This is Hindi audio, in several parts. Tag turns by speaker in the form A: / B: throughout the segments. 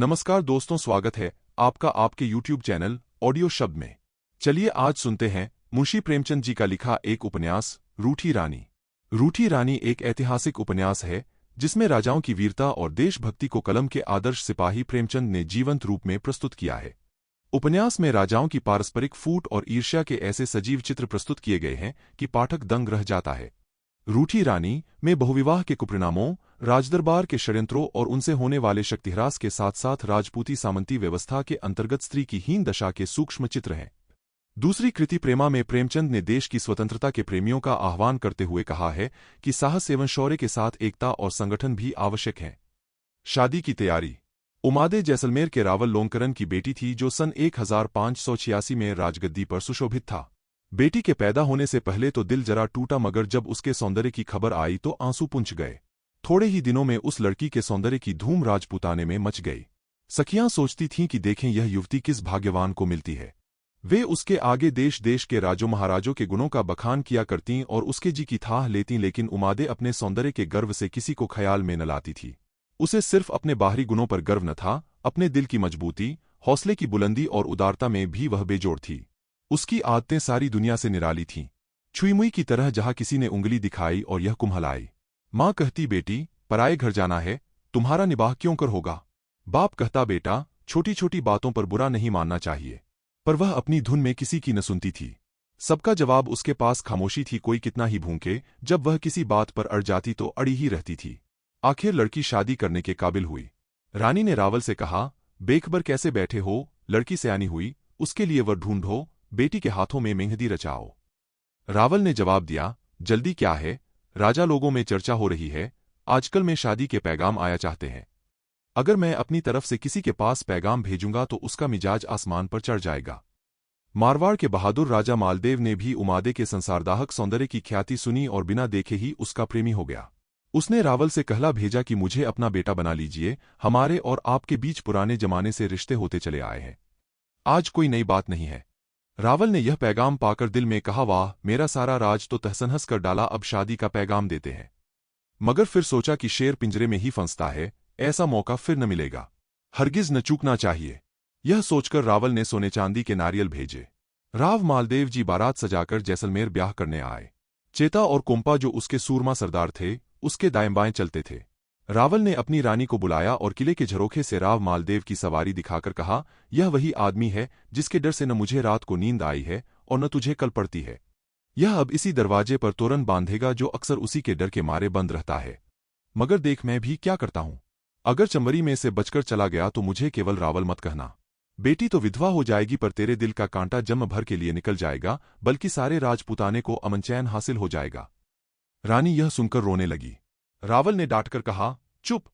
A: नमस्कार दोस्तों, स्वागत है आपका आपके YouTube चैनल ऑडियो शब्द में। चलिए आज सुनते हैं मुंशी प्रेमचंद जी का लिखा एक उपन्यास रूठी रानी। रूठी रानी एक ऐतिहासिक उपन्यास है जिसमें राजाओं की वीरता और देशभक्ति को कलम के आदर्श सिपाही प्रेमचंद ने जीवंत रूप में प्रस्तुत किया है। उपन्यास में राजाओं की पारस्परिक फूट और ईर्ष्या के ऐसे सजीव चित्र प्रस्तुत किए गए हैं कि पाठक दंग रह जाता है। रूठी रानी में बहुविवाह के कुपरिणामों, राजदरबार के षड्यंत्रों और उनसे होने वाले शक्तिह्रास के साथ साथ राजपूती सामंती व्यवस्था के अंतर्गत स्त्री की हीन दशा के सूक्ष्म चित्र हैं। दूसरी कृति प्रेमा में प्रेमचंद ने देश की स्वतंत्रता के प्रेमियों का आह्वान करते हुए कहा है कि साहस एवं शौर्य के साथ एकता और संगठन भी आवश्यक है। शादी की तैयारी। उमादे जैसलमेर के रावल लोंकरन की बेटी थी जो सन 1586 में राजगद्दी पर सुशोभित था। बेटी के पैदा होने से पहले तो दिल जरा टूटा, मगर जब उसके सौंदर्य की खबर आई तो आंसू पुंज गए। थोड़े ही दिनों में उस लड़की के सौंदर्य की धूम राजपूताने में मच गई। सखियां सोचती थीं कि देखें यह युवती किस भाग्यवान को मिलती है। वे उसके आगे देश देश के राजों महाराजों के गुणों का बखान किया करतीं और उसके जी की थाह लेतीं, लेकिन उमादे अपने सौंदर्य के गर्व से किसी को ख्याल में न लाती थी। उसे सिर्फ अपने बाहरी गुणों पर गर्व न था, अपने दिल की मजबूती, हौसले की बुलंदी और उदारता में भी वह बेजोड़ थी। उसकी आदतें सारी दुनिया से निराली थीं, छुईमुई की तरह जहां किसी ने उंगली दिखाई और यह कुम्हलाई। माँ कहती, बेटी पराए घर जाना है, तुम्हारा निबाह क्यों कर होगा। बाप कहता, बेटा छोटी छोटी बातों पर बुरा नहीं मानना चाहिए। पर वह अपनी धुन में किसी की न सुनती थी। सबका जवाब उसके पास खामोशी थी। कोई कितना ही भूखे, जब वह किसी बात पर अड़ जाती तो अड़ी ही रहती थी। आखिर लड़की शादी करने के काबिल हुई। रानी ने रावल से कहा, बेखबर कैसे बैठे हो, लड़की सयानी हुई, उसके लिए वर ढूंढो, बेटी के हाथों में मेहंदी रचाओ। रावल ने जवाब दिया, जल्दी क्या है, राजा लोगों में चर्चा हो रही है, आजकल में शादी के पैगाम आया चाहते हैं। अगर मैं अपनी तरफ से किसी के पास पैगाम भेजूंगा तो उसका मिजाज आसमान पर चढ़ जाएगा। मारवाड़ के बहादुर राजा मालदेव ने भी उमादे के संसारदाहक सौंदर्य की ख्याति सुनी और बिना देखे ही उसका प्रेमी हो गया। उसने रावल से कहला भेजा कि मुझे अपना बेटा बना लीजिए, हमारे और आपके बीच पुराने जमाने से रिश्ते होते चले आए हैं, आज कोई नई बात नहीं है। रावल ने यह पैगाम पाकर दिल में कहा, वाह, मेरा सारा राज तो तहसनहस कर डाला, अब शादी का पैगाम देते हैं। मगर फिर सोचा कि शेर पिंजरे में ही फंसता है, ऐसा मौका फिर न मिलेगा, हरगिज न चूकना चाहिए। यह सोचकर रावल ने सोने चांदी के नारियल भेजे। राव मालदेव जी बारात सजाकर जैसलमेर ब्याह करने आए। चेता और कोम्पा जो उसके सूरमा सरदार थे, उसके दाएं बाएं चलते थे। रावल ने अपनी रानी को बुलाया और किले के झरोखे से राव मालदेव की सवारी दिखाकर कहा, यह वही आदमी है जिसके डर से न मुझे रात को नींद आई है और न तुझे कल पड़ती है। यह अब इसी दरवाजे पर तोरण बांधेगा जो अक्सर उसी के डर के मारे बंद रहता है। मगर देख मैं भी क्या करता हूं, अगर चंबरी में से बचकर चला गया तो मुझे केवल रावल मत कहना। बेटी तो विधवा हो जाएगी, पर तेरे दिल का कांटा जन्म भर के लिए निकल जाएगा, बल्कि सारे राजपूताने को अमन चैन हासिल हो जाएगा। रानी यह सुनकर रोने लगी। रावल ने डांटकर कहा, चुप,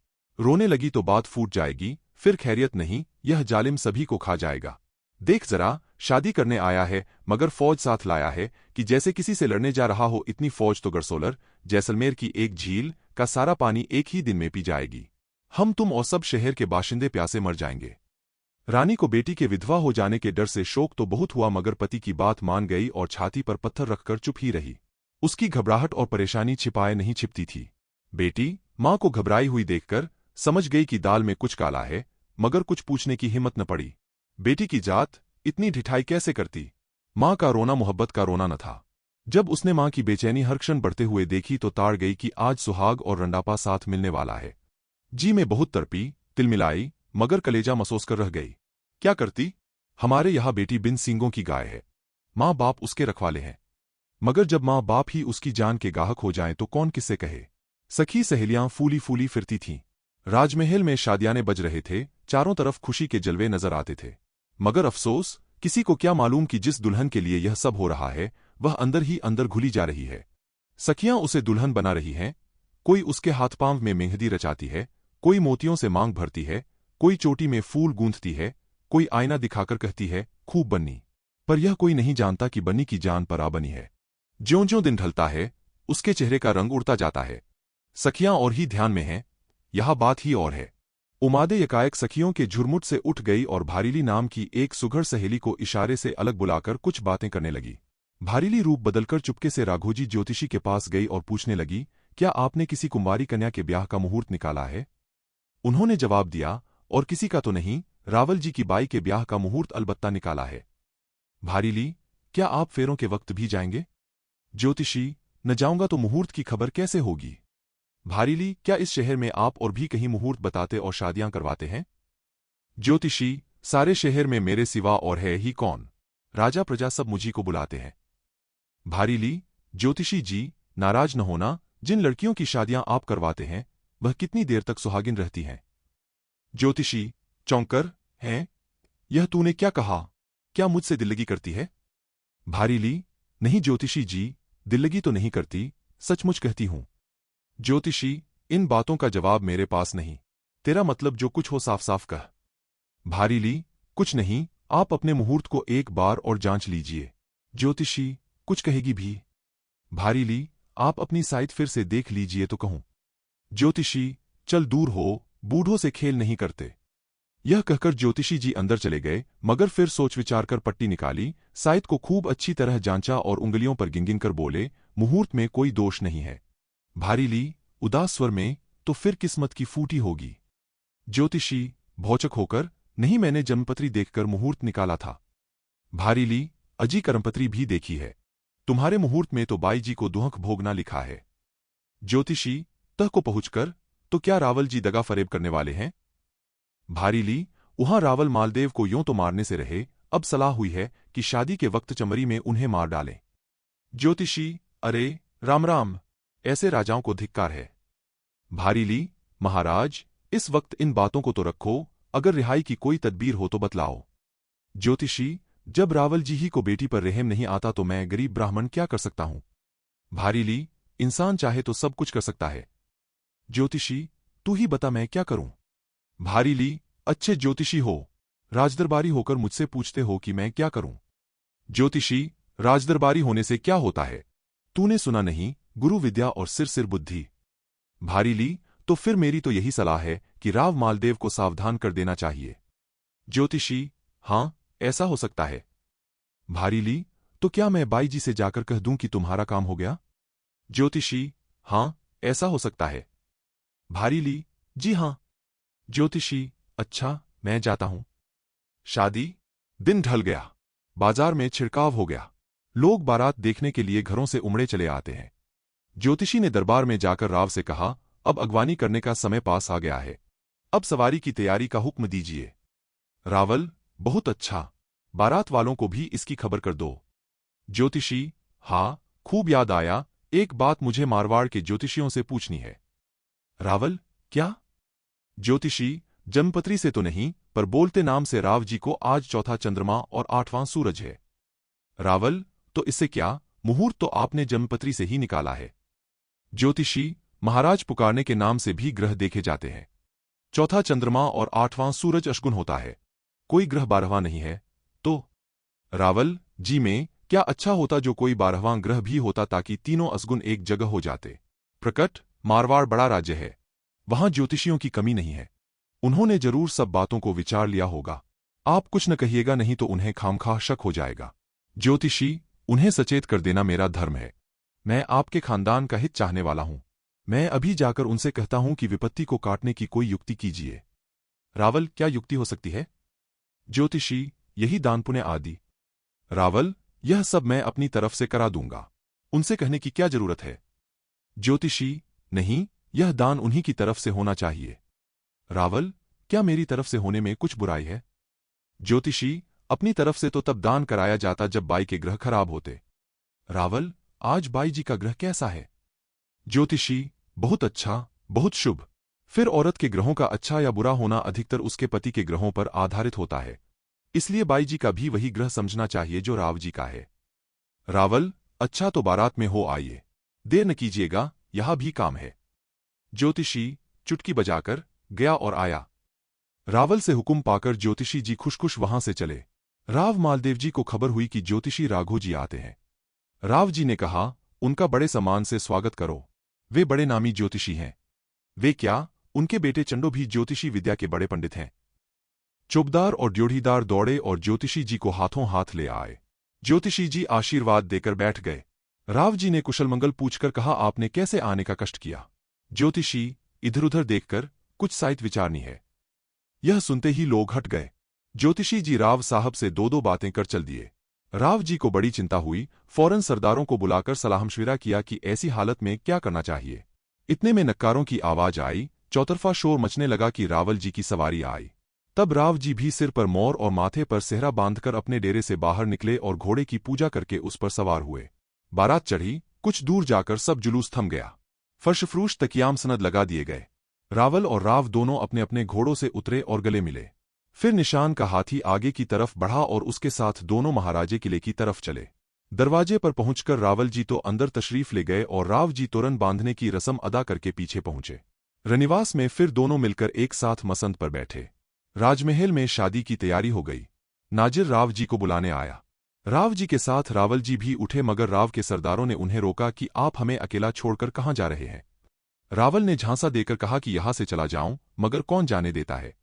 A: रोने लगी तो बात फूट जाएगी, फिर खैरियत नहीं, यह जालिम सभी को खा जाएगा। देख जरा, शादी करने आया है मगर फौज साथ लाया है कि जैसे किसी से लड़ने जा रहा हो। इतनी फौज तो गरसोलर जैसलमेर की एक झील का सारा पानी एक ही दिन में पी जाएगी। हम तुम और सब शहर के बाशिंदे प्यासे मर जाएंगे। रानी को बेटी के विधवा हो जाने के डर से शोक तो बहुत हुआ, मगर पति की बात मान गई और छाती पर पत्थर रखकर चुप ही रही। उसकी घबराहट और परेशानी छिपाए नहीं छिपती थी। बेटी मां को घबराई हुई देखकर समझ गई कि दाल में कुछ काला है, मगर कुछ पूछने की हिम्मत न पड़ी। बेटी की जात इतनी ढिठाई कैसे करती। मां का रोना मोहब्बत का रोना न था। जब उसने मां की बेचैनी हर क्षण बढ़ते हुए देखी तो ताड़ गई कि आज सुहाग और रंडापा साथ मिलने वाला है। जी में बहुत तड़पी, तिलमिलाई, मगर कलेजा मसोस कर रह गई। क्या करती, हमारे यहां बेटी बिन सींगों की गाय है, मां बाप उसके रखवाले हैं, मगर जब मां बाप ही उसकी जान के गाहक हो जाएं तो कौन किससे कहे। सखी सहेलियां फूली फूली फिरती थीं। राजमहल में शादियाने बज रहे थे, चारों तरफ खुशी के जलवे नजर आते थे। मगर अफसोस, किसी को क्या मालूम कि जिस दुल्हन के लिए यह सब हो रहा है वह अंदर ही अंदर घुली जा रही है। सखियां उसे दुल्हन बना रही हैं, कोई उसके हाथ पांव में मेहंदी रचाती है, कोई मोतियों से मांग भरती है, कोई चोटी में फूल गूंथती है, कोई आईना दिखाकर कहती है, खूब बन्नी। पर यह कोई नहीं जानता कि बन्नी की जान पर आ बनी है। ज्यों-ज्यों दिन ढलता है उसके चेहरे का रंग उड़ता जाता है। सखियां और ही ध्यान में हैं, यह बात ही और है। उमादे यकाएक सखियों के झुरमुट से उठ गई और भारीली नाम की एक सुघड़ सहेली को इशारे से अलग बुलाकर कुछ बातें करने लगी। भारीली रूप बदलकर चुपके से राघोजी ज्योतिषी के पास गई और पूछने लगी, क्या आपने किसी कुंवारी कन्या के ब्याह का मुहूर्त निकाला है। उन्होंने जवाब दिया, और किसी का तो नहीं, रावल जी की बाई के ब्याह का मुहूर्त अलबत्ता निकाला है। भारीली, क्या आप फेरों के वक्त भी जाएंगे? ज्योतिषी, न जाऊंगा तो मुहूर्त की खबर कैसे होगी? भारीली, क्या इस शहर में आप और भी कहीं मुहूर्त बताते और शादियां करवाते हैं? ज्योतिषी, सारे शहर में मेरे सिवा और है ही कौन? राजा प्रजा सब मुझी को बुलाते हैं। भारीली, ज्योतिषी जी, नाराज न होना, जिन लड़कियों की शादियां आप करवाते हैं वह कितनी देर तक सुहागिन रहती हैं? ज्योतिषी, चौंकर, हैं? यह तूने क्या कहा? क्या मुझसे दिल्लगी करती है? भारीली, नहीं ज्योतिषी जी, दिल्लगी तो नहीं करती, सचमुच कहती हूं। ज्योतिषी, इन बातों का जवाब मेरे पास नहीं। तेरा मतलब जो कुछ हो साफ साफ कह। भारीली, कुछ नहीं, आप अपने मुहूर्त को एक बार और जांच लीजिए। ज्योतिषी, कुछ कहेगी भी? भारीली, आप अपनी साइट फिर से देख लीजिए तो कहूं। ज्योतिषी, चल दूर हो, बूढ़ों से खेल नहीं करते। यह कहकर ज्योतिषी जी अंदर चले गए, मगर फिर सोच विचार कर पट्टी निकाली, साइट को खूब अच्छी तरह जांचा और उंगलियों पर गिनगिन कर बोले, मुहूर्त में कोई दोष नहीं है। भारीली, उदास स्वर में, तो फिर किस्मत की फूटी होगी। ज्योतिषी, भौचक होकर, नहीं, मैंने जन्मपत्री देखकर मुहूर्त निकाला था। भारीली, अजी कर्मपत्री भी देखी है। तुम्हारे मुहूर्त में तो बाई जी को दुहक भोगना लिखा है। ज्योतिषी, तह को पहुंचकर, तो क्या रावल जी दगा फरेब करने वाले हैं? भारीली, वहां रावल मालदेव को यूं तो मारने से रहे, अब सलाह हुई है कि शादी के वक्त चमरी में उन्हें मार डालें। ज्योतिषी, अरे राम राम, ऐसे राजाओं को धिक्कार है। भारीली, महाराज, इस वक्त इन बातों को तो रखो, अगर रिहाई की कोई तदबीर हो तो बतलाओ। ज्योतिषी, जब रावल जी ही को बेटी पर रहम नहीं आता तो मैं गरीब ब्राह्मण क्या कर सकता हूं? भारीली, इंसान चाहे तो सब कुछ कर सकता है। ज्योतिषी, तू ही बता मैं क्या करूं? भारीली, अच्छे ज्योतिषी हो, राजदरबारी होकर मुझसे पूछते हो कि मैं क्या करूं? ज्योतिषी, राजदरबारी होने से क्या होता है? तूने सुना नहीं, गुरु विद्या और सिर सिर बुद्धि। भारीली, तो फिर मेरी तो यही सलाह है कि राव मालदेव को सावधान कर देना चाहिए। ज्योतिषी, हां, ऐसा हो सकता है। भारीली, तो क्या मैं बाई जी से जाकर कह दूं कि तुम्हारा काम हो गया? ज्योतिषी, हां, ऐसा हो सकता है। भारीली, जी हां। ज्योतिषी, अच्छा, मैं जाता हूं। शादी? दिन ढल गया। बाजार में छिड़काव हो गया। लोग बारात देखने के लिए घरों से उमड़े चले आते हैं। ज्योतिषी ने दरबार में जाकर राव से कहा, अब अगवानी करने का समय पास आ गया है। अब सवारी की तैयारी का हुक्म दीजिए। रावल, बहुत अच्छा, बारात वालों को भी इसकी खबर कर दो। ज्योतिषी, हाँ, खूब याद आया, एक बात मुझे मारवाड़ के ज्योतिषियों से पूछनी है। रावल, क्या? ज्योतिषी, जन्मपत्री से तो नहीं, पर बोलते नाम से राव जी को आज चौथा चंद्रमा और 8वां सूरज है। रावल, तो इससे क्या, मुहूर्त तो आपने जन्मपत्री से ही निकाला है। ज्योतिषी, महाराज पुकारने के नाम से भी ग्रह देखे जाते हैं। चौथा चंद्रमा और 8वां सूरज अशगुन होता है, कोई ग्रह 12वां नहीं है, तो? रावल जी, में क्या अच्छा होता जो कोई 12वां ग्रह भी होता ताकि तीनों असगुन एक जगह हो जाते। प्रकट, मारवाड़ बड़ा राज्य है, वहां ज्योतिषियों की कमी नहीं है। उन्होंने जरूर सब बातों को विचार लिया होगा। आप कुछ न कहिएगा, नहीं तो उन्हें खामखा शक हो जाएगा। ज्योतिषी, उन्हें सचेत कर देना मेरा धर्म है। मैं आपके खानदान का हित चाहने वाला हूं। मैं अभी जाकर उनसे कहता हूं कि विपत्ति को काटने की कोई युक्ति कीजिए। रावल, क्या युक्ति हो सकती है? ज्योतिषी, यही दान पुण्य आदि। रावल, यह सब मैं अपनी तरफ से करा दूंगा, उनसे कहने की क्या जरूरत है? ज्योतिषी, नहीं, यह दान उन्हीं की तरफ से होना चाहिए। रावल, क्या मेरी तरफ से होने में कुछ बुराई है? ज्योतिषी, अपनी तरफ से तो तब दान कराया जाता जब बाई के ग्रह खराब होते। रावल, आज बाई जी का ग्रह कैसा है? ज्योतिषी, बहुत अच्छा, बहुत शुभ। फिर औरत के ग्रहों का अच्छा या बुरा होना अधिकतर उसके पति के ग्रहों पर आधारित होता है, इसलिए बाई जी का भी वही ग्रह समझना चाहिए जो राव जी का है। रावल, अच्छा तो बारात में हो आइए, देर न कीजिएगा, यहां भी काम है। ज्योतिषी, चुटकी बजाकर गया और आया। रावल से हुक्म पाकर ज्योतिषी जी खुश खुश वहां से चले। राव मालदेव जी को खबर हुई कि ज्योतिषी राघो जी आते हैं। राव जी ने कहा, उनका बड़े सम्मान से स्वागत करो, वे बड़े नामी ज्योतिषी हैं। वे क्या, उनके बेटे चंडो भी ज्योतिषी विद्या के बड़े पंडित हैं। चौबदार और ड्योढ़ीदार दौड़े और ज्योतिषी जी को हाथों हाथ ले आए। ज्योतिषी जी आशीर्वाद देकर बैठ गए। राव जी ने कुशलमंगल पूछकर कहा, आपने कैसे आने का कष्ट किया? ज्योतिषी, इधर उधर देखकर कुछ साइत विचारनी है। यह सुनते ही लोग हट गए। ज्योतिषी जी राव साहब से दो दो बातें कर चल दिए। राव जी को बड़ी चिंता हुई, फौरन सरदारों को बुलाकर सलाह-मशविरा किया कि ऐसी हालत में क्या करना चाहिए। इतने में नक्कारों की आवाज आई, चौतरफा शोर मचने लगा कि रावल जी की सवारी आई। तब राव जी भी सिर पर मोर और माथे पर सेहरा बांधकर अपने डेरे से बाहर निकले और घोड़े की पूजा करके उस पर सवार हुए। बारात चढ़ी, कुछ दूर जाकर सब जुलूस थम गया। फर्श-फरूश तकियाम सनद लगा दिए गए। रावल और राव दोनों अपने अपने घोड़ों से उतरे और गले मिले। फिर निशान का हाथी आगे की तरफ बढ़ा और उसके साथ दोनों महाराजे किले की तरफ चले। दरवाजे पर पहुंचकर रावल जी तो अंदर तशरीफ ले गए और राव जी तोरन बांधने की रस्म अदा करके पीछे पहुंचे। रनिवास में फिर दोनों मिलकर एक साथ मसंद पर बैठे। राजमहल में शादी की तैयारी हो गई। नाजिर राव जी को बुलाने आया। राव जी के साथ रावल जी भी उठे, मगर राव के सरदारों ने उन्हें रोका कि आप हमें अकेला छोड़कर कहाँ जा रहे हैं। रावल ने झांसा देकर कहा कि यहां से चला जाऊं, मगर कौन जाने देता है।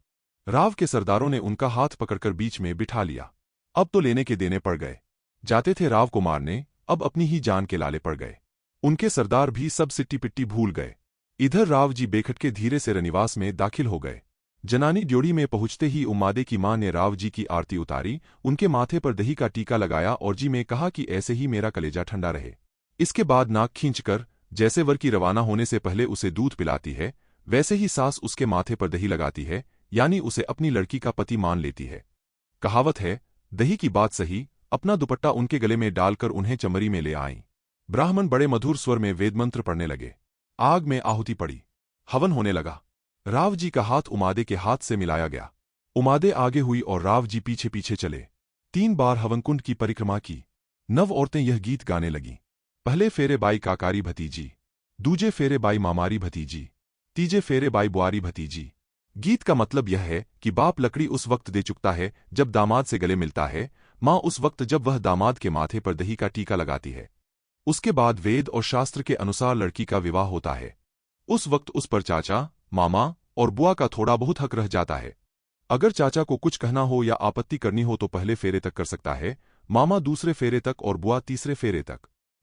A: राव के सरदारों ने उनका हाथ पकड़कर बीच में बिठा लिया। अब तो लेने के देने पड़ गए। जाते थे राव को मारने, अब अपनी ही जान के लाले पड़ गए। उनके सरदार भी सब सिट्टी पिट्टी भूल गए। इधर राव जी बेखटके धीरे से रनिवास में दाखिल हो गए। जनानी ड्योढ़ी में पहुंचते ही उम्मादे की मां ने राव जी की आरती उतारी, उनके माथे पर दही का टीका लगाया और जी में कहा कि ऐसे ही मेरा कलेजा ठंडा रहे। इसके बाद नाक खींचकर, जैसे वर की रवाना होने से पहले उसे दूध पिलाती है, वैसे ही सास उसके माथे पर दही लगाती है, यानी उसे अपनी लड़की का पति मान लेती है। कहावत है, दही की बात सही, अपना दुपट्टा उनके गले में डालकर उन्हें चमरी में ले आईं। ब्राह्मण बड़े मधुर स्वर में वेदमंत्र पढ़ने लगे। आग में आहुति पड़ी। हवन होने लगा। राव जी का हाथ उमादे के हाथ से मिलाया गया। उमादे आगे हुई और राव जी पीछे पीछे चले। 3 बार हवनकुंड की परिक्रमा की। नव औरतें यह गीत गाने लगीं। पहले फेरे बाई काकारी भतीजी, दूजे फेरे बाई मामारी भतीजी, तीजे फेरे बाई बुआरी भतीजी। गीत का मतलब यह है कि बाप लकड़ी उस वक्त दे चुकता है जब दामाद से गले मिलता है, माँ उस वक्त जब वह दामाद के माथे पर दही का टीका लगाती है। उसके बाद वेद और शास्त्र के अनुसार लड़की का विवाह होता है। उस वक्त उस पर चाचा, मामा और बुआ का थोड़ा बहुत हक रह जाता है। अगर चाचा को कुछ कहना हो या आपत्ति करनी हो तो पहले फेरे तक कर सकता है, मामा दूसरे फेरे तक और बुआ तीसरे फेरे तक।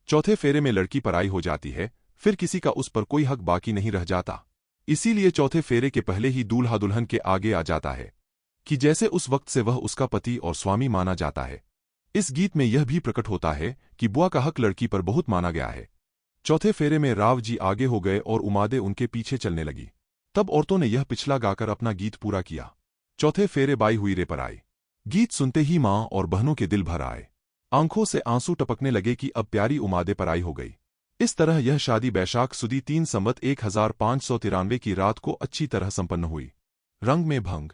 A: चौथे फेरे में लड़की पराई हो जाती है, फिर किसी का उस पर कोई हक बाकी नहीं रह जाता। इसीलिए चौथे फेरे के पहले ही दूल्हा दुल्हन के आगे आ जाता है कि जैसे उस वक्त से वह उसका पति और स्वामी माना जाता है। इस गीत में यह भी प्रकट होता है कि बुआ का हक लड़की पर बहुत माना गया है। चौथे फेरे में राव जी आगे हो गए और उमादे उनके पीछे चलने लगी। तब औरतों ने यह पिछला गाकर अपना गीत पूरा किया। चौथे फेरे बाई हुई रे पर आई। गीत सुनते ही माँ और बहनों के दिल भर आए। आंखों से आंसू टपकने लगे कि अब प्यारी उमादे पर आई हो गई। इस तरह यह शादी बैशाख सुदी 3 संवत 1593 की रात को अच्छी तरह संपन्न हुई। रंग में भंग।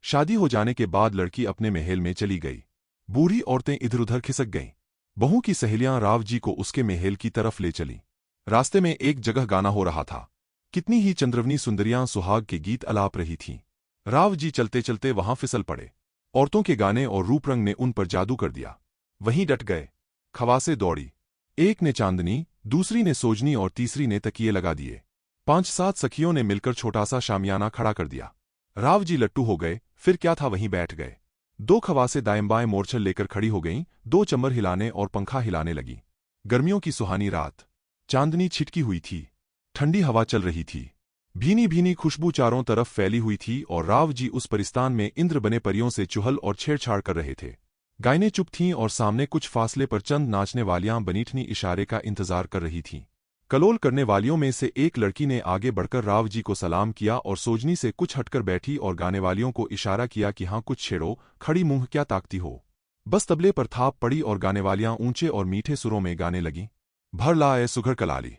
A: शादी हो जाने के बाद लड़की अपने महल में चली गई। बूढ़ी औरतें इधर उधर खिसक गईं। बहू की सहेलियां राव जी को उसके महल की तरफ ले चलीं। रास्ते में एक जगह गाना हो रहा था। कितनी ही चंद्रवनी सुंदरियां सुहाग के गीत अलाप रही थीं। राव जी चलते चलते वहां फिसल पड़े। औरतों के गाने और रूप रंग ने उन पर जादू कर दिया। वहीं डट गए। खवासे दौड़ी। एक ने चांदनी, दूसरी ने सोजनी और तीसरी ने तकिए लगा दिए। 5-7 सखियों ने मिलकर छोटा सा शामियाना खड़ा कर दिया। राव जी लट्टू हो गए, फिर क्या था वहीं बैठ गए। 2 खवासे दाएं बाएं मोर्चल लेकर खड़ी हो गईं, 2 चम्मर हिलाने और पंखा हिलाने लगी। गर्मियों की सुहानी रात। चांदनी छिटकी हुई थी। ठंडी हवा चल रही थी। भीनी भीनी खुशबू चारों तरफ फैली हुई थी और राव जी उस परिस्तान में इंद्र बने परियों से चुहल और छेड़छाड़ कर रहे थे। गायें चुप थीं और सामने कुछ फासले पर चंद नाचने वालियां बनीठनी इशारे का इंतजार कर रही थीं। कलोल करने वालियों में से एक लड़की ने आगे बढ़कर राव जी को सलाम किया और सोजनी से कुछ हटकर बैठी और गाने वालियों को इशारा किया कि हाँ कुछ छेड़ो, खड़ी मुंह क्या ताकती हो। बस तबले पर थाप पड़ी और गाने वालियां ऊंचे और मीठे सुरों में गाने लगीं। भर लाए सुघर कलाली,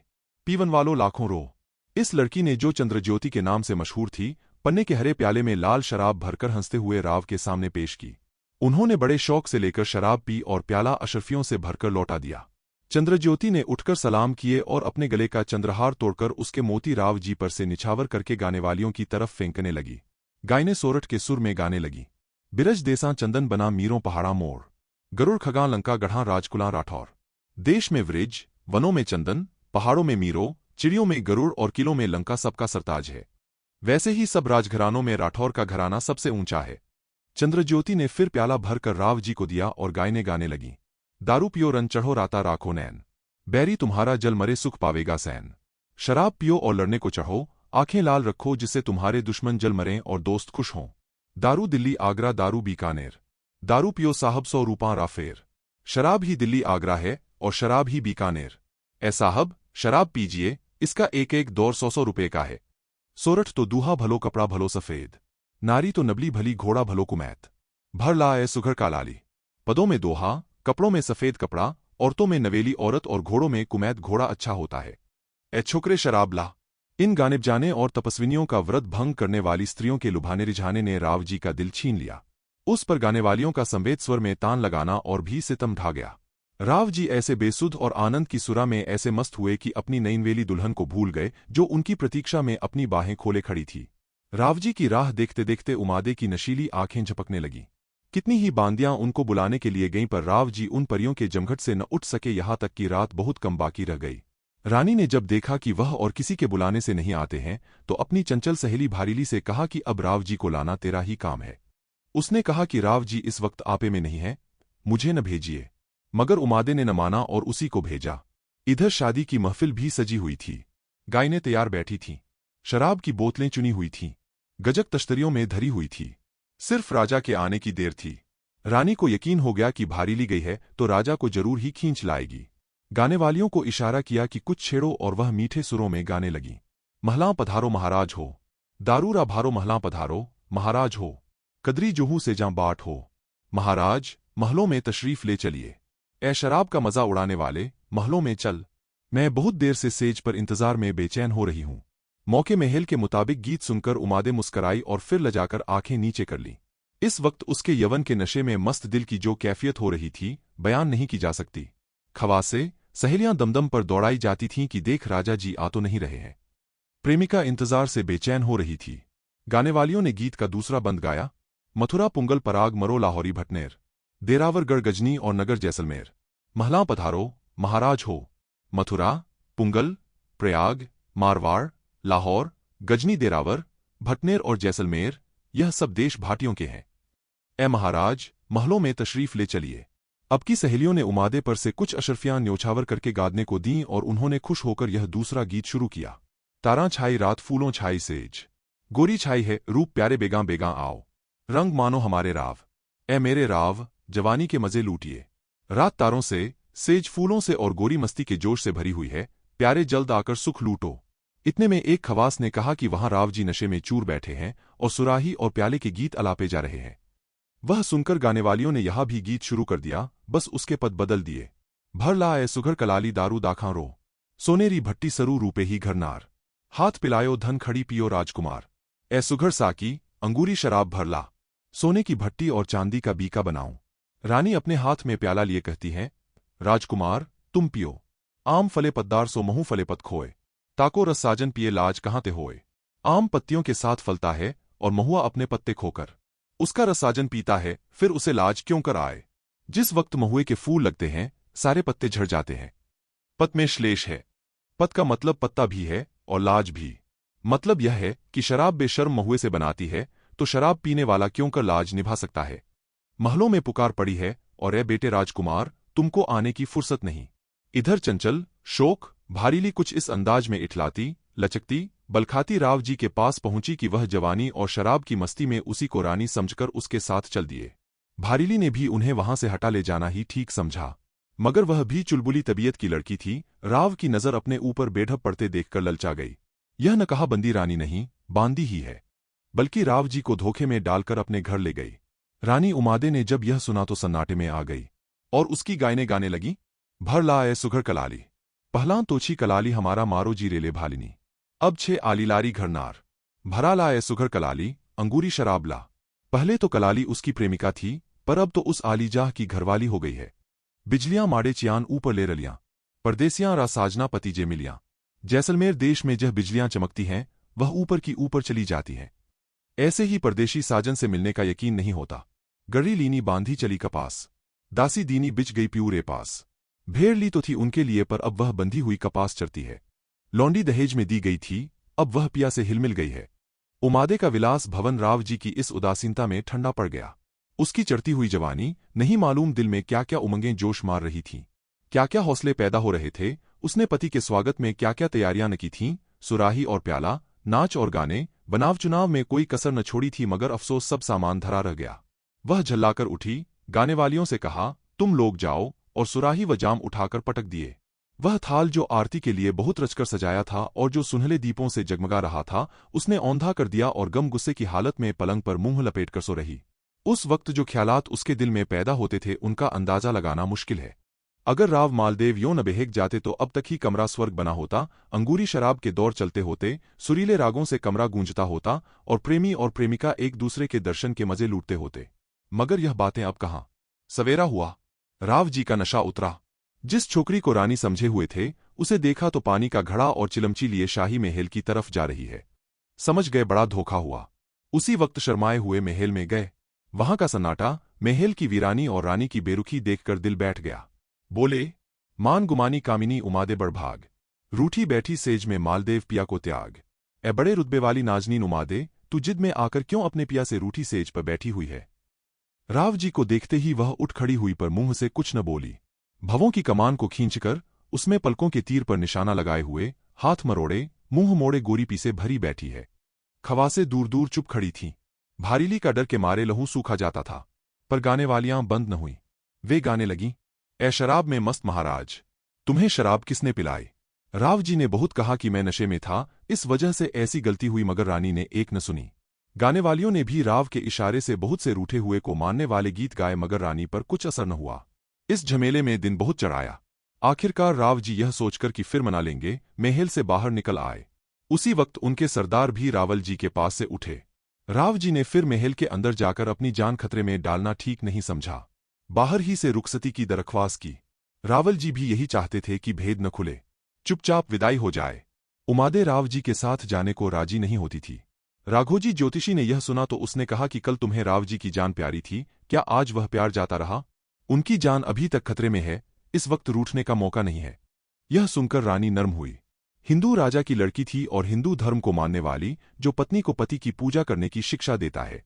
A: पीवन वालों लाखों रो। इस लड़की ने, जो चंद्रज्योति के नाम से मशहूर थी, पन्ने के हरे प्याले में लाल शराब भरकर हंसते हुए राव के सामने पेश की। उन्होंने बड़े शौक से लेकर शराब पी और प्याला अशर्फियों से भरकर लौटा दिया। चंद्रज्योति ने उठकर सलाम किए और अपने गले का चंद्रहार तोड़कर उसके मोती राव जी पर से निछावर करके गाने वालियों की तरफ फेंकने लगी। गायने सोरठ के सुर में गाने लगी। बिरज देसा चंदन बना मीरों पहाड़ा मोर, गरुड़ खगां लंका गढ़ा राजकुला राठौर। देश में वृज, वनों में चंदन, पहाड़ों में मीरो, चिड़ियों में गरुड़ और किलों में लंका सबका सरताज है। वैसे ही सब राजघरानों में राठौर का घराना सबसे ऊंचा है। चंद्रज्योति ने फिर प्याला भरकर राव जी को दिया और गायने गाने लगी। दारू पियो रन चढ़ो राता राखो नैन, बैरी तुम्हारा जल मरे सुख पावेगा सैन। शराब पियो और लड़ने को चढ़ो, आंखें लाल रखो जिससे तुम्हारे दुश्मन जल मरें और दोस्त खुश हों। दारू दिल्ली आगरा दारू बीकानेर। दारू पियो साहब 100 रुपया राफेर। शराब ही दिल्ली आगरा है और शराब ही बीकानेर। ए साहब शराब पीजिए, इसका एक एक दौर 100 रुपये का है। सोरठ तो दूहा भलो कपड़ा भलो सफेद। नारी तो नबली भली घोड़ा भलो कुमैत। भर ला ए सुघर का लाली। पदों में दोहा, कपड़ों में सफेद कपड़ा, औरतों में नवेली औरत और घोड़ों में कुमैत घोड़ा अच्छा होता है। ए छोकरे शराब ला। इन गाने बजाने और तपस्विनियों का व्रत भंग करने वाली स्त्रियों के लुभाने रिझाने ने राव जी का दिल छीन लिया। उस पर गाने वालियों का संवेद स्वर में तान लगाना और भी सितम ढा गया। राव जी ऐसे बेसुध और आनंद की सुरा में ऐसे मस्त हुए कि अपनी नईनवेली दुल्हन को भूल गए जो उनकी प्रतीक्षा में अपनी बाहें खोले खड़ी थी। राव जी की राह देखते देखते उमादे की नशीली आंखें झपकने लगीं। कितनी ही बांदियां उनको बुलाने के लिए गईं पर राव जी उन परियों के जमघट से न उठ सके, यहां तक कि रात बहुत कम बाकी रह गई। रानी ने जब देखा कि वह और किसी के बुलाने से नहीं आते हैं तो अपनी चंचल सहेली भारीली से कहा कि अब राव जी को लाना तेरा ही काम है। उसने कहा कि राव जी इस वक्त आपे में नहीं है, मुझे न भेजिए। मगर उमादे ने न माना और उसी को भेजा। इधर शादी की महफिल भी सजी हुई थी। गायें तैयार बैठी थीं। शराब की बोतलें चुनी हुई थीं। गजक तश्तरियों में धरी हुई थी। सिर्फ राजा के आने की देर थी। रानी को यकीन हो गया कि भारीली गई है तो राजा को जरूर ही खींच लाएगी। गाने वालियों को इशारा किया कि कुछ छेड़ो और वह मीठे सुरों में गाने लगी। महलां पधारो महाराज हो, दारूरा भारो महलां पधारो महाराज हो, कदरी जोहू से जां बाट हो, महाराज महलों में तशरीफ ले चलिए। ए शराब का मजा उड़ाने वाले, महलों में चल। मैं बहुत देर से सेज पर इंतजार में बेचैन हो रही हूं। मौके महल के मुताबिक गीत सुनकर उमादे मुस्कराई और फिर लजाकर आंखें नीचे कर लीं। इस वक्त उसके यवन के नशे में मस्त दिल की जो कैफियत हो रही थी बयान नहीं की जा सकती। खवासे सहेलियां दमदम पर दौड़ाई जाती थीं कि देख राजा जी आ तो नहीं रहे हैं। प्रेमिका इंतजार से बेचैन हो रही थी। गाने वालियों ने गीत का दूसरा बंद गाया। मथुरा पुंगल पराग मरो लाहौरी भटनेर, देरावरगढ़ गजनी और नगर जैसलमेर। महलां पधारो महाराज हो। मथुरा, पुंगल, प्रयाग, मारवाड़, लाहौर, गजनी, देरावर, भटनेर और जैसलमेर, यह सब देश भाटियों के हैं। ए महाराज महलों में तशरीफ ले चलिए। अब की सहेलियों ने उमादे पर से कुछ अशरफियां न्योछावर करके गादने को दीं और उन्होंने खुश होकर यह दूसरा गीत शुरू किया। तारां छाई रात फूलों छाई सेज, गोरी छाई है रूप प्यारे बेगां बेगां आओ, रंग मानो हमारे राव। ए मेरे राव जवानी के मजे लूटिए। रात तारों से, सेज फूलों से और गोरी मस्ती के जोश से भरी हुई है, प्यारे जल्द आकर सुख लूटो। इतने में एक खवास ने कहा कि वहां राव जी नशे में चूर बैठे हैं और सुराही और प्याले के गीत अलापे जा रहे हैं। वह सुनकर गाने वालियों ने यहां भी गीत शुरू कर दिया, बस उसके पद बदल दिए। भर ला ए सुघर कलाली दारू दाखां रो, सोनेरी भट्टी सरू रूपे ही घरनार, हाथ पिलायो धन खड़ी पियो राजकुमार। ए सुघर साकी अंगूरी शराब भर ला, सोने की भट्टी और चांदी का बीका बनाऊं। रानी अपने हाथ में प्याला लिए कहती है, राजकुमार तुम पियो। आम फले पतदार सो महू फले पत खोए, ताको रस साजन पिए लाज कहाँ ते होए। आम पत्तियों के साथ फलता है और महुआ अपने पत्ते खोकर उसका रस साजन पीता है, फिर उसे लाज क्यों कर आए। जिस वक्त महुए के फूल लगते हैं सारे पत्ते झड़ जाते हैं। पत में श्लेष है। पत का मतलब पत्ता भी है और लाज भी। मतलब यह है कि शराब बेशर्म महुए से बनाती है तो शराब पीने वाला क्यों कर लाज निभा सकता है। महलों में पुकार पड़ी है और ए बेटे राजकुमार तुमको आने की फुर्सत नहीं। इधर चंचल, शोक, भारीली कुछ इस अंदाज में इठलाती, लचकती, बलखाती राव जी के पास पहुंची कि वह जवानी और शराब की मस्ती में उसी को रानी समझकर उसके साथ चल दिए। भारीली ने भी उन्हें वहां से हटा ले जाना ही ठीक समझा, मगर वह भी चुलबुली तबीयत की लड़की थी। राव की नजर अपने ऊपर बेढब पड़ते देखकर ललचा गई। यह न कहा बंदी रानी नहीं, बांदी ही है, बल्कि राव जी को धोखे में डालकर अपने घर ले गई। रानी उमादे ने जब यह सुना तो सन्नाटे में आ गई और उसकी गायनें गाने लगी। भर ला ए सुघर कलाली, पहलां तोछी कलाली हमारा मारो जी रेले भालिनी, अब छे आलीलारी घरनार। भरा ला ए सुघर कलाली अंगूरी शराब ला। पहले तो कलाली उसकी प्रेमिका थी पर अब तो उस आलीजाह की घरवाली हो गई है। बिजलियां माड़े चियान ऊपर ले रलियां, परदेसियां रा साजना पतिजे मिलियां। जैसलमेर देश में जह बिजलियां चमकती हैं वह ऊपर की ऊपर चली जाती हैं। ऐसे ही परदेशी साजन से मिलने का यकीन नहीं होता। गड़ी लीनी बांधी चली कपास, दासी दीनी बिच गई प्यूरे पास। भेड़ ली तो थी उनके लिए पर अब वह बंधी हुई कपास चरती है। लौंडी दहेज में दी गई थी, अब वह पिया से हिलमिल गई है। उमादे का विलास भवन राव जी की इस उदासीनता में ठंडा पड़ गया। उसकी चढ़ती हुई जवानी, नहीं मालूम दिल में क्या क्या उमंगें जोश मार रही थीं, क्या क्या हौसले पैदा हो रहे थे। उसने पति के स्वागत में क्या क्या तैयारियां न की थीं। सुराही और प्याला, नाच और गाने, बनाव चुनाव में कोई कसर न छोड़ी थी, मगर अफसोस सब सामान धरा रह गया। वह झल्लाकर उठी, गाने वालियों से कहा, तुम लोग जाओ, और सुराही व जाम उठाकर पटक दिए। वह थाल जो आरती के लिए बहुत रचकर सजाया था और जो सुनहले दीपों से जगमगा रहा था, उसने औंधा कर दिया और गम गुस्से की हालत में पलंग पर मुंह लपेटकर सो रही। उस वक्त जो ख्यालात उसके दिल में पैदा होते थे उनका अंदाजा लगाना मुश्किल है। अगर राव मालदेव यों न बेहेक जाते तो अब तक ही कमरा स्वर्ग बना होता, अंगूरी शराब के दौर चलते होते, सुरीले रागों से कमरा गूंजता होता और प्रेमी और प्रेमिका एक दूसरे के दर्शन के मजे लूटते होते। मगर यह बातें अब कहाँ। सवेरा हुआ, राव जी का नशा उतरा। जिस छोकरी को रानी समझे हुए थे, उसे देखा तो पानी का घड़ा और चिलमची लिए शाही महल की तरफ जा रही है। समझ गए बड़ा धोखा हुआ। उसी वक्त शर्माए हुए महल में गए। वहां का सन्नाटा, महल की वीरानी और रानी की बेरुखी देखकर दिल बैठ गया। बोले, मान गुमानी कामिनी उमादे बड़भाग, रूठी बैठी सेज में मालदेव पिया को त्याग। ए बड़े रुतबे वाली नाजनीन उमादे, तू जिद में आकर क्यों अपने पिया से रूठी सेज पर बैठी हुई है। राव जी को देखते ही वह उठ खड़ी हुई पर मुंह से कुछ न बोली। भवों की कमान को खींचकर उसमें पलकों के तीर पर निशाना लगाए हुए, हाथ मरोड़े, मुंह मोड़े गोरी पीसे भरी बैठी है। खवासे दूर दूर चुप खड़ी थीं। भारीली का डर के मारे लहू सूखा जाता था। पर गाने वालियां बंद न हुई। वे गाने लगीं, ए शराब में मस्त महाराज, तुम्हें शराब किसने पिलाई। राव जी ने बहुत कहा कि मैं नशे में था, इस वजह से ऐसी गलती हुई, मगर रानी ने एक न सुनी। गाने वालियों ने भी राव के इशारे से बहुत से रूठे हुए को मानने वाले गीत गाए, मगर रानी पर कुछ असर न हुआ। इस झमेले में दिन बहुत चढ़ाया। आखिरकार राव जी यह सोचकर कि फिर मना लेंगे, महल से बाहर निकल आए। उसी वक्त उनके सरदार भी रावल जी के पास से उठे। राव जी ने फिर महल के अंदर जाकर अपनी जान खतरे में डालना ठीक नहीं समझा। बाहर ही से रुखसती की दरख्वास्त की। रावल जी भी यही चाहते थे कि भेद न खुले, चुपचाप विदाई हो जाए। उमादे राव जी के साथ जाने को राजी नहीं होती थी। राघोजी ज्योतिषी ने यह सुना तो उसने कहा कि कल तुम्हें राव जी की जान प्यारी थी, क्या आज वह प्यार जाता रहा। उनकी जान अभी तक खतरे में है, इस वक्त रूठने का मौका नहीं है। यह सुनकर रानी नर्म हुई। हिंदू राजा की लड़की थी और हिंदू धर्म को मानने वाली, जो पत्नी को पति की पूजा करने की शिक्षा देता है।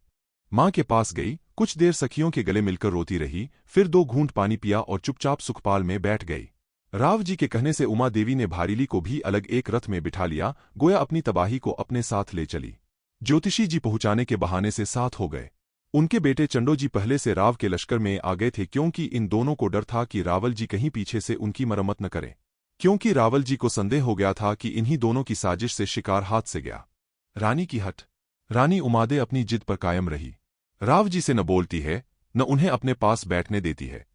A: मां के पास गई, कुछ देर सखियों के गले मिलकर रोती रही, फिर 2 घूंट पानी पिया और चुपचाप सुखपाल में बैठ गई। राव जी के कहने से उमा देवी ने भारीली को भी अलग एक रथ में बिठा लिया, गोया अपनी तबाही को अपने साथ ले चली। ज्योतिषी जी पहुंचाने के बहाने से साथ हो गए। उनके बेटे चंडो जी पहले से राव के लश्कर में आ गए थे, क्योंकि इन दोनों को डर था कि रावल जी कहीं पीछे से उनकी मरम्मत न करें, क्योंकि रावल जी को संदेह हो गया था कि इन्हीं दोनों की साजिश से शिकार हाथ से गया। रानी की हट। रानी उमादे अपनी जिद पर कायम रही। राव जी से न बोलती है, न उन्हें अपने पास बैठने देती है।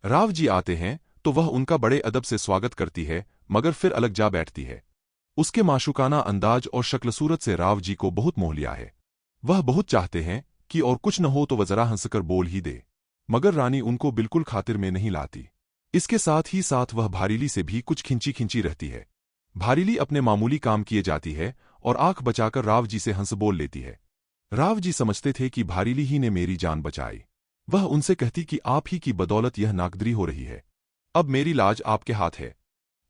A: राव जी आते हैं तो वह उनका बड़े अदब से स्वागत करती है, मगर फिर अलग जा बैठती है। उसके माशुकाना अंदाज और शक्ल सूरत से राव जी को बहुत मोह लिया है। वह बहुत चाहते हैं कि और कुछ न हो तो वह जरा हंसकर बोल ही दे, मगर रानी उनको बिल्कुल खातिर में नहीं लाती। इसके साथ ही साथ वह भारीली से भी कुछ खिंची खिंची रहती है। भारीली अपने मामूली काम किए जाती है और आंख बचाकर राव जी से हंस बोल लेती है। राव जी समझते थे कि भारीली ही ने मेरी जान बचाई। वह उनसे कहती कि आप ही की बदौलत यह नाकदरी हो रही है। अब मेरी लाज आपके हाथ है।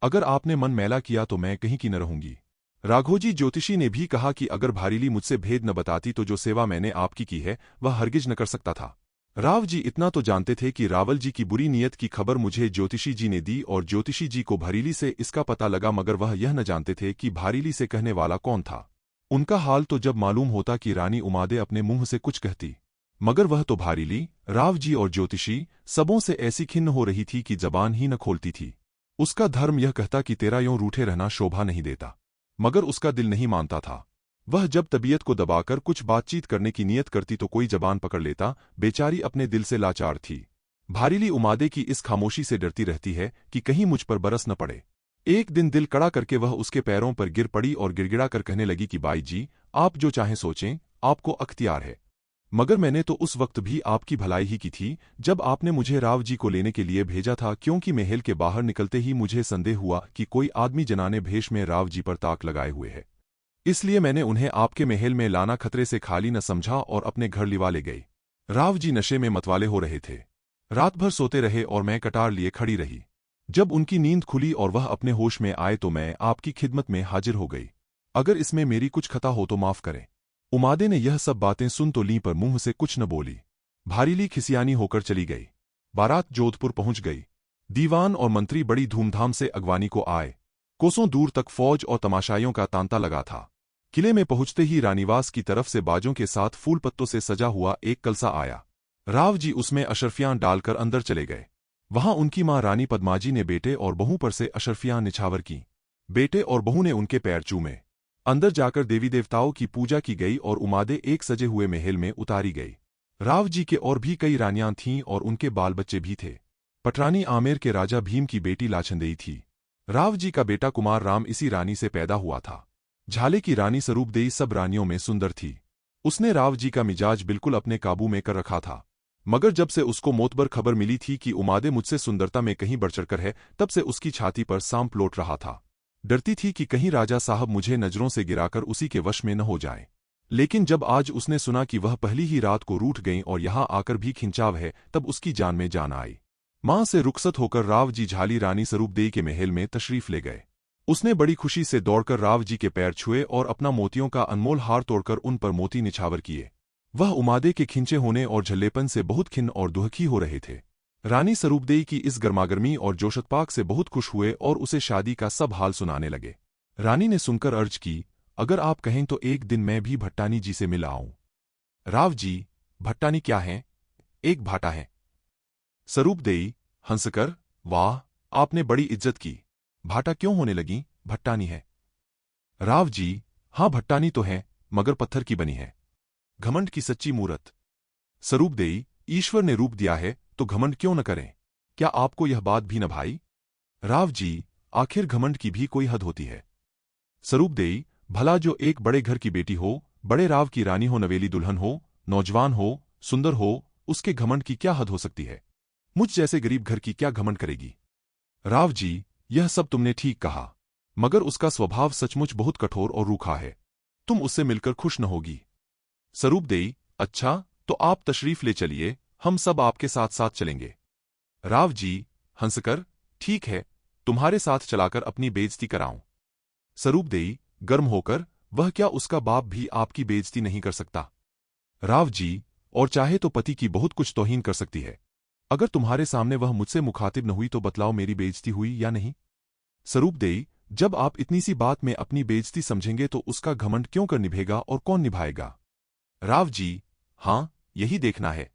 A: अगर आपने मन मैला किया तो मैं कहीं की न रहूंगी। राघोजी ज्योतिषी ने भी कहा कि अगर भारीली मुझसे भेद न बताती तो जो सेवा मैंने आपकी की है वह हरगिज न कर सकता था। राव जी इतना तो जानते थे कि रावल जी की बुरी नीयत की खबर मुझे ज्योतिषी जी ने दी और ज्योतिषी जी को भारीली से इसका पता लगा, मगर वह यह न जानते थे कि भारीली से कहने वाला कौन था। उनका हाल तो जब मालूम होता कि रानी उमादे अपने मुंह से कुछ कहती, मगर वह तो भारीली, राव जी और ज्योतिषी सबों से ऐसी खिन्न हो रही थी कि जबान ही न खोलती थी। उसका धर्म यह कहता कि तेरा यों रूठे रहना शोभा नहीं देता, मगर उसका दिल नहीं मानता था। वह जब तबीयत को दबाकर कुछ बातचीत करने की नीयत करती तो कोई जबान पकड़ लेता। बेचारी अपने दिल से लाचार थी। भारीली उमादे की इस खामोशी से डरती रहती है कि कहीं मुझ पर बरस न पड़े। एक दिन दिल कड़ा करके वह उसके पैरों पर गिर पड़ी और गिड़गिड़ा कर कहने लगी कि बाई जी, आप जो चाहें सोचें, आपको अख्तियार है। मगर मैंने तो उस वक्त भी आपकी भलाई ही की थी जब आपने मुझे राव जी को लेने के लिए भेजा था, क्योंकि महल के बाहर निकलते ही मुझे संदेह हुआ कि कोई आदमी जनाने भेष में राव जी पर ताक लगाए हुए है। इसलिए मैंने उन्हें आपके महल में लाना खतरे से खाली न समझा और अपने घर लिवा ले गई। राव जी नशे में मतवाले हो रहे थे। रात भर सोते रहे और मैं कटार लिए खड़ी रही। जब उनकी नींद खुली और वह अपने होश में आए तो मैं आपकी खिदमत में हाजिर हो गई। अगर इसमें मेरी कुछ खता हो तो माफ करें। उमादे ने यह सब बातें सुन तो लीं पर मुंह से कुछ न बोली। भारीली खिसियानी होकर चली गई। बारात जोधपुर पहुंच गई। दीवान और मंत्री बड़ी धूमधाम से अगवानी को आए। कोसों दूर तक फौज और तमाशाइयों का तांता लगा था। किले में पहुंचते ही रानीवास की तरफ से बाजों के साथ फूल पत्तों से सजा हुआ एक कलसा आया। राव जी उसमें अशर्फियां डालकर अंदर चले गए। वहां उनकी मां रानी पद्माजी ने बेटे और बहू पर से अशर्फियां निछावर की। बेटे और बहू ने उनके पैर चूमे। अंदर जाकर देवी देवताओं की पूजा की गई और उमादे एक सजे हुए महल में उतारी गई। राव जी के और भी कई रानियां थीं और उनके बाल बच्चे भी थे। पटरानी आमेर के राजा भीम की बेटी लाछनदेई थी। राव जी का बेटा कुमार राम इसी रानी से पैदा हुआ था। झाले की रानी स्वरूपदेई सब रानियों में सुंदर थी। उसने राव जी का मिजाज बिल्कुल अपने काबू में कर रखा था। मगर जब से उसको मोतबर खबर मिली थी कि उमादे मुझसे सुंदरता में कहीं बढ़ चढ़कर है, तब से उसकी छाती पर सांप लौट रहा था। डरती थी कि कहीं राजा साहब मुझे नजरों से गिराकर उसी के वश में न हो जाए। लेकिन जब आज उसने सुना कि वह पहली ही रात को रूठ गईं और यहां आकर भी खिंचाव है, तब उसकी जान में जान आई। मां से रुखसत होकर राव जी झाली रानी स्वरूपदेई के महल में तशरीफ ले गए। उसने बड़ी खुशी से दौड़कर राव जी के पैर छुए और अपना मोतियों का अनमोल हार तोड़कर उन पर मोती निछावर किए। वह उमादे के खिंचे होने और झल्लेपन से बहुत खिन्न और दुहखी हो रहे थे। रानी स्वरूपदेई की इस गर्मागर्मी और जोशतपाक से बहुत खुश हुए और उसे शादी का सब हाल सुनाने लगे। रानी ने सुनकर अर्ज की, अगर आप कहें तो एक दिन मैं भी भट्टानी जी से मिल आऊं। राव जी, भट्टानी क्या है? एक भाटा है। स्वरूपदेई हंसकर, वाह, आपने बड़ी इज्जत की। भाटा क्यों होने लगी? भट्टानी है। राव जी, हाँ भट्टानी तो है, मगर पत्थर की बनी है। घमंड की सच्ची मूरत। स्वरूपदेई, ईश्वर ने रूप दिया है तो घमंड क्यों न करें? क्या आपको यह बात भी न भाई? राव जी, आखिर घमंड की भी कोई हद होती है। स्वरूपदेई, भला जो एक बड़े घर की बेटी हो, बड़े राव की रानी हो, नवेली दुल्हन हो, नौजवान हो, सुंदर हो, उसके घमंड की क्या हद हो सकती है? मुझ जैसे गरीब घर की क्या घमंड करेगी? राव जी, यह सब तुमने ठीक कहा, मगर उसका स्वभाव सचमुच बहुत कठोर और रूखा है। तुम उससे मिलकर खुश न होगी। स्वरूपदेई, अच्छा, तो आप तशरीफ ले चलिए, हम सब आपके साथ साथ चलेंगे। राव जी हंसकर, ठीक है, तुम्हारे साथ चलाकर अपनी बेइज्जती कराऊं। स्वरूपदेई गर्म होकर, वह क्या उसका बाप भी आपकी बेइज्जती नहीं कर सकता? राव जी, और चाहे तो पति की बहुत कुछ तौहीन कर सकती है। अगर तुम्हारे सामने वह मुझसे मुखातिब न हुई तो बतलाओ मेरी बेइज्जती हुई या नहीं? स्वरूपदेई, जब आप इतनी सी बात में अपनी बेइज्जती समझेंगे तो उसका घमंड क्यों कर निभेगा और कौन निभाएगा? राव जी, हाँ, यही देखना है।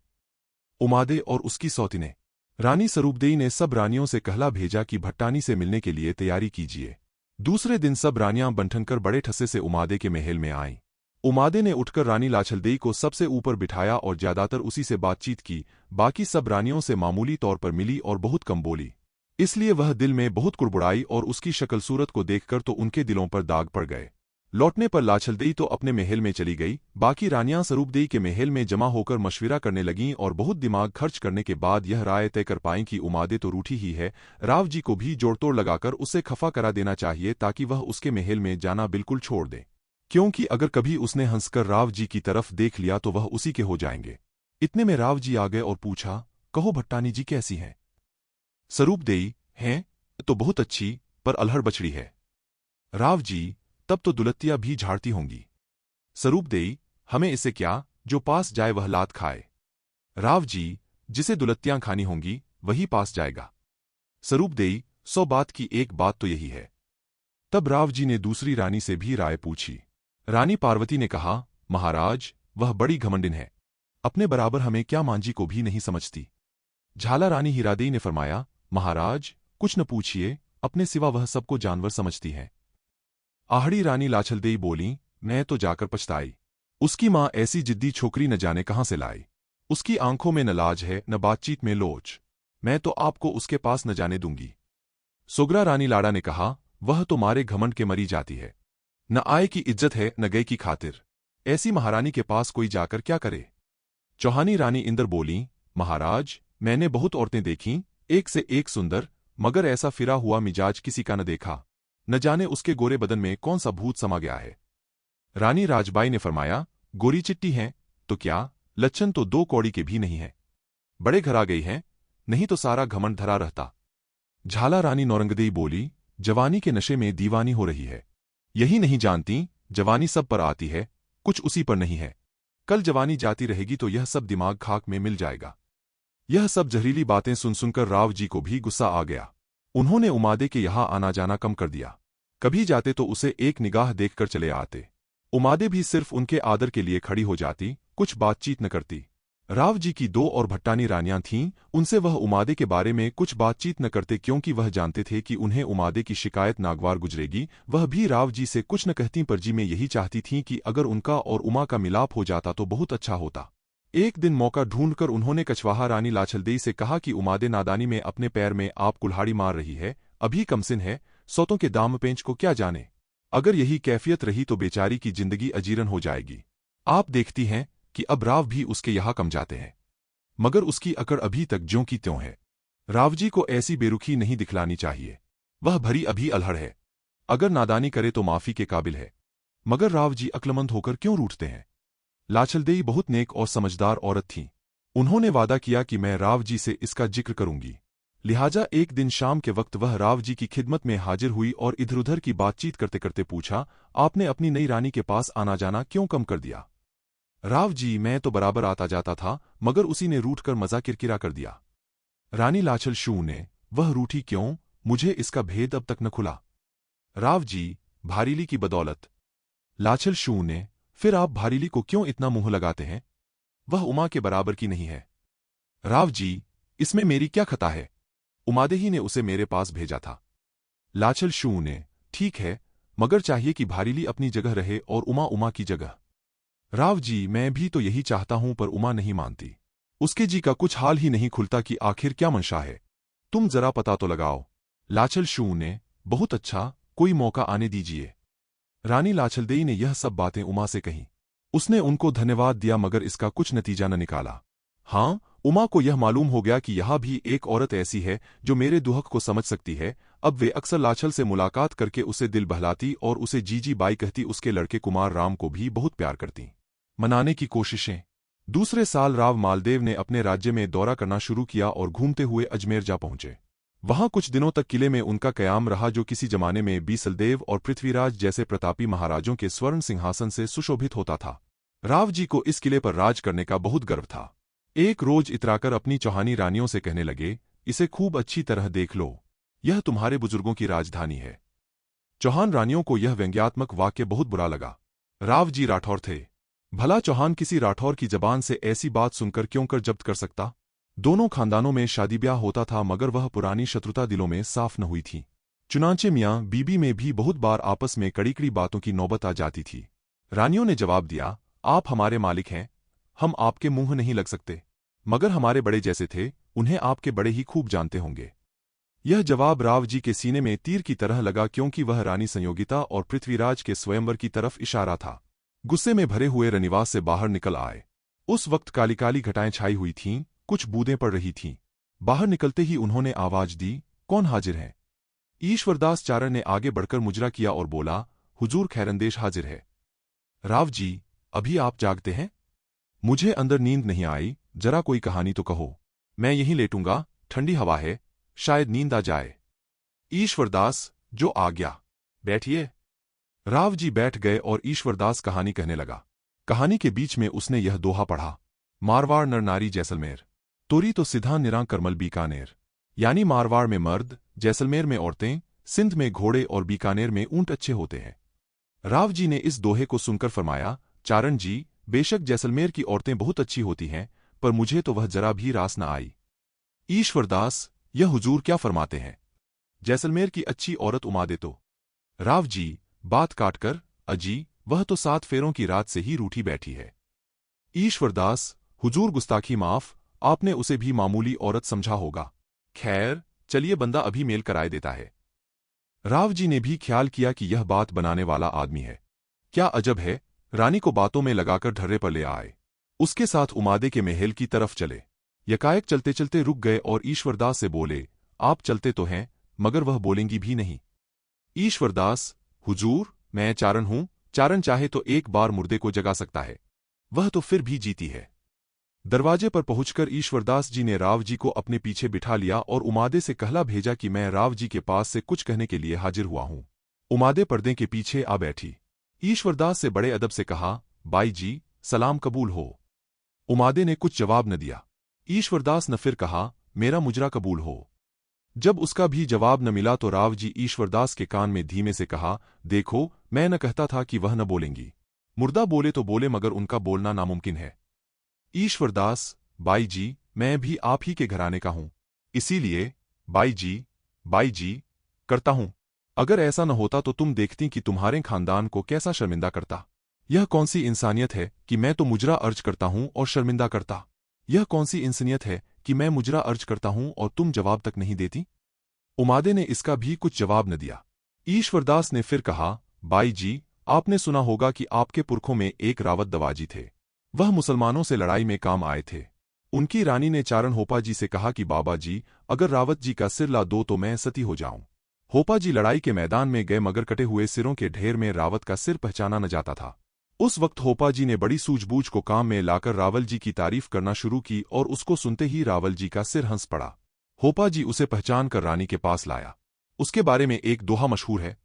A: उमादे और उसकी सौतीने। रानी स्वरूपदेई ने सब रानियों से कहला भेजा कि भट्टानी से मिलने के लिए तैयारी कीजिए। दूसरे दिन सब रानियां बंठनकर बड़े ठस्से से उमादे के महल में आईं। उमादे ने उठकर रानी लाछलदेई को सबसे ऊपर बिठाया और ज्यादातर उसी से बातचीत की। बाकी सब रानियों से मामूली तौर पर मिली और बहुत कम बोली। इसलिए वह दिल में बहुत कुड़बुड़ाई और उसकी शक्ल सूरत को देखकर तो उनके दिलों पर दाग पड़ गए। लौटने पर लाछलदेई तो अपने महल में चली गई। बाकी रानियां स्वरूपदेई के महल में जमा होकर मशविरा करने लगीं और बहुत दिमाग खर्च करने के बाद यह राय तय कर पाईं कि उमादे तो रूठी ही है, राव जी को भी जोड़तोड़ लगाकर उसे खफा करा देना चाहिए ताकि वह उसके महल में जाना बिल्कुल छोड़ दे, क्योंकि अगर कभी उसने हंसकर राव जी की तरफ देख लिया तो वह उसी के हो जाएंगे। इतने में राव जी आ गए और पूछा, कहो भट्टानी जी कैसी हैं? स्वरूपदेई, हैं तो बहुत अच्छी, पर अलहड़ बछड़ी है। राव जी, तब तो दुलत्तियां भी झाड़ती होंगी। स्वरूपदेई, हमें इसे क्या, जो पास जाए वह लात खाए। राव जी, जिसे दुलत्तियां खानी होंगी वही पास जाएगा। स्वरूपदेई, 100 बात की एक बात तो यही है। तब राव जी ने दूसरी रानी से भी राय पूछी। रानी पार्वती ने कहा, महाराज, वह बड़ी घमंडिन है, अपने बराबर हमें क्या मांझी को भी नहीं समझती। झाला रानी हीरादेई ने फरमाया, महाराज, कुछ न पूछिए, अपने सिवा वह सबको जानवर समझती है। आहड़ी रानी लाछलदेई बोली, मैं तो जाकर पछताई। उसकी मां ऐसी जिद्दी छोकरी न जाने कहां से लाई। उसकी आंखों में न लाज है न बातचीत में लोच। मैं तो आपको उसके पास न जाने दूंगी। सुगरा रानी लाड़ा ने कहा, वह तो मारे घमंड के मरी जाती है। न आए की इज्जत है न गए की खातिर। ऐसी महारानी के पास कोई जाकर क्या करे। चौहानी रानी इंदर बोली, महाराज, मैंने बहुत औरतें देखीं, एक से एक सुंदर, मगर ऐसा फिरा हुआ मिजाज किसी का न देखा। न जाने उसके गोरे बदन में कौन सा भूत समा गया है। रानी राजबाई ने फरमाया, गोरी चिट्टी हैं तो क्या, लच्छन तो 2 कौड़ी के भी नहीं है। बड़े घर आ गई हैं, नहीं तो सारा घमंड धरा रहता। झाला रानी नौरंगदेई बोली, जवानी के नशे में दीवानी हो रही है। यही नहीं जानती, जवानी सब पर आती है, कुछ उसी पर नहीं है। कल जवानी जाती रहेगी तो यह सब दिमाग खाक में मिल जाएगा। यह सब जहरीली बातें सुन सुनकर राव जी को भी गुस्सा आ गया। उन्होंने उमादे के यहां आना जाना कम कर दिया। कभी जाते तो उसे एक निगाह देखकर चले आते। उमादे भी सिर्फ उनके आदर के लिए खड़ी हो जाती, कुछ बातचीत न करती। राव जी की दो और भट्टानी रानियां थीं, उनसे वह उमादे के बारे में कुछ बातचीत न करते क्योंकि वह जानते थे कि उन्हें उमादे की शिकायत नागवार गुजरेगी। वह भी राव जी से कुछ न कहती पर जी में यही चाहती थीं कि अगर उनका और उमा का मिलाप हो जाता तो बहुत अच्छा होता। एक दिन मौका ढूंढकर उन्होंने कछवाहा रानी लाछलदेई से कहा कि उमादे नादानी में अपने पैर में आप कुल्हाड़ी मार रही है, अभी कमसिन है, सौतों के दाम पेंच को क्या जाने। अगर यही कैफियत रही तो बेचारी की जिंदगी अजीरन हो जाएगी। आप देखती हैं कि अब राव भी उसके यहाँ कम जाते हैं, मगर उसकी अकड़ अभी तक ज्यों की त्यों है। राव जी को ऐसी बेरुखी नहीं दिखलानी चाहिए, वह भरी अभी अलहड़ है, अगर नादानी करे तो माफी के काबिल है, मगर राव जी अक्लमंद होकर क्यों रूठते हैं। लाछलदेई बहुत नेक और समझदार औरत थीं। उन्होंने वादा किया कि मैं राव जी से इसका जिक्र करूंगी। लिहाजा एक दिन शाम के वक्त वह राव जी की खिदमत में हाजिर हुई और इधर-उधर की बातचीत करते करते पूछा, आपने अपनी नई रानी के पास आना जाना क्यों कम कर दिया। राव जी, मैं तो बराबर आता जाता था, मगर उसी ने रूठकर मजा किरकिरा कर दिया। रानी लाछल शू ने, वह रूठी क्यों, मुझे इसका भेद अब तक न खुला। राव जी, भारीली की बदौलत। लाछल शू ने, फिर आप भारीली को क्यों इतना मुंह लगाते हैं, वह उमा के बराबर की नहीं है। राव जी, इसमें मेरी क्या खता है, उमादे ही ने उसे मेरे पास भेजा था। लाछल शू ने, ठीक है, मगर चाहिए कि भारीली अपनी जगह रहे और उमा उमा की जगह। राव जी, मैं भी तो यही चाहता हूं पर उमा नहीं मानती। उसके जी का कुछ हाल ही नहीं खुलता कि आखिर क्या मंशा है, तुम जरा पता तो लगाओ। लाछल शू ने, बहुत अच्छा, कोई मौका आने दीजिए। रानी लाछलदेई ने यह सब बातें उमा से कहीं। उसने उनको धन्यवाद दिया मगर इसका कुछ नतीजा न निकाला। हाँ, उमा को यह मालूम हो गया कि यहाँ भी एक औरत ऐसी है जो मेरे दुहक को समझ सकती है। अब वे अक्सर लाछल से मुलाकात करके उसे दिल बहलाती और उसे जीजी बाई कहती, उसके लड़के कुमार राम को भी बहुत प्यार करती। मनाने की कोशिशें। दूसरे साल राव मालदेव ने अपने राज्य में दौरा करना शुरू किया और घूमते हुए अजमेर जा पहुंचे। वहां कुछ दिनों तक किले में उनका कयाम रहा जो किसी जमाने में बीसलदेव और पृथ्वीराज जैसे प्रतापी महाराजों के स्वर्ण सिंहासन से सुशोभित होता था। राव जी को इस किले पर राज करने का बहुत गर्व था। एक रोज इतराकर अपनी चौहानी रानियों से कहने लगे, इसे खूब अच्छी तरह देख लो, यह तुम्हारे बुजुर्गों की राजधानी है। चौहान रानियों को यह व्यंग्यात्मक वाक्य बहुत बुरा लगा। राव जी राठौर थे, भला चौहान किसी राठौर की जबान से ऐसी बात सुनकर क्यों कर जब्त कर सकता। दोनों खानदानों में शादी ब्याह होता था मगर वह पुरानी शत्रुता दिलों में साफ न हुई थी। चुनांचे मियाँ बीबी में भी बहुत बार आपस में कड़ी-कड़ी बातों की नौबत आ जाती थी। रानियों ने जवाब दिया, आप हमारे मालिक हैं, हम आपके मुंह नहीं लग सकते, मगर हमारे बड़े जैसे थे, उन्हें आपके बड़े ही खूब जानते होंगे। यह जवाब राव जी के सीने में तीर की तरह लगा क्योंकि वह रानी संयोगिता और पृथ्वीराज के स्वयंवर की तरफ इशारा था। गुस्से में भरे हुए रनिवास से बाहर निकल आए। उस वक्त काली काली घटाएं छाई हुई थीं, कुछ बूंदें पड़ रही थीं। बाहर निकलते ही उन्होंने आवाज दी, कौन हाजिर है। ईश्वरदास चारण ने आगे बढ़कर मुजरा किया और बोला, हुजूर खैरंदेश हाजिर है। राव जी, अभी आप जागते हैं, मुझे अंदर नींद नहीं आई, जरा कोई कहानी तो कहो, मैं यहीं लेटूंगा, ठंडी हवा है, शायद नींद आ जाए। ईश्वरदास, जो आ गया, बैठिए। राव जी बैठ गए और ईश्वरदास कहानी कहने लगा। कहानी के बीच में उसने यह दोहा पढ़ा, मारवाड़ नर नारी जैसलमेर, तोरी तो सिधा निरां करमल बीकानेर। यानी मारवाड़ में मर्द, जैसलमेर में औरतें, सिंध में घोड़े और बीकानेर में ऊंट अच्छे होते हैं। राव जी ने इस दोहे को सुनकर फरमाया, चारण जी, बेशक जैसलमेर की औरतें बहुत अच्छी होती हैं, पर मुझे तो वह जरा भी रास न आई। ईश्वरदास, यह हुजूर क्या फरमाते हैं, जैसलमेर की अच्छी औरत उमादे तो। राव जी, बात काटकर, अजी, वह तो 7 फेरों की रात से ही रूठी बैठी है। ईश्वरदास, हुजूर गुस्ताखी माफ, आपने उसे भी मामूली औरत समझा होगा। खैर, चलिए बंदा अभी मेल कराए देता है। राव जी ने भी ख्याल किया कि यह बात बनाने वाला आदमी है। क्या अजब है, रानी को बातों में लगाकर ढर्रे पर ले आए। उसके साथ उमादे के महल की तरफ चले। यकायक चलते चलते रुक गए और ईश्वरदास से बोले, आप चलते तो हैं, मगर वह बोलेंगी भी नहीं। ईश्वरदास, हुजूर, मैं चारण हूं, चारण चाहे तो एक बार मुर्दे को जगा सकता है, वह तो फिर भी जीती है। दरवाजे पर पहुंचकर ईश्वरदास जी ने राव जी को अपने पीछे बिठा लिया और उमादे से कहला भेजा कि मैं राव जी के पास से कुछ कहने के लिए हाजिर हुआ हूं। उमादे पर्दे के पीछे आ बैठी। ईश्वरदास से बड़े अदब से कहा, बाई जी, सलाम कबूल हो। उमादे ने कुछ जवाब न दिया। ईश्वरदास ने फिर कहा, मेरा मुजरा कबूल हो। जब उसका भी जवाब न मिला तो राव जी ईश्वरदास के कान में धीमे से कहा, देखो, मैं न कहता था कि वह न बोलेंगी। मुर्दा बोले तो बोले मगर उनका बोलना नामुमकिन है। ईश्वरदास, बाई जी, मैं भी आप ही के घराने का हूं, इसीलिए बाई जी करता हूं। अगर ऐसा न होता तो तुम देखती कि तुम्हारे खानदान को कैसा शर्मिंदा करता। यह कौन सी इंसानियत है कि मैं तो मुजरा अर्ज करता हूं और शर्मिंदा करता। यह कौन सी इंसानियत है कि मैं मुजरा अर्ज करता हूं और तुम जवाब तक नहीं देती। उमादे ने इसका भी कुछ जवाब न दिया। ईश्वरदास ने फिर कहा, बाई जी, आपने सुना होगा कि आपके पुरखों में एक रावत दवाजी थे। वह मुसलमानों से लड़ाई में काम आए थे। उनकी रानी ने चारण होपा जी से कहा कि बाबा जी, अगर रावत जी का सिर ला दो तो मैं सती हो जाऊं। होपा जी लड़ाई के मैदान में गए मगर कटे हुए सिरों के ढेर में रावत का सिर पहचाना न जाता था। उस वक्त होपा जी ने बड़ी सूझबूझ को काम में लाकर रावल जी की तारीफ करना शुरू की और उसको सुनते ही रावल जी का सिर हंस पड़ा। होपा जी उसे पहचान कर रानी के पास लाया। उसके बारे में एक दोहा मशहूर है,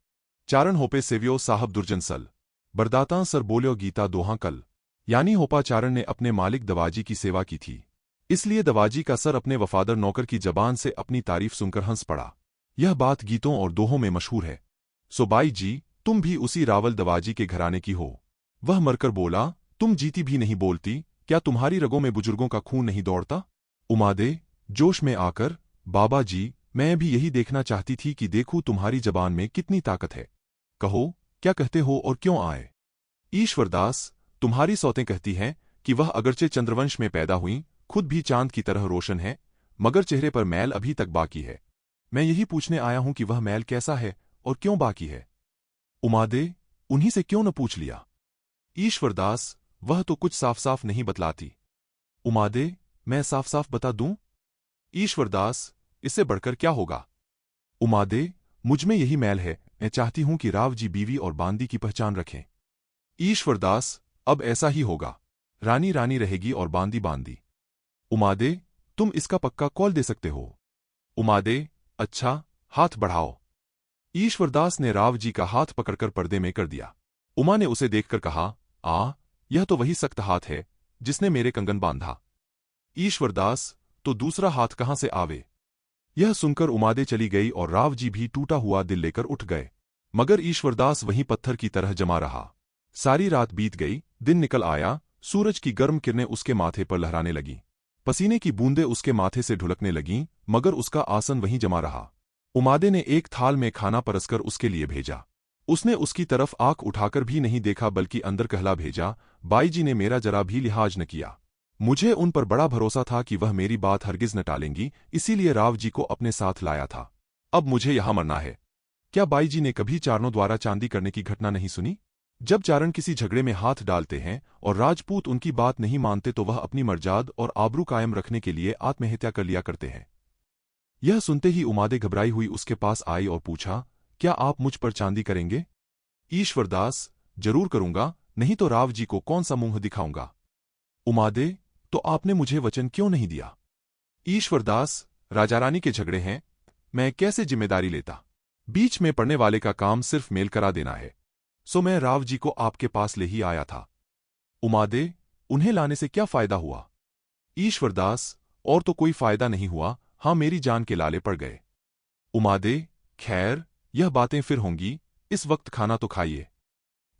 A: चारण होपे सेव्यो साहब दुर्जन सल, बरदाता सर बोल्यो गीता दोहा कल। यानी होपा चारण ने अपने मालिक दवाजी की सेवा की थी, इसलिए दवाजी का सर अपने वफादर नौकर की जबान से अपनी तारीफ सुनकर हंस पड़ा। यह बात गीतों और दोहों में मशहूर है। सो बाई जी, तुम भी उसी रावल दवाजी के घराने की हो। वह मरकर बोला, तुम जीती भी नहीं बोलती, क्या तुम्हारी रगों में बुजुर्गों का खून नहीं दौड़ता। उमादे जोश में आकर, बाबा जी, मैं भी यही देखना चाहती थी कि देखूं तुम्हारी जबान में कितनी ताकत है। कहो, क्या कहते हो और क्यों आए। ईश्वरदास, तुम्हारी सौतें कहती हैं कि वह अगरचे चंद्रवंश में पैदा हुई, खुद भी चांद की तरह रोशन है, मगर चेहरे पर मैल अभी तक बाकी है। मैं यही पूछने आया हूं कि वह मैल कैसा है और क्यों बाकी है। उमादे, उन्हीं से क्यों न पूछ लिया। ईश्वरदास, वह तो कुछ साफ साफ नहीं बतलाती। उमादे, मैं साफ साफ बता दूं। ईश्वरदास, इससे बढ़कर क्या होगा। उमादे, मुझमें यही मैल है, मैं चाहती हूं कि राव जी बीवी और बांदी की पहचान रखें। ईश्वरदास, अब ऐसा ही होगा, रानी रानी रहेगी और बांदी बांदी। उमादे, तुम इसका पक्का कॉल दे सकते हो। उमादे, अच्छा, हाथ बढ़ाओ। ईश्वरदास ने राव जी का हाथ पकड़कर पर्दे में कर दिया। उमा ने उसे देखकर कहा, यह तो वही सख्त हाथ है जिसने मेरे कंगन बांधा। ईश्वरदास, तो दूसरा हाथ कहां से आवे। यह सुनकर उमादे चली गई और राव जी भी टूटा हुआ दिल लेकर उठ गए, मगर ईश्वरदास वहीं पत्थर की तरह जमा रहा। सारी रात बीत गई, दिन निकल आया, सूरज की गर्म किरणें उसके माथे पर लहराने लगीं, पसीने की बूंदें उसके माथे से ढुलकने लगीं, मगर उसका आसन वहीं जमा रहा। उमादे ने एक थाल में खाना परसकर उसके लिए भेजा। उसने उसकी तरफ आंख उठाकर भी नहीं देखा बल्कि अंदर कहला भेजा, बाई जी ने मेरा जरा भी लिहाज न किया। मुझे उन पर बड़ा भरोसा था कि वह मेरी बात हरगिज न टालेंगी, इसीलिए राव जी को अपने साथ लाया था। अब मुझे यहां मरना है। क्या बाई जी ने कभी चारणों द्वारा चांदी करने की घटना नहीं सुनी। जब चारण किसी झगड़े में हाथ डालते हैं और राजपूत उनकी बात नहीं मानते तो वह अपनी मर्यादा और आबरू कायम रखने के लिए आत्महत्या कर लिया करते हैं। यह सुनते ही उमादे घबराई हुई उसके पास आई और पूछा, क्या आप मुझ पर चांदी करेंगे। ईश्वरदास, जरूर करूंगा, नहीं तो राव जी को कौन सा मुंह दिखाऊंगा। उमादे, तो आपने मुझे वचन क्यों नहीं दिया। ईश्वरदास, राजा रानी के झगड़े हैं, मैं कैसे जिम्मेदारी लेता। बीच में पड़ने वाले का काम सिर्फ मेल करा देना है, सो मैं राव जी को आपके पास ले ही आया था। उमादे, उन्हें लाने से क्या फायदा हुआ। ईश्वरदास, और तो कोई फायदा नहीं हुआ, हां मेरी जान के लाले पड़ गए। उमादे, खैर, यह बातें फिर होंगी, इस वक्त खाना तो खाइए।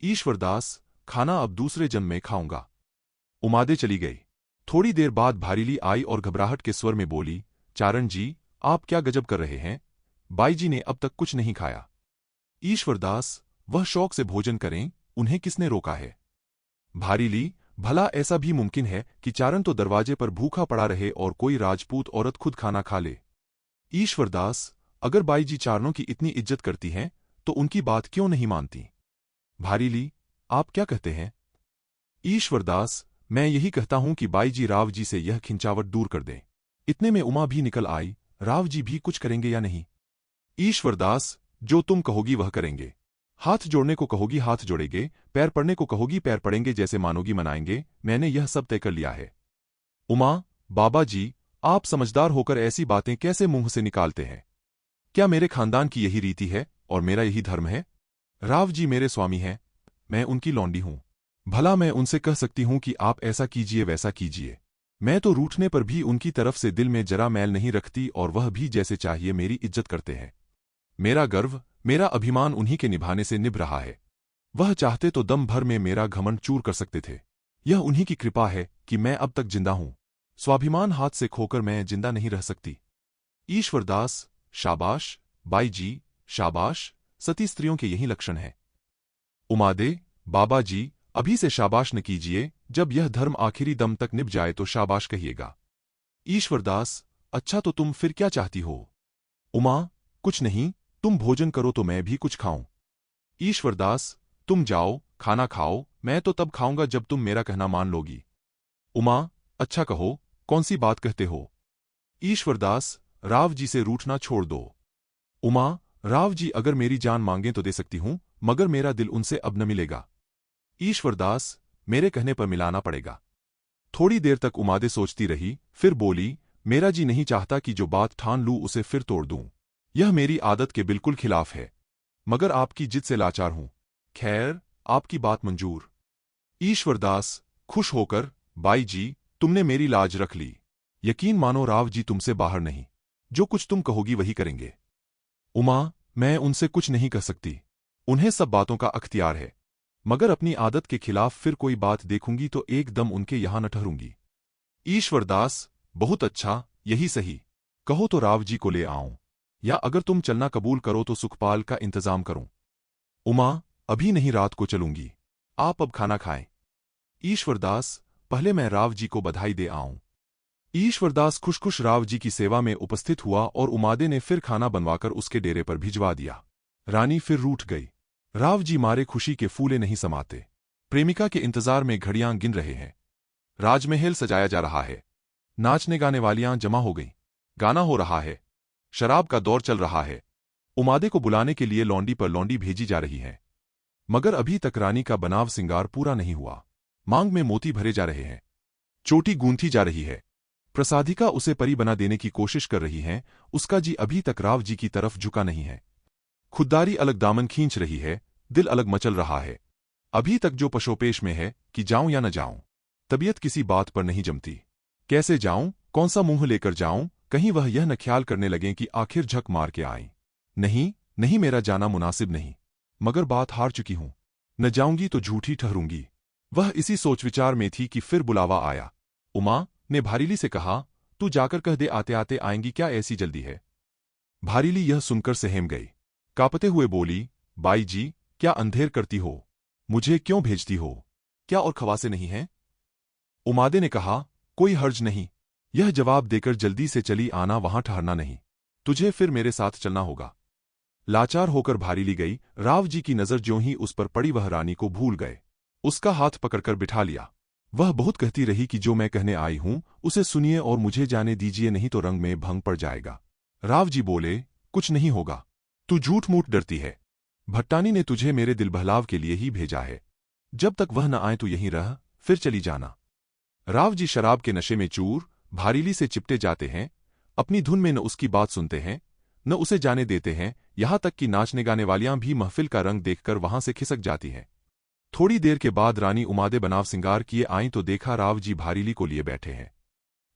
A: ईश्वरदास, खाना अब दूसरे जन्म में खाऊंगा। उमादे चली गई। थोड़ी देर बाद भारीली आई और घबराहट के स्वर में बोली, चारण जी, आप क्या गजब कर रहे हैं, बाई जी ने अब तक कुछ नहीं खाया। ईश्वरदास, वह शौक से भोजन करें, उन्हें किसने रोका है। भारीली, भला ऐसा भी मुमकिन है कि चारण तो दरवाजे पर भूखा पड़ा रहे और कोई राजपूत औरत खुद खाना खा ले। ईश्वरदास, अगर बाई जी चारणों की इतनी इज्जत करती हैं तो उनकी बात क्यों नहीं मानती। भारीली, आप क्या कहते हैं। ईश्वरदास, मैं यही कहता हूं कि बाई जी राव जी से यह खिंचावट दूर कर दें। इतने में उमा भी निकल आई, राव जी भी कुछ करेंगे या नहीं। ईश्वरदास, जो तुम कहोगी वह करेंगे। हाथ जोड़ने को कहोगी हाथ जोड़ेंगे, पैर पड़ने को कहोगी पैर पड़ेंगे, जैसे मानोगी मनाएंगे, मैंने यह सब तय कर लिया है। उमा, बाबा जी, आप समझदार होकर ऐसी बातें कैसे मुंह से निकालते हैं। क्या मेरे खानदान की यही रीति है और मेरा यही धर्म है। राव जी मेरे स्वामी हैं, मैं उनकी लौंडी हूं। भला मैं उनसे कह सकती हूं कि आप ऐसा कीजिए वैसा कीजिए। मैं तो रूठने पर भी उनकी तरफ से दिल में जरा मैल नहीं रखती और वह भी जैसे चाहिए मेरी इज्जत करते हैं। मेरा गर्व, मेरा अभिमान उन्हीं के निभाने से निभ रहा है। वह चाहते तो दम भर में मेरा घमंड चूर कर सकते थे। यह उन्हीं की कृपा है कि मैं अब तक जिंदा हूं। स्वाभिमान हाथ से खोकर मैं जिंदा नहीं रह सकती। ईश्वरदास, शाबाश। बाई जी, शाबाश। सती स्त्रियों के यही लक्षण है। उमादे, बाबा जी, अभी से शाबाश न कीजिए, जब यह धर्म आखिरी दम तक निभ जाए तो शाबाश कहिएगा। ईश्वरदास, अच्छा तो तुम फिर क्या चाहती हो? उमा, कुछ नहीं, तुम भोजन करो तो मैं भी कुछ खाऊं। ईश्वरदास, तुम जाओ, खाना खाओ, मैं तो तब खाऊंगा जब तुम मेरा कहना मान लोगी। उमा, अच्छा कहो, कौन सी बात कहते हो? ईश्वरदास, राव जी से रूठना छोड़ दो। उमा, राव जी अगर मेरी जान मांगे तो दे सकती हूं, मगर मेरा दिल उनसे अब न मिलेगा। ईश्वरदास, मेरे कहने पर मिलाना पड़ेगा। थोड़ी देर तक उमादे सोचती रही, फिर बोली, मेरा जी नहीं चाहता कि जो बात ठान लूं उसे फिर तोड़ दूं। यह मेरी आदत के बिल्कुल खिलाफ है, मगर आपकी जिद से लाचार हूं। खैर, आपकी बात मंजूर। ईश्वरदास, खुश होकर, बाई जी, तुमने मेरी लाज रख ली। यकीन मानो राव जी तुमसे बाहर नहीं। जो कुछ तुम कहोगी वही करेंगे। उमा, मैं उनसे कुछ नहीं कह सकती। उन्हें सब बातों का अख्तियार है, मगर अपनी आदत के खिलाफ फिर कोई बात देखूंगी तो एकदम उनके यहां न ठहरूंगी। ईश्वरदास, बहुत अच्छा, यही सही। कहो तो राव जी को ले आऊं, या अगर तुम चलना कबूल करो तो सुखपाल का इंतजाम करूं। उमा, अभी नहीं, रात को चलूंगी। आप अब खाना खाएं। ईश्वरदास, पहले मैं राव जी को बधाई दे आऊं। ईश्वरदास खुश खुश राव जी की सेवा में उपस्थित हुआ और उमादे ने फिर खाना बनवाकर उसके डेरे पर भिजवा दिया। रानी फिर रूठ गई। राव जी मारे खुशी के फूले नहीं समाते। प्रेमिका के इंतजार में घड़ियां गिन रहे हैं। राजमहल सजाया जा रहा है। नाचने गाने वालियां जमा हो गईं। गाना हो रहा है। शराब का दौर चल रहा है। उमादे को बुलाने के लिए लौंडी पर लौंडी भेजी जा रही है, मगर अभी तक रानी का बनाव सिंगार पूरा नहीं हुआ। मांग में मोती भरे जा रहे हैं। चोटी गूंथी जा रही है। प्रसादिका उसे परी बना देने की कोशिश कर रही हैं। उसका जी अभी तक राव जी की तरफ झुका नहीं है। खुददारी अलग दामन खींच रही है, दिल अलग मचल रहा है। अभी तक जो पशोपेश में है कि जाऊं या न जाऊं, तबीयत किसी बात पर नहीं जमती। कैसे जाऊं, कौन सा मुंह लेकर जाऊं, कहीं वह यह न ख्याल करने लगें कि आखिर झक मार के आईं। नहीं नहीं, मेरा जाना मुनासिब नहीं, मगर बात हार चुकी हूं। न जाऊंगी तो झूठी ठहरूंगी। वह इसी सोच विचार में थी कि फिर बुलावा आया। उमा ने भारीली से कहा, तू जाकर कह दे आते आते आएंगी, क्या ऐसी जल्दी है? भारीली यह सुनकर सहम गई। कांपते हुए बोली, बाई जी, क्या अंधेर करती हो? मुझे क्यों भेजती हो? क्या और खवासे नहीं हैं? उमादे ने कहा, कोई हर्ज नहीं। यह जवाब देकर जल्दी से चली आना, वहां ठहरना नहीं। तुझे फिर मेरे साथ चलना होगा। लाचार होकर भारीली गई। राव जी की नजर ज्यों ही उस पर पड़ी वह रानी को भूल गए। उसका हाथ पकड़कर बिठा लिया। वह बहुत कहती रही कि जो मैं कहने आई हूं उसे सुनिए और मुझे जाने दीजिए, नहीं तो रंग में भंग पड़ जाएगा। राव जी बोले, कुछ नहीं होगा, तू झूठ मूठ डरती है। भट्टानी ने तुझे मेरे दिल बहलाव के लिए ही भेजा है। जब तक वह न आए तो यहीं रह, फिर चली जाना। राव जी शराब के नशे में चूर भारीली से चिपटे जाते हैं। अपनी धुन में न उसकी बात सुनते हैं, न उसे जाने देते हैं। यहां तक कि नाचने गाने वालियां भी महफिल का रंग देखकर वहां से खिसक जाती हैं। थोड़ी देर के बाद रानी उमादे बनाव सिंगार किए आईं तो देखा राव जी भारीली को लिए बैठे हैं।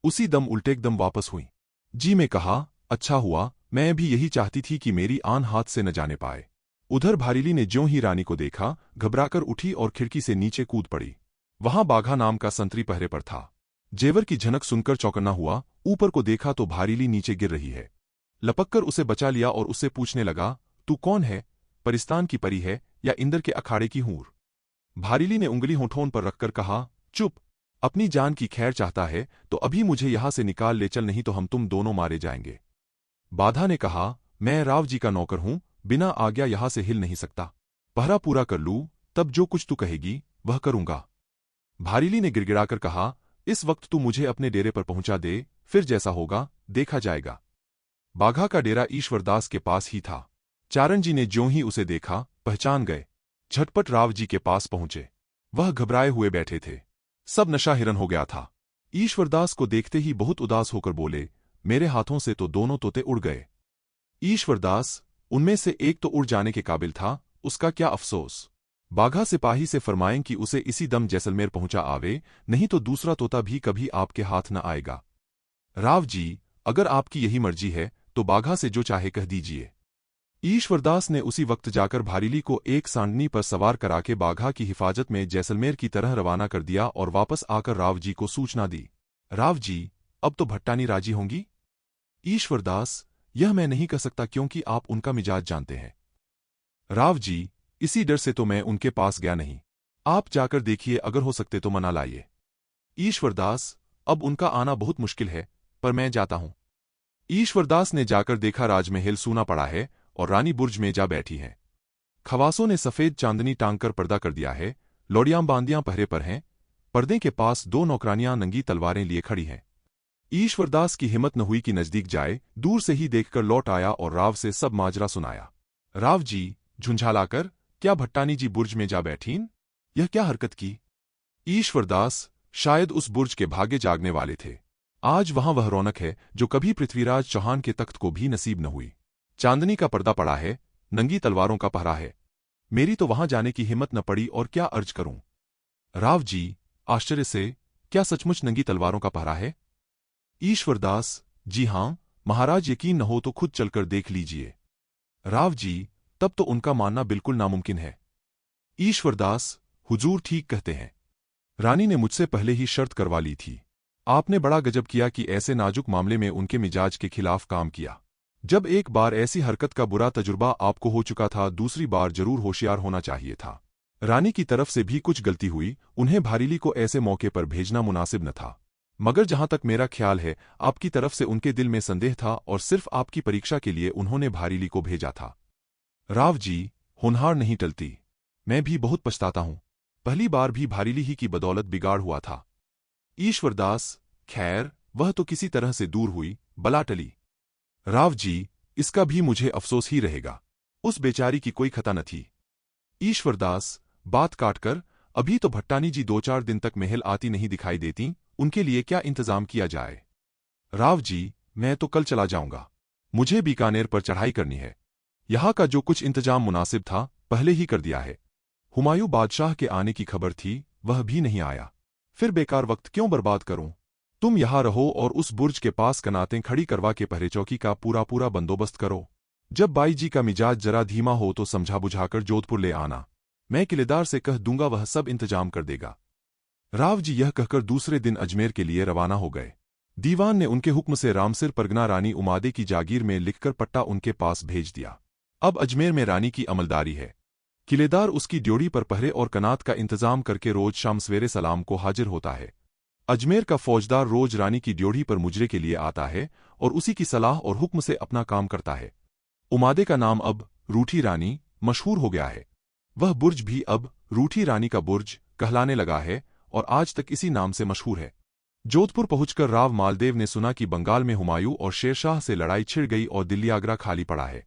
A: उसी दम उल्टेकदम वापस हुई। जी में कहा, अच्छा हुआ, मैं भी यही चाहती थी कि मेरी आन हाथ से न जाने पाए। उधर भारीली ने ज्यों ही रानी को देखा, घबराकर उठी और खिड़की से नीचे कूद पड़ी। वहां बाघा नाम का संतरी पहरे पर था। जेवर की झनक सुनकर चौंकना हुआ। ऊपर को देखा तो भारीली नीचे गिर रही है। लपककर उसे बचा लिया और उससे पूछने लगा, तू कौन है? परिस्तान की परी है या इंदर के अखाड़े की हूर? भारीली ने उंगली होठों पर रखकर कहा, चुप। अपनी जान की खैर चाहता है तो अभी मुझे यहां से निकाल ले चल, नहीं तो हम तुम दोनों मारे जाएंगे। बाधा ने कहा, मैं राव जी का नौकर हूं, बिना आज्ञा यहां से हिल नहीं सकता। पहरा पूरा कर लूं, तब जो कुछ तू कहेगी वह करूंगा। भारीली ने गिड़गिड़ाकर कहा, इस वक्त तू मुझे अपने डेरे पर पहुंचा दे, फिर जैसा होगा देखा जाएगा। बाघा का डेरा ईश्वरदास के पास ही था। चारण जी ने ज्यों ही उसे देखा, पहचान गए। झटपट राव जी के पास पहुंचे। वह घबराए हुए बैठे थे। सब नशा हिरन हो गया था। ईश्वरदास को देखते ही बहुत उदास होकर बोले, मेरे हाथों से तो दोनों तोते उड़ गए। ईश्वरदास, उनमें से एक तो उड़ जाने के काबिल था, उसका क्या अफसोस। बाघा सिपाही से फरमाएं कि उसे इसी दम जैसलमेर पहुंचा आवे, नहीं तो दूसरा तोता भी कभी आपके हाथ न आएगा। राव जी, अगर आपकी यही मर्जी है तो बाघा से जो चाहे कह दीजिए। ईश्वरदास ने उसी वक्त जाकर भारीली को एक सांडनी पर सवार करा के बाघा की हिफाजत में जैसलमेर की तरह रवाना कर दिया और वापस आकर राव जी को सूचना दी। राव जी, अब तो भट्टानी राजी होंगी? ईश्वरदास, यह मैं नहीं कह सकता क्योंकि आप उनका मिजाज जानते हैं। राव जी, इसी डर से तो मैं उनके पास गया नहीं। आप जाकर देखिए, अगर हो सकते तो मना लाइए। ईश्वरदास, अब उनका आना बहुत मुश्किल है, पर मैं जाता हूं। ईश्वरदास ने जाकर देखा राजमहल सूना पड़ा है और रानी बुर्ज में जा बैठी हैं। खवासों ने सफेद चांदनी टांग कर पर्दा कर दिया है, लौड़ियां बांदियां पहरे पर हैं, पर्दे के पास दो नौकरानियां नंगी तलवारें लिए खड़ी हैं। ईश्वरदास की हिम्मत न हुई कि नजदीक जाए, दूर से ही देखकर लौट आया और राव से सब माजरा सुनाया। राव जी, झुंझालाकर, क्या भट्टानी जी बुर्ज में जा बैठीं? यह क्या हरकत की? ईश्वरदास, शायद उस बुर्ज के भाग्य जागने वाले थे। आज वहां वह रौनक है जो कभी पृथ्वीराज चौहान के तख्त को भी नसीब न हुई। चांदनी का पर्दा पड़ा है, नंगी तलवारों का पहरा है। मेरी तो वहां जाने की हिम्मत न पड़ी और क्या अर्ज करूं। राव जी, आश्चर्य से, क्या सचमुच नंगी तलवारों का पहरा है? ईश्वरदास, जी हां, महाराज यकीन न हो तो खुद चलकर देख लीजिए। राव जी, तब तो उनका मानना बिल्कुल नामुमकिन है। ईश्वरदास, हुजूर ठीक कहते हैं। रानी ने मुझसे पहले ही शर्त करवा ली थी। आपने बड़ा गजब किया कि ऐसे नाजुक मामले में उनके मिजाज के खिलाफ काम किया। जब एक बार ऐसी हरकत का बुरा तजुर्बा आपको हो चुका था, दूसरी बार जरूर होशियार होना चाहिए था। रानी की तरफ से भी कुछ गलती हुई, उन्हें भारीली को ऐसे मौके पर भेजना मुनासिब न था। मगर जहां तक मेरा ख्याल है, आपकी तरफ से उनके दिल में संदेह था और सिर्फ आपकी परीक्षा के लिए उन्होंने भारीली को भेजा था। राव जी, होनहार नहीं टलती। मैं भी बहुत पछताता हूं। पहली बार भी भारीली ही की बदौलत बिगाड़ हुआ था। ईश्वरदास, खैर, वह तो किसी तरह से दूर हुई, बला टली। राव जी, इसका भी मुझे अफसोस ही रहेगा। उस बेचारी की कोई खता न थी। ईश्वरदास, बात काटकर, अभी तो भट्टानी जी 2-4 दिन तक महल आती नहीं दिखाई देती, उनके लिए क्या इंतजाम किया जाए? राव जी, मैं तो कल चला जाऊंगा। मुझे बीकानेर पर चढ़ाई करनी है। यहां का जो कुछ इंतजाम मुनासिब था, पहले ही कर दिया है। हुमायूं बादशाह के आने की खबर थी, वह भी नहीं आया। फिर बेकार वक्त क्यों बर्बाद करूं? तुम यहां रहो और उस बुर्ज के पास कनातें खड़ी करवा के पहरे चौकी का पूरा पूरा बंदोबस्त करो। जब बाई जी का मिजाज जरा धीमा हो तो समझा बुझाकर जोधपुर ले आना। मैं किलेदार से कह दूंगा, वह सब इंतजाम कर देगा। राव जी यह कहकर दूसरे दिन अजमेर के लिए रवाना हो गए। दीवान ने उनके हुक्म से रामसिर परगना रानी उमादे की जागीर में लिखकर पट्टा उनके पास भेज दिया। अब अजमेर में रानी की अमलदारी है। किलेदार उसकी ड्योढ़ी पर पहरे और कनात का इंतजाम करके रोज शाम सवेरे सलाम को हाजिर होता है। अजमेर का फौजदार रोज रानी की ड्योढ़ी पर मुजरे के लिए आता है और उसी की सलाह और हुक्म से अपना काम करता है। उमादे का नाम अब रूठी रानी मशहूर हो गया है। वह बुर्ज भी अब रूठी रानी का बुर्ज कहलाने लगा है और आज तक इसी नाम से मशहूर है। जोधपुर पहुंचकर राव मालदेव ने सुना कि बंगाल में हुमायूं और शेरशाह से लड़ाई छिड़ गई और दिल्ली आगरा खाली पड़ा है।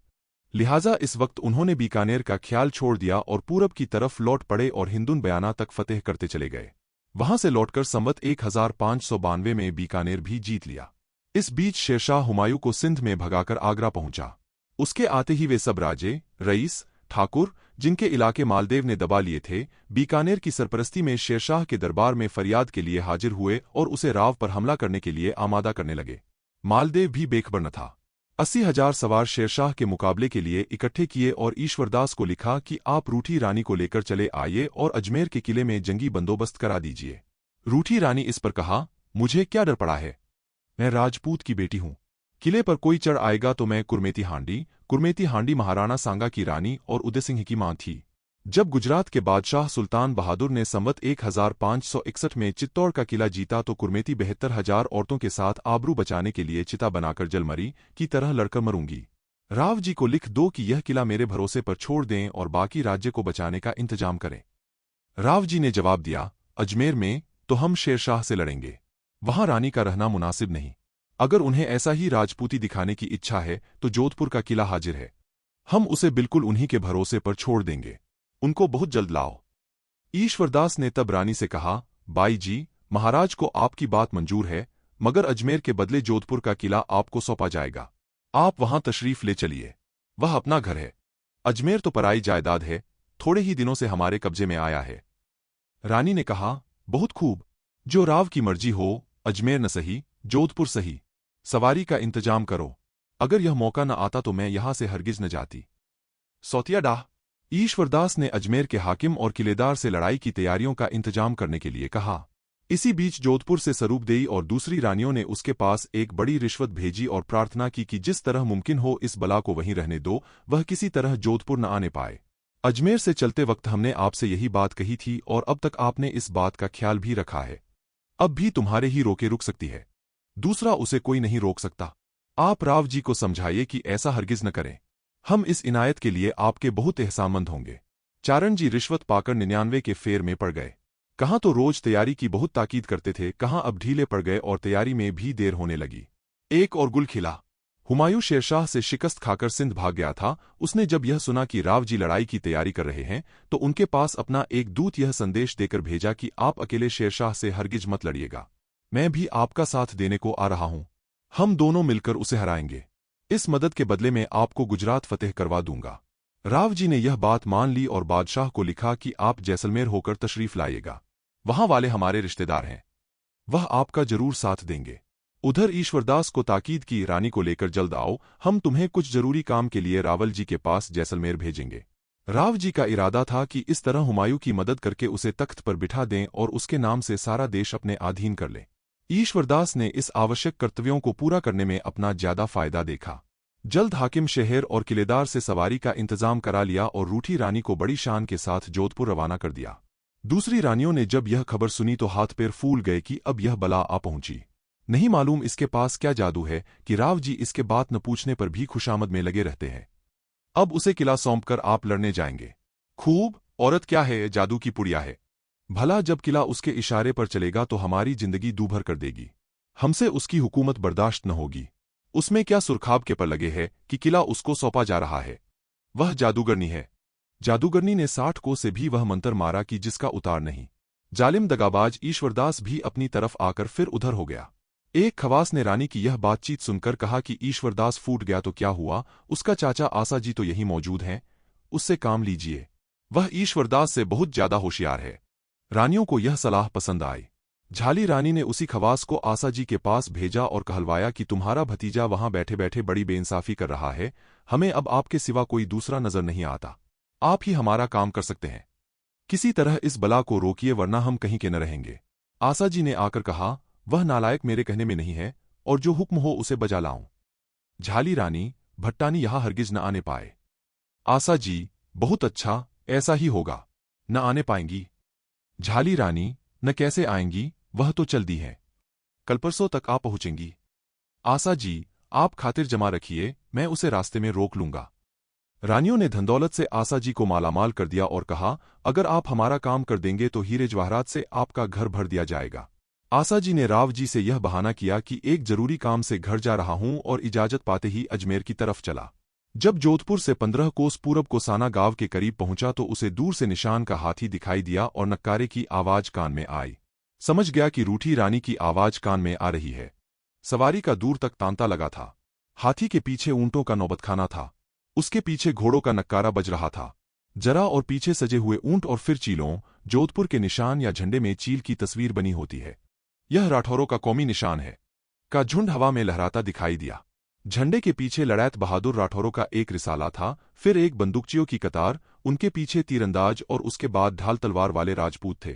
A: लिहाजा इस वक्त उन्होंने बीकानेर का ख्याल छोड़ दिया और पूरब की तरफ लौट पड़े और हिंदुन बयाना तक फतेह करते चले गए। वहां से लौटकर संवत 1592 में बीकानेर भी जीत लिया। इस बीच शेरशाह हुमायूं को सिंध में भगाकर आगरा पहुंचा। उसके आते ही वे सब राजे, रईस, ठाकुर, जिनके इलाके मालदेव ने दबा लिए थे, बीकानेर की सरपरस्ती में शेरशाह के दरबार में फरियाद के लिए हाजिर हुए और उसे राव पर हमला करने के लिए आमादा करने लगे। मालदेव भी बेखबर न था। 80,000 सवार शेरशाह के मुकाबले के लिए इकट्ठे किए और ईश्वरदास को लिखा कि आप रूठी रानी को लेकर चले आइए और अजमेर के किले में जंगी बंदोबस्त करा दीजिए। रूठी रानी इस पर कहा, मुझे क्या डर पड़ा है? मैं राजपूत की बेटी हूं। किले पर कोई चढ़ आएगा तो मैं कुरमेती हांडी महाराणा सांगा की रानी और उदय सिंह की मां थी। जब गुजरात के बादशाह सुल्तान बहादुर ने संवत 1561 में चित्तौड़ का किला जीता तो कुरमेती 72,000 औरतों के साथ आबरू बचाने के लिए चिता बनाकर जलमरी की तरह लड़कर मरूंगी। राव जी को लिख दो कि यह किला मेरे भरोसे पर छोड़ दें और बाकी राज्य को बचाने का इंतजाम करें। राव जी ने जवाब दिया, अजमेर में तो हम शेरशाह से लड़ेंगे। वहां रानी का रहना मुनासिब नहीं। अगर उन्हें ऐसा ही राजपूती दिखाने की इच्छा है तो जोधपुर का किला हाजिर है। हम उसे बिल्कुल उन्हीं के भरोसे पर छोड़ देंगे। उनको बहुत जल्द लाओ। ईश्वरदास ने तब रानी से कहा, बाई जी, महाराज को आपकी बात मंजूर है, मगर अजमेर के बदले जोधपुर का किला आपको सौंपा जाएगा। आप वहां तशरीफ ले चलिए। वह अपना घर है। अजमेर तो पराई जायदाद है, थोड़े ही दिनों से हमारे कब्जे में आया है। रानी ने कहा, बहुत खूब, जो राव की मर्जी हो, अजमेर न सही, जोधपुर सही। सवारी का इंतजाम करो। अगर यह मौका न आता तो मैं यहां से हरगिज न जाती। सौतिया डाह। ईश्वरदास ने अजमेर के हाकिम और किलेदार से लड़ाई की तैयारियों का इंतजाम करने के लिए कहा। इसी बीच जोधपुर से सरूपदेई और दूसरी रानियों ने उसके पास एक बड़ी रिश्वत भेजी और प्रार्थना की कि जिस तरह मुमकिन हो इस बला को वहीं रहने दो, वह किसी तरह जोधपुर न आने पाए। अजमेर से चलते वक्त हमने आपसे यही बात कही थी और अब तक आपने इस बात का ख्याल भी रखा है। अब भी तुम्हारे ही रोके रुक सकती है, दूसरा उसे कोई नहीं रोक सकता। आप राव जी को समझाइए कि ऐसा हरगिज न करें। हम इस इनायत के लिए आपके बहुत एहसानमंद होंगे। चारण जी रिश्वत पाकर 99 के फेर में पड़ गए। कहाँ तो रोज तैयारी की बहुत ताकीद करते थे, कहाँ अब ढीले पड़ गए और तैयारी में भी देर होने लगी। एक और गुल खिला। हुमायूं शेरशाह से शिकस्त खाकर सिंध भाग गया था। उसने जब यह सुना कि राव जी लड़ाई की तैयारी कर रहे हैं तो उनके पास अपना एक दूत यह संदेश देकर भेजा कि आप अकेले शेरशाह से हरगिज मत लड़िएगा, मैं भी आपका साथ देने को आ रहा हूं। हम दोनों मिलकर उसे हराएंगे। इस मदद के बदले में आपको गुजरात फतेह करवा दूंगा। राव जी ने यह बात मान ली और बादशाह को लिखा कि आप जैसलमेर होकर तशरीफ लाइएगा, वहां वाले हमारे रिश्तेदार हैं, वह आपका जरूर साथ देंगे। उधर ईश्वरदास को ताकीद की, रानी को लेकर जल्द आओ, हम तुम्हें कुछ जरूरी काम के लिए रावल जी के पास जैसलमेर भेजेंगे। राव जी का इरादा था कि इस तरह हुमायूं की मदद करके उसे तख्त पर बिठा दें और उसके नाम से सारा देश अपने अधीन कर लें। ईश्वरदास ने इस आवश्यक कर्तव्यों को पूरा करने में अपना ज्यादा फायदा देखा। जल्द हाकिम शहर और किलेदार से सवारी का इंतजाम करा लिया और रूठी रानी को बड़ी शान के साथ जोधपुर रवाना कर दिया। दूसरी रानियों ने जब यह खबर सुनी तो हाथ पैर फूल गए कि अब यह बला आ पहुंची। नहीं मालूम इसके पास क्या जादू है कि राव जी इसके बात न पूछने पर भी खुशामद में लगे रहते हैं। अब उसे किला सौंपकर आप लड़ने जाएंगे। खूब, औरत क्या है, जादू की पुड़िया है। भला जब किला उसके इशारे पर चलेगा तो हमारी जिंदगी दूभर कर देगी। हमसे उसकी हुकूमत बर्दाश्त न होगी। उसमें क्या सुरखाब के पर लगे है कि किला उसको सौंपा जा रहा है। वह जादूगरनी है। जादूगरनी ने 60 को से भी वह मंत्र मारा कि जिसका उतार नहीं। जालिम दगाबाज ईश्वरदास भी अपनी तरफ आकर फिर उधर हो गया। एक खवास ने रानी की यह बातचीत सुनकर कहा कि ईश्वरदास फूट गया तो क्या हुआ, उसका चाचा आसा जी तो यही मौजूद हैं, उससे काम लीजिए, वह ईश्वरदास से बहुत ज्यादा होशियार है। रानियों को यह सलाह पसंद आई। झाली रानी ने उसी खवास को आसा जी के पास भेजा और कहलवाया कि तुम्हारा भतीजा वहां बैठे बैठे बड़ी बेइंसाफी कर रहा है, हमें अब आपके सिवा कोई दूसरा नजर नहीं आता, आप ही हमारा काम कर सकते हैं। किसी तरह इस बला को रोकिए वरना हम कहीं के न रहेंगे। आसा जी ने आकर कहा, वह नालायक मेरे कहने में नहीं है और जो हुक्म हो उसे बजा लाऊं। झाली रानी, भट्टानी यहां हरगिज न आने पाए। आसा जी, बहुत अच्छा, ऐसा ही होगा, न आने पाएंगी। झाली रानी, न कैसे आएंगी, वह तो चल दी है, कल परसों तक आ पहुंचेंगी। आसा जी, आप खातिर जमा रखिए, मैं उसे रास्ते में रोक लूंगा। रानियों ने धनदौलत से आसा जी को मालामाल कर दिया और कहा, अगर आप हमारा काम कर देंगे तो हीरे जवाहरात से आपका घर भर दिया जाएगा। आसा जी ने राव जी से यह बहाना किया कि एक जरूरी काम से घर जा रहा हूं और इजाजत पाते ही अजमेर की तरफ चला। जब जोधपुर से 15 कोस पूरब कोसाना गांव के करीब पहुंचा तो उसे दूर से निशान का हाथी दिखाई दिया और नक्कारे की आवाज कान में आई। समझ गया कि रूठी रानी की आवाज कान में आ रही है। सवारी का दूर तक तांता लगा था। हाथी के पीछे ऊंटों का नौबतखाना था, उसके पीछे घोड़ों का नक्कारा बज रहा था। जरा और पीछे सजे हुए ऊंट और फिर चीलों। जोधपुर के निशान या झंडे में चील की तस्वीर बनी होती है। यह राठौरों का कौमी निशान है। का झुंड हवा में लहराता दिखाई दिया। झंडे के पीछे लड़ैत बहादुर राठौरों का एक रिसाला था, फिर एक बंदूकचियों की कतार, उनके पीछे तीरंदाज और उसके बाद ढाल तलवार वाले राजपूत थे।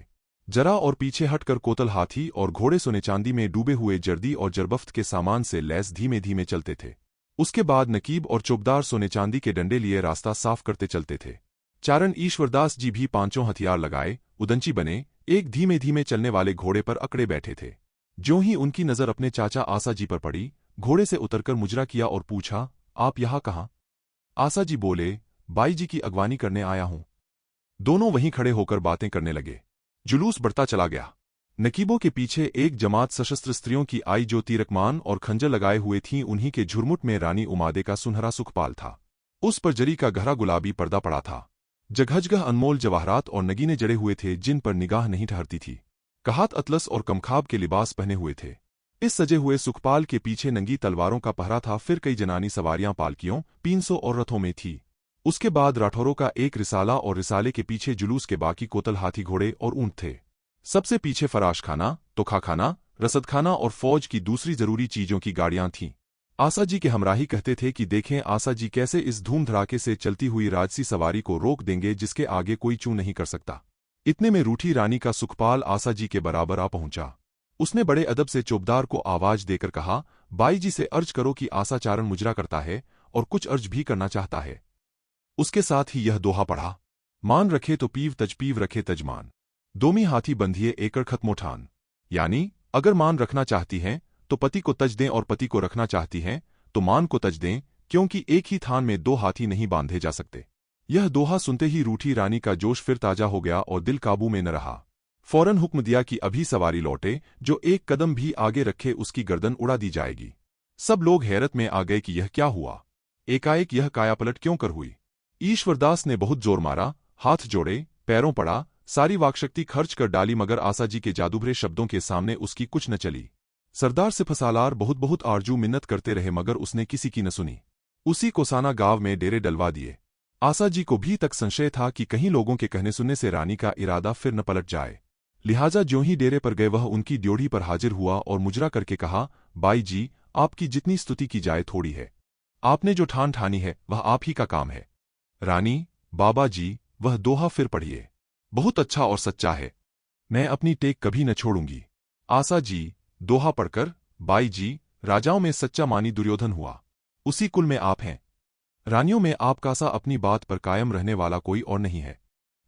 A: जरा और पीछे हटकर कोतल हाथी और घोड़े सोने चांदी में डूबे हुए जर्दी और जरबफ्त के सामान से लैस धीमे धीमे चलते थे। उसके बाद नकीब और चौबदार सोने चांदी के डंडे लिए रास्ता साफ करते चलते थे। चारण ईश्वरदास जी भी पांचों हथियार लगाए उदंची बने एक धीमे धीमे चलने वाले घोड़े पर अकड़े बैठे थे। ज्यों ही उनकी नजर अपने चाचा आसा जी पर पड़ी, घोड़े से उतरकर मुजरा किया और पूछा, आप यहां कहाँ? आसा जी बोले, बाई जी की अगवानी करने आया हूं। दोनों वहीं खड़े होकर बातें करने लगे। जुलूस बढ़ता चला गया। नकीबों के पीछे एक जमात सशस्त्र स्त्रियों की आई जो तीरकमान और खंजर लगाए हुए थीं। उन्हीं के झुरमुट में रानी उमादे का सुनहरा सुखपाल था। उस पर जरी का गहरा गुलाबी पर्दा पड़ा था। जगहजगह अनमोल जवाहरात और नगीने जड़े हुए थे जिन पर निगाह नहीं ठहरती थी। कहात अतलस और कमखाब के लिबास पहने हुए थे। इस सजे हुए सुखपाल के पीछे नंगी तलवारों का पहरा था। फिर कई जनानी सवारियां पालकियों, 500 और रथों में थी। उसके बाद राठौरों का एक रिसाला और रिसाले के पीछे जुलूस के बाकी कोतल हाथी घोड़े और ऊंट थे। सबसे पीछे फराशखाना, तोखाखाना, रसदखाना और फौज की दूसरी जरूरी चीजों की गाड़ियां थीं। आशा जी के हमराही कहते थे कि देखें आशा जी कैसे इस धूम धड़ाके से चलती हुई राजसी सवारी को रोक देंगे जिसके आगे कोई चू नहीं कर सकता। इतने में रूठी रानी का सुखपाल आशा जी के बराबर आ पहुंचा। उसने बड़े अदब से चौबदार को आवाज देकर कहा, बाई जी से अर्ज करो कि आशा चारण मुजरा करता है और कुछ अर्ज भी करना चाहता है। उसके साथ ही यह दोहा पढ़ा, मान रखे तो पीव रखे तजमान, दोमी हाथी बंधिए एकड़ खत्मोठान। यानी अगर मान रखना चाहती हैं तो पति को तज दें और पति को रखना चाहती हैं तो मान को तज दें, क्योंकि एक ही थान में दो हाथी नहीं बांधे जा सकते। यह दोहा सुनते ही रूठी रानी का जोश फिर ताजा हो गया और दिल काबू में न रहा। फौरन हुक्म दिया कि अभी सवारी लौटे, जो एक कदम भी आगे रखे उसकी गर्दन उड़ा दी जाएगी। सब लोग हैरत में आ गए कि यह क्या हुआ, एकाएक यह कायापलट क्यों कर हुई। ईश्वरदास ने बहुत जोर मारा, हाथ जोड़े, पैरों पड़ा, सारी वाक्शक्ति खर्च कर डाली, मगर आशा जी के जादूभरे शब्दों के सामने उसकी कुछ न चली। सरदार से फसालार बहुत बहुत आरजू मिन्नत करते रहे मगर उसने किसी की न सुनी। उसी कोसाना गांव में डेरे डलवा दिए। आशा जी को भी तक संशय था कि कहीं लोगों के कहने सुनने से रानी का इरादा फिर न पलट जाए। लिहाजा ज्यों ही डेरे पर गए वह उनकी ड्योढ़ी पर हाजिर हुआ और मुजरा करके कहा, बाई जी आपकी जितनी स्तुति की जाए थोड़ी है। आपने जो ठान ठानी है वह आप ही का काम है। रानी, बाबा जी वह दोहा फिर पढ़िए, बहुत अच्छा और सच्चा है, मैं अपनी टेक कभी न छोड़ूंगी। आशा जी, दोहा पढ़कर, बाई जी राजाओं में सच्चा मानी दुर्योधन हुआ, उसी कुल में आप हैं। रानियों में आपका सा अपनी बात पर कायम रहने वाला कोई और नहीं है।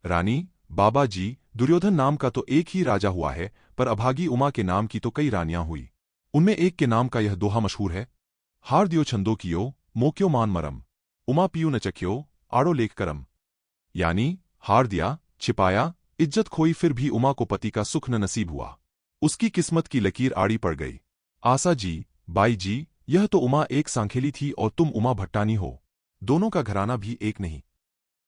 A: रानी, बाबा जी दुर्योधन नाम का तो एक ही राजा हुआ है, पर अभागी उमा के नाम की तो कई रानियां हुई। उनमें एक के नाम का यह दोहा मशहूर है, हार दियो छंदो कियो मोक्यो मान मरम, उमा पियू न चख्यो आड़ो लेख करम। यानी हार दिया, छिपाया, इज्जत खोई, फिर भी उमा को पति का सुख न नसीब हुआ, उसकी किस्मत की लकीर आड़ी पड़ गई। आशा जी, बाई जी यह तो उमा एक सांखेली थी और तुम उमा भट्टानी हो, दोनों का घराना भी एक नहीं।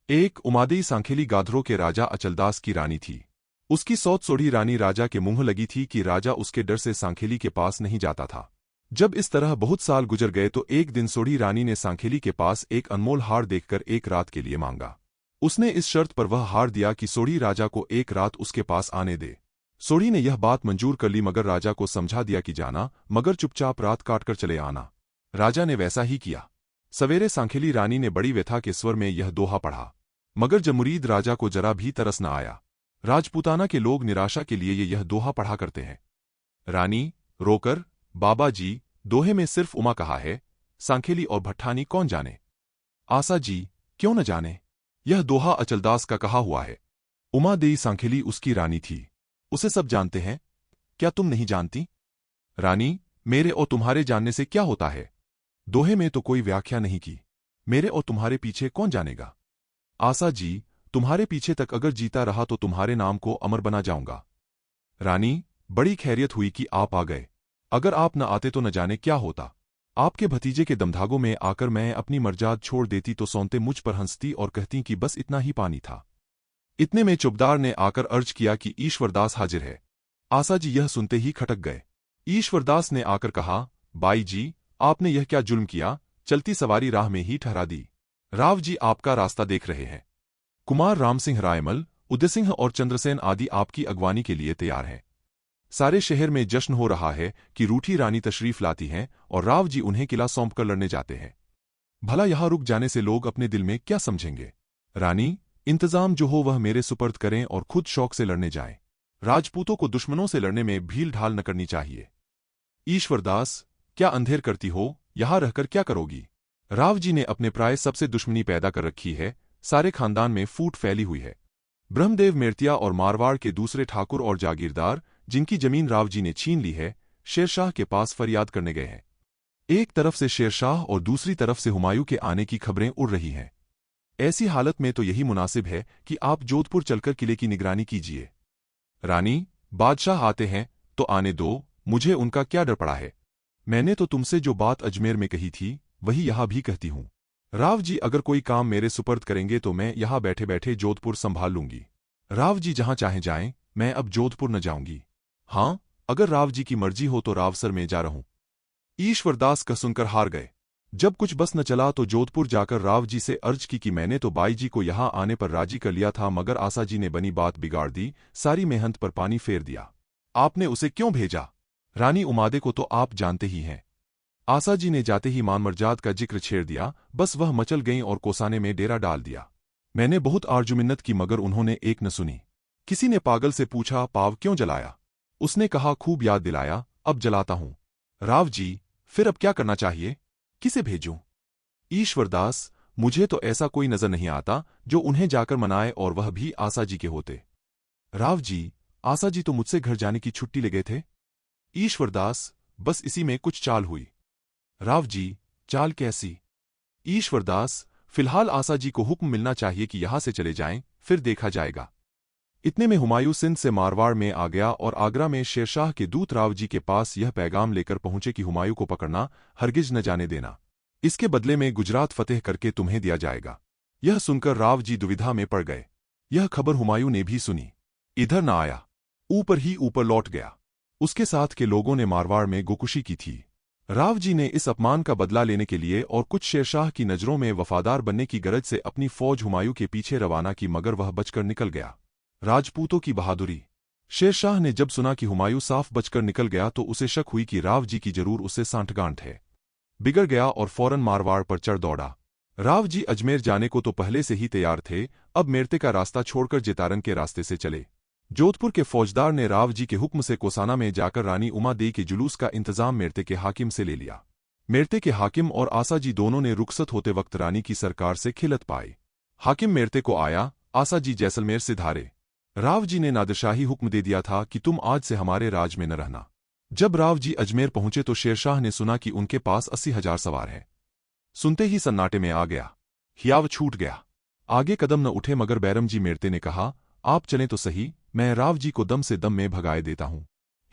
A: एक उमादेई सांखेली गाधरों के राजा अचलदास की रानी थी। उसकी सौत सोढ़ी रानी राजा के मुंह लगी थी कि राजा उसके डर से सांखेली के पास नहीं जाता था। जब इस तरह बहुत साल गुजर गए तो एक दिन सोढ़ी रानी ने सांखेली के पास एक अनमोल हार देखकर एक रात के लिए मांगा। उसने इस शर्त पर वह हार दिया कि सोढ़ी राजा को एक रात उसके पास आने दे। सोढ़ी ने यह बात मंजूर कर ली, मगर राजा को समझा दिया कि जाना मगर चुपचाप रात काटकर चले आना। राजा ने वैसा ही किया। सवेरे सांखेली रानी ने बड़ी व्यथा के स्वर में यह दोहा पढ़ा, मगर जमुरीद राजा को जरा भी तरस न आया। राजपूताना के लोग निराशा के लिए यह दोहा पढ़ा करते हैं। रानी, रोकर, बाबा जी दोहे में सिर्फ उमा कहा है, सांखेली और भट्ठानी कौन जाने। आशा जी, क्यों न जाने, यह दोहा अचलदास का कहा हुआ है। उमा देई सांखेली उसकी रानी थी, उसे सब जानते हैं, क्या तुम नहीं जानती। रानी, मेरे और तुम्हारे जानने से क्या होता है, दोहे में तो कोई व्याख्या नहीं की, मेरे और तुम्हारे पीछे कौन जानेगा। आशा जी, तुम्हारे पीछे तक अगर जीता रहा तो तुम्हारे नाम को अमर बना जाऊंगा। रानी, बड़ी खैरियत हुई कि आप आ गए, अगर आप न आते तो न जाने क्या होता। आपके भतीजे के दमधागों में आकर मैं अपनी मर्जाद छोड़ देती तो सौंते मुझ पर हंसती और कहती कि बस इतना ही पानी था। इतने में चौबदार ने आकर अर्ज किया कि ईश्वरदास हाजिर है। आशा जी यह सुनते ही खटक गए। ईश्वरदास ने आकर कहा, बाई जी आपने यह क्या जुल्म किया, चलती सवारी राह में ही ठहरा दी। राव जी आपका रास्ता देख रहे हैं। कुमार रामसिंह रायमल, उदयसिंह और चंद्रसेन आदि आपकी अगवानी के लिए तैयार हैं। सारे शहर में जश्न हो रहा है कि रूठी रानी तशरीफ लाती हैं और राव जी उन्हें किला सौंप कर लड़ने जाते हैं। भला यहां रुक जाने से लोग अपने दिल में क्या समझेंगे। रानी, इंतजाम जो हो वह मेरे सुपर्द करें और खुद शौक से लड़ने जाएं। राजपूतों को दुश्मनों से लड़ने में भील ढाल न करनी चाहिए। ईश्वरदास, क्या अंधेर करती हो, यहां रहकर क्या करोगी। राव जी ने अपने प्राय सबसे दुश्मनी पैदा कर रखी है, सारे खानदान में फूट फैली हुई है। ब्रह्मदेव मेरतिया और मारवाड़ के दूसरे ठाकुर और जागीरदार जिनकी जमीन राव जी ने छीन ली है, शेरशाह के पास फरियाद करने गए हैं। एक तरफ से शेरशाह और दूसरी तरफ से हुमायूं के आने की खबरें उड़ रही हैं। ऐसी हालत में तो यही मुनासिब है कि आप जोधपुर चलकर किले की निगरानी कीजिए। रानी, बादशाह आते हैं तो आने दो, मुझे उनका क्या डर पड़ा है। मैंने तो तुमसे जो बात अजमेर में कही थी वही यहां भी कहती हूं। राव जी अगर कोई काम मेरे सुपर्द करेंगे तो मैं यहां बैठे बैठे जोधपुर संभाल लूंगी। राव जी जहां चाहें जाएं, मैं अब जोधपुर न जाऊंगी। हां, अगर राव जी की मर्जी हो तो रावसर में जा रहूं। ईश्वरदास का सुनकर हार गए। जब कुछ बस न चला तो जोधपुर जाकर राव जी से अर्ज की कि मैंने तो बाई जी को यहां आने पर राजी कर लिया था, मगर आशा जी ने बनी बात बिगाड़ दी, सारी मेहनत पर पानी फेर दिया। आपने उसे क्यों भेजा। रानी उमादे को तो आप जानते ही हैं। आसा जी ने जाते ही मान मर्जाद का जिक्र छेड़ दिया, बस वह मचल गईं और कोसाने में डेरा डाल दिया। मैंने बहुत आर्जुमिन्नत की मगर उन्होंने एक न सुनी। किसी ने पागल से पूछा, पाव क्यों जलाया? उसने कहा, खूब याद दिलाया, अब जलाता हूं। राव जी, फिर अब क्या करना चाहिए? किसे भेजूं? ईश्वरदास, मुझे तो ऐसा कोई नजर नहीं आता जो उन्हें जाकर मनाए, और वह भी आसा जी के होते। राव जी, आसा जी तो मुझसे घर जाने की छुट्टी ले गए थे। ईश्वरदास, बस इसी में कुछ चाल हुई। राव जी, चाल कैसी? ईश्वरदास, फिलहाल आसा जी को हुक्म मिलना चाहिए कि यहां से चले जाएं, फिर देखा जाएगा। इतने में हुमायूं सिंध से मारवाड़ में आ गया और आगरा में शेरशाह के दूत राव जी के पास यह पैगाम लेकर पहुंचे कि हुमायूं को पकड़ना, हरगिज न जाने देना। इसके बदले में गुजरात फतेह करके तुम्हें दिया जाएगा। यह सुनकर राव जी दुविधा में पड़ गए। यह खबर हुमायूं ने भी सुनी। इधर न आया, ऊपर ही ऊपर लौट गया। उसके साथ के लोगों ने मारवाड़ में गोकुशी की थी। राव जी ने इस अपमान का बदला लेने के लिए और कुछ शेरशाह की नजरों में वफादार बनने की गरज से अपनी फौज हुमायूं के पीछे रवाना की, मगर वह बचकर निकल गया। राजपूतों की बहादुरी। शेरशाह ने जब सुना कि हुमायूं साफ बचकर निकल गया तो उसे शक हुई कि राव जी की जरूर उससे सांठगांठ है। बिगड़ गया और फौरन मारवाड़ पर चढ़ दौड़ा। राव जी अजमेर जाने को तो पहले से ही तैयार थे, अब मेरते का रास्ता छोड़कर जेतारन के रास्ते से चले। जोधपुर के फौजदार ने राव जी के हुक्म से कोसाना में जाकर रानी उमा देई के जुलूस का इंतजाम मेरते के हाकिम से ले लिया। मेरते के हाकिम और आसा जी दोनों ने रुखसत होते वक्त रानी की सरकार से खिलत पाई। हाकिम मेरते को आया, आसा जी जैसलमेर से धारे। राव जी ने नादिरशाही हुक्म दे दिया था कि तुम आज से हमारे राज में न रहना। जब राव जी अजमेर पहुंचे तो शेरशाह ने सुना कि उनके पास 80,000 सवार हैं। सुनते ही सन्नाटे में आ गया। हियाव छूट गया। आगे कदम न उठे, मगर बैरम जी मेरते ने कहा, आप चलें तो सही, मैं राव जी को दम से दम में भगाए देता हूं।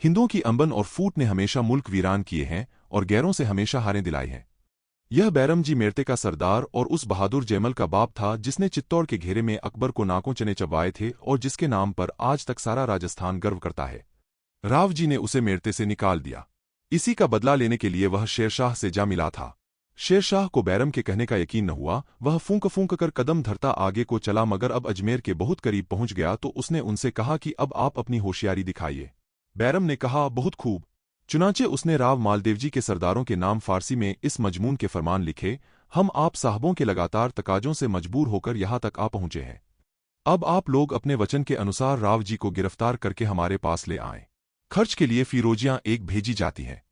A: हिंदुओं की अंबन और फूट ने हमेशा मुल्क वीरान किए हैं और गैरों से हमेशा हारें दिलाई हैं। यह बैरम जी मेरते का सरदार और उस बहादुर जैमल का बाप था जिसने चित्तौड़ के घेरे में अकबर को नाकों चने चबवाए थे और जिसके नाम पर आज तक सारा राजस्थान गर्व करता है। राव जी ने उसे मेरते से निकाल दिया। इसी का बदला लेने के लिए वह शेरशाह से जा मिला था। शेरशाह को बैरम के कहने का यकीन न हुआ। वह फूंक फूंक कर कदम धरता आगे को चला, मगर अब अजमेर के बहुत करीब पहुंच गया तो उसने उनसे कहा कि अब आप अपनी होशियारी दिखाइए। बैरम ने कहा, बहुत खूब। चुनाचे उसने राव मालदेवजी के सरदारों के नाम फारसी में इस मजमून के फरमान लिखे, हम आप साहबों के लगातार तकाजों से मजबूर होकर यहां तक आ पहुंचे हैं। अब आप लोग अपने वचन के अनुसार राव जी को गिरफ्तार करके हमारे पास ले आएं। खर्च के लिए फीरोजियां एक भेजी जाती हैं।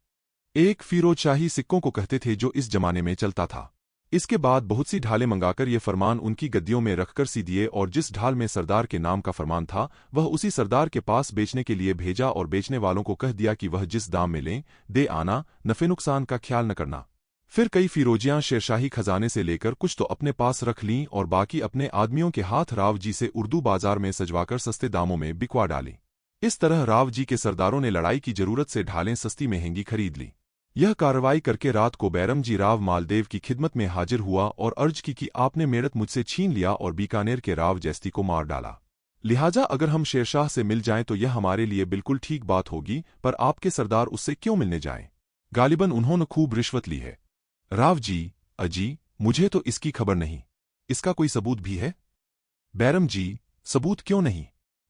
A: एक फीरोज शाही सिक्कों को कहते थे जो इस जमाने में चलता था। इसके बाद बहुत सी ढालें मंगाकर ये फरमान उनकी गद्दियों में रखकर सी दिए और जिस ढाल में सरदार के नाम का फरमान था वह उसी सरदार के पास बेचने के लिए भेजा और बेचने वालों को कह दिया कि वह जिस दाम में लें दे आना, नफे नुकसान का ख्याल न करना। फिर कई फीरोजियां शेरशाही खजाने से लेकर कुछ तो अपने पास रख लीं और बाकी अपने आदमियों के हाथ राव जी से उर्दू बाजार में सजवाकर सस्ते दामों में बिकवा डाली। इस तरह राव जी के सरदारों ने लड़ाई की जरूरत से ढालें सस्ती महंगी खरीद लीं। यह कार्रवाई करके रात को बैरम जी राव मालदेव की खिदमत में हाजिर हुआ और अर्ज की कि आपने मेरठ मुझसे छीन लिया और बीकानेर के राव जैस्ती को मार डाला। लिहाजा अगर हम शेरशाह से मिल जाएं तो यह हमारे लिए बिल्कुल ठीक बात होगी, पर आपके सरदार उससे क्यों मिलने जाएं? गालिबन उन्होंने खूब रिश्वत ली है। राव जी, अजी, मुझे तो इसकी खबर नहीं। इसका कोई सबूत भी है? बैरम जी, सबूत क्यों नहीं?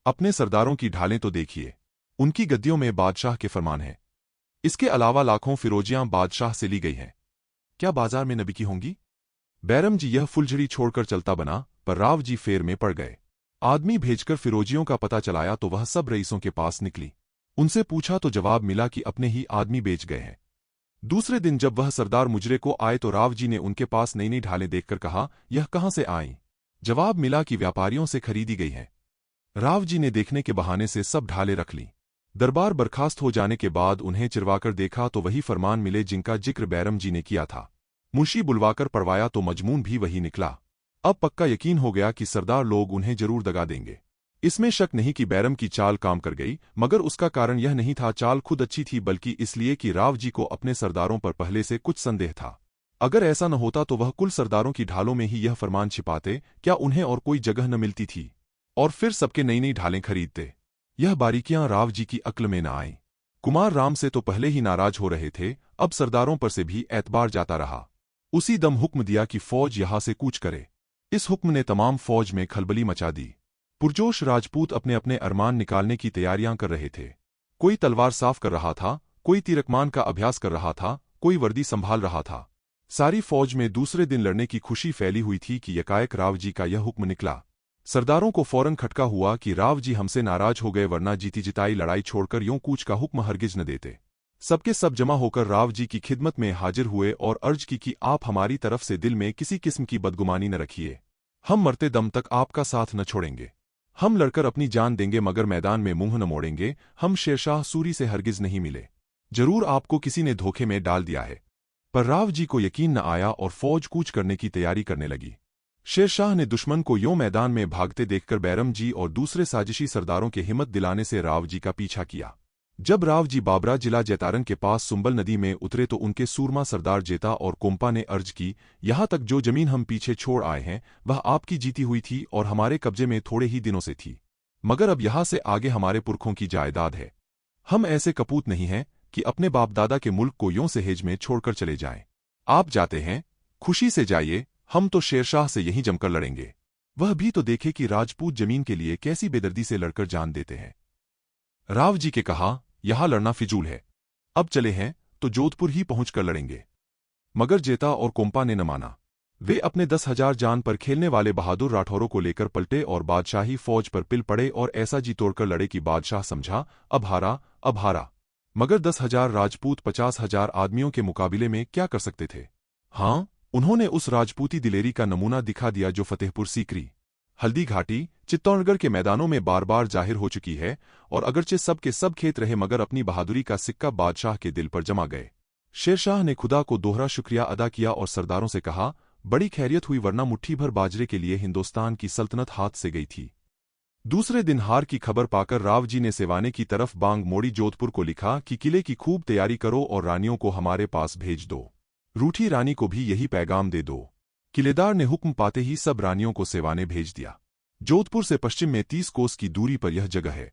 A: अपने सरदारों की ढालें तो देखिए। उनकी गद्दियों में बादशाह के फरमान हैं। इसके अलावा लाखों फिरोजियां बादशाह से ली गई हैं। क्या बाजार में न बिकी होंगी? बैरम जी यह फुलझड़ी छोड़कर चलता बना, पर राव जी फेर में पड़ गए। आदमी भेजकर फिरोजियों का पता चलाया तो वह सब रईसों के पास निकली। उनसे पूछा तो जवाब मिला कि अपने ही आदमी बेच गए हैं। दूसरे दिन जब वह सरदार मुजरे को आए तो राव जी ने उनके पास नई नई ढालें देखकर कहा, यह कहां से आईं? जवाब मिला कि व्यापारियों से खरीदी गई हैं। राव जी ने देखने के बहाने से सब ढालें रख लीं। दरबार बर्खास्त हो जाने के बाद उन्हें चिरवाकर देखा तो वही फरमान मिले जिनका जिक्र बैरम जी ने किया था। मुंशी बुलवाकर पढ़वाया तो मजमून भी वही निकला। अब पक्का यकीन हो गया कि सरदार लोग उन्हें जरूर दगा देंगे। इसमें शक नहीं कि बैरम की चाल काम कर गई, मगर उसका कारण यह नहीं था चाल खुद अच्छी थी, बल्कि इसलिए कि राव जी को अपने सरदारों पर पहले से कुछ संदेह था। अगर ऐसा न होता तो वह कुल सरदारों की ढालों में ही यह फरमान छिपाते, क्या उन्हें और कोई जगह न मिलती थी? और फिर सबके नई नई ढालें खरीदते। यह बारीकियां राव जी की अक्ल में न आईं। कुमार राम से तो पहले ही नाराज हो रहे थे, अब सरदारों पर से भी एतबार जाता रहा। उसी दम हुक्म दिया कि फौज यहां से कूच करे। इस हुक्म ने तमाम फौज में खलबली मचा दी। पुरजोश राजपूत अपने अपने अरमान निकालने की तैयारियां कर रहे थे। कोई तलवार साफ कर रहा था, कोई तीरकमान का अभ्यास कर रहा था, कोई वर्दी संभाल रहा था। सारी फौज में दूसरे दिन लड़ने की खुशी फैली हुई थी कि यकाएक राव जी का यह हुक्म निकला। सरदारों को फौरन खटका हुआ कि राव जी हमसे नाराज हो गए, वरना जीती जिताई लड़ाई छोड़कर यूं कूच का हुक्म हरगिज न देते। सबके सब जमा होकर राव जी की खिदमत में हाजिर हुए और अर्ज की कि आप हमारी तरफ से दिल में किसी किस्म की बदगुमानी न रखिए। हम मरते दम तक आपका साथ न छोड़ेंगे। हम लड़कर अपनी जान देंगे मगर मैदान में मुंह न मोड़ेंगे। हम शेरशाह सूरी से हरगिज नहीं मिले। जरूर आपको किसी ने धोखे में डाल दिया है। पर राव जी को यकीन न आया और फौज कूच करने की तैयारी करने लगी। शेरशाह ने दुश्मन को यों मैदान में भागते देखकर बैरम जी और दूसरे साजिशी सरदारों के हिम्मत दिलाने से राव जी का पीछा किया। जब राव जी बाबरा जिला जैतारन के पास सुंबल नदी में उतरे तो उनके सूरमा सरदार जेता और कोम्पा ने अर्ज की, यहाँ तक जो जमीन हम पीछे छोड़ आए हैं वह आपकी जीती हुई थी और हमारे कब्जे में थोड़े ही दिनों से थी, मगर अब यहाँ से आगे हमारे पुरखों की जायदाद है। हम ऐसे कपूत नहीं हैं कि अपने बाप दादा के मुल्क को यों सहेज में छोड़कर चले जाएं। आप जाते हैं, खुशी से जाइए, हम तो शेरशाह से यहीं जमकर लड़ेंगे। वह भी तो देखे कि राजपूत जमीन के लिए कैसी बेदर्दी से लड़कर जान देते हैं। राव जी के कहा, यहां लड़ना फिजूल है। अब चले हैं तो जोधपुर ही पहुंचकर लड़ेंगे। मगर जेता और कोम्पा ने न माना। वे अपने 10,000 जान पर खेलने वाले बहादुर राठौरों को लेकर पलटे और बादशाही फौज पर पिल पड़े और ऐसा जी तोड़कर लड़े कि बादशाह समझा अब हारा, अब हारा। मगर 10,000 राजपूत 50,000 आदमियों के मुकाबले में क्या कर सकते थे। हाँ, उन्होंने उस राजपूती दिलेरी का नमूना दिखा दिया जो फतेहपुर सीकरी, हल्दी घाटी, चित्तौड़गढ़ के मैदानों में बार बार जाहिर हो चुकी है। और अगरचे सब के सब खेत रहे मगर अपनी बहादुरी का सिक्का बादशाह के दिल पर जमा गए। शेरशाह ने खुदा को दोहरा शुक्रिया अदा किया और सरदारों से कहा, बड़ी खैरियत हुई, वरना मुट्ठी भर बाजरे के लिए हिंदुस्तान की सल्तनत हाथ से गई थी। दूसरे दिन हार की खबर पाकर राव जी ने सेवाने की तरफ बांग मोड़ी जोधपुर को लिखा कि किले की खूब तैयारी करो और रानियों को हमारे पास भेज दो। रूठी रानी को भी यही पैगाम दे दो। किलेदार ने हुक्म पाते ही सब रानियों को सेवाने भेज दिया। जोधपुर से पश्चिम में 30 कोस की दूरी पर यह जगह है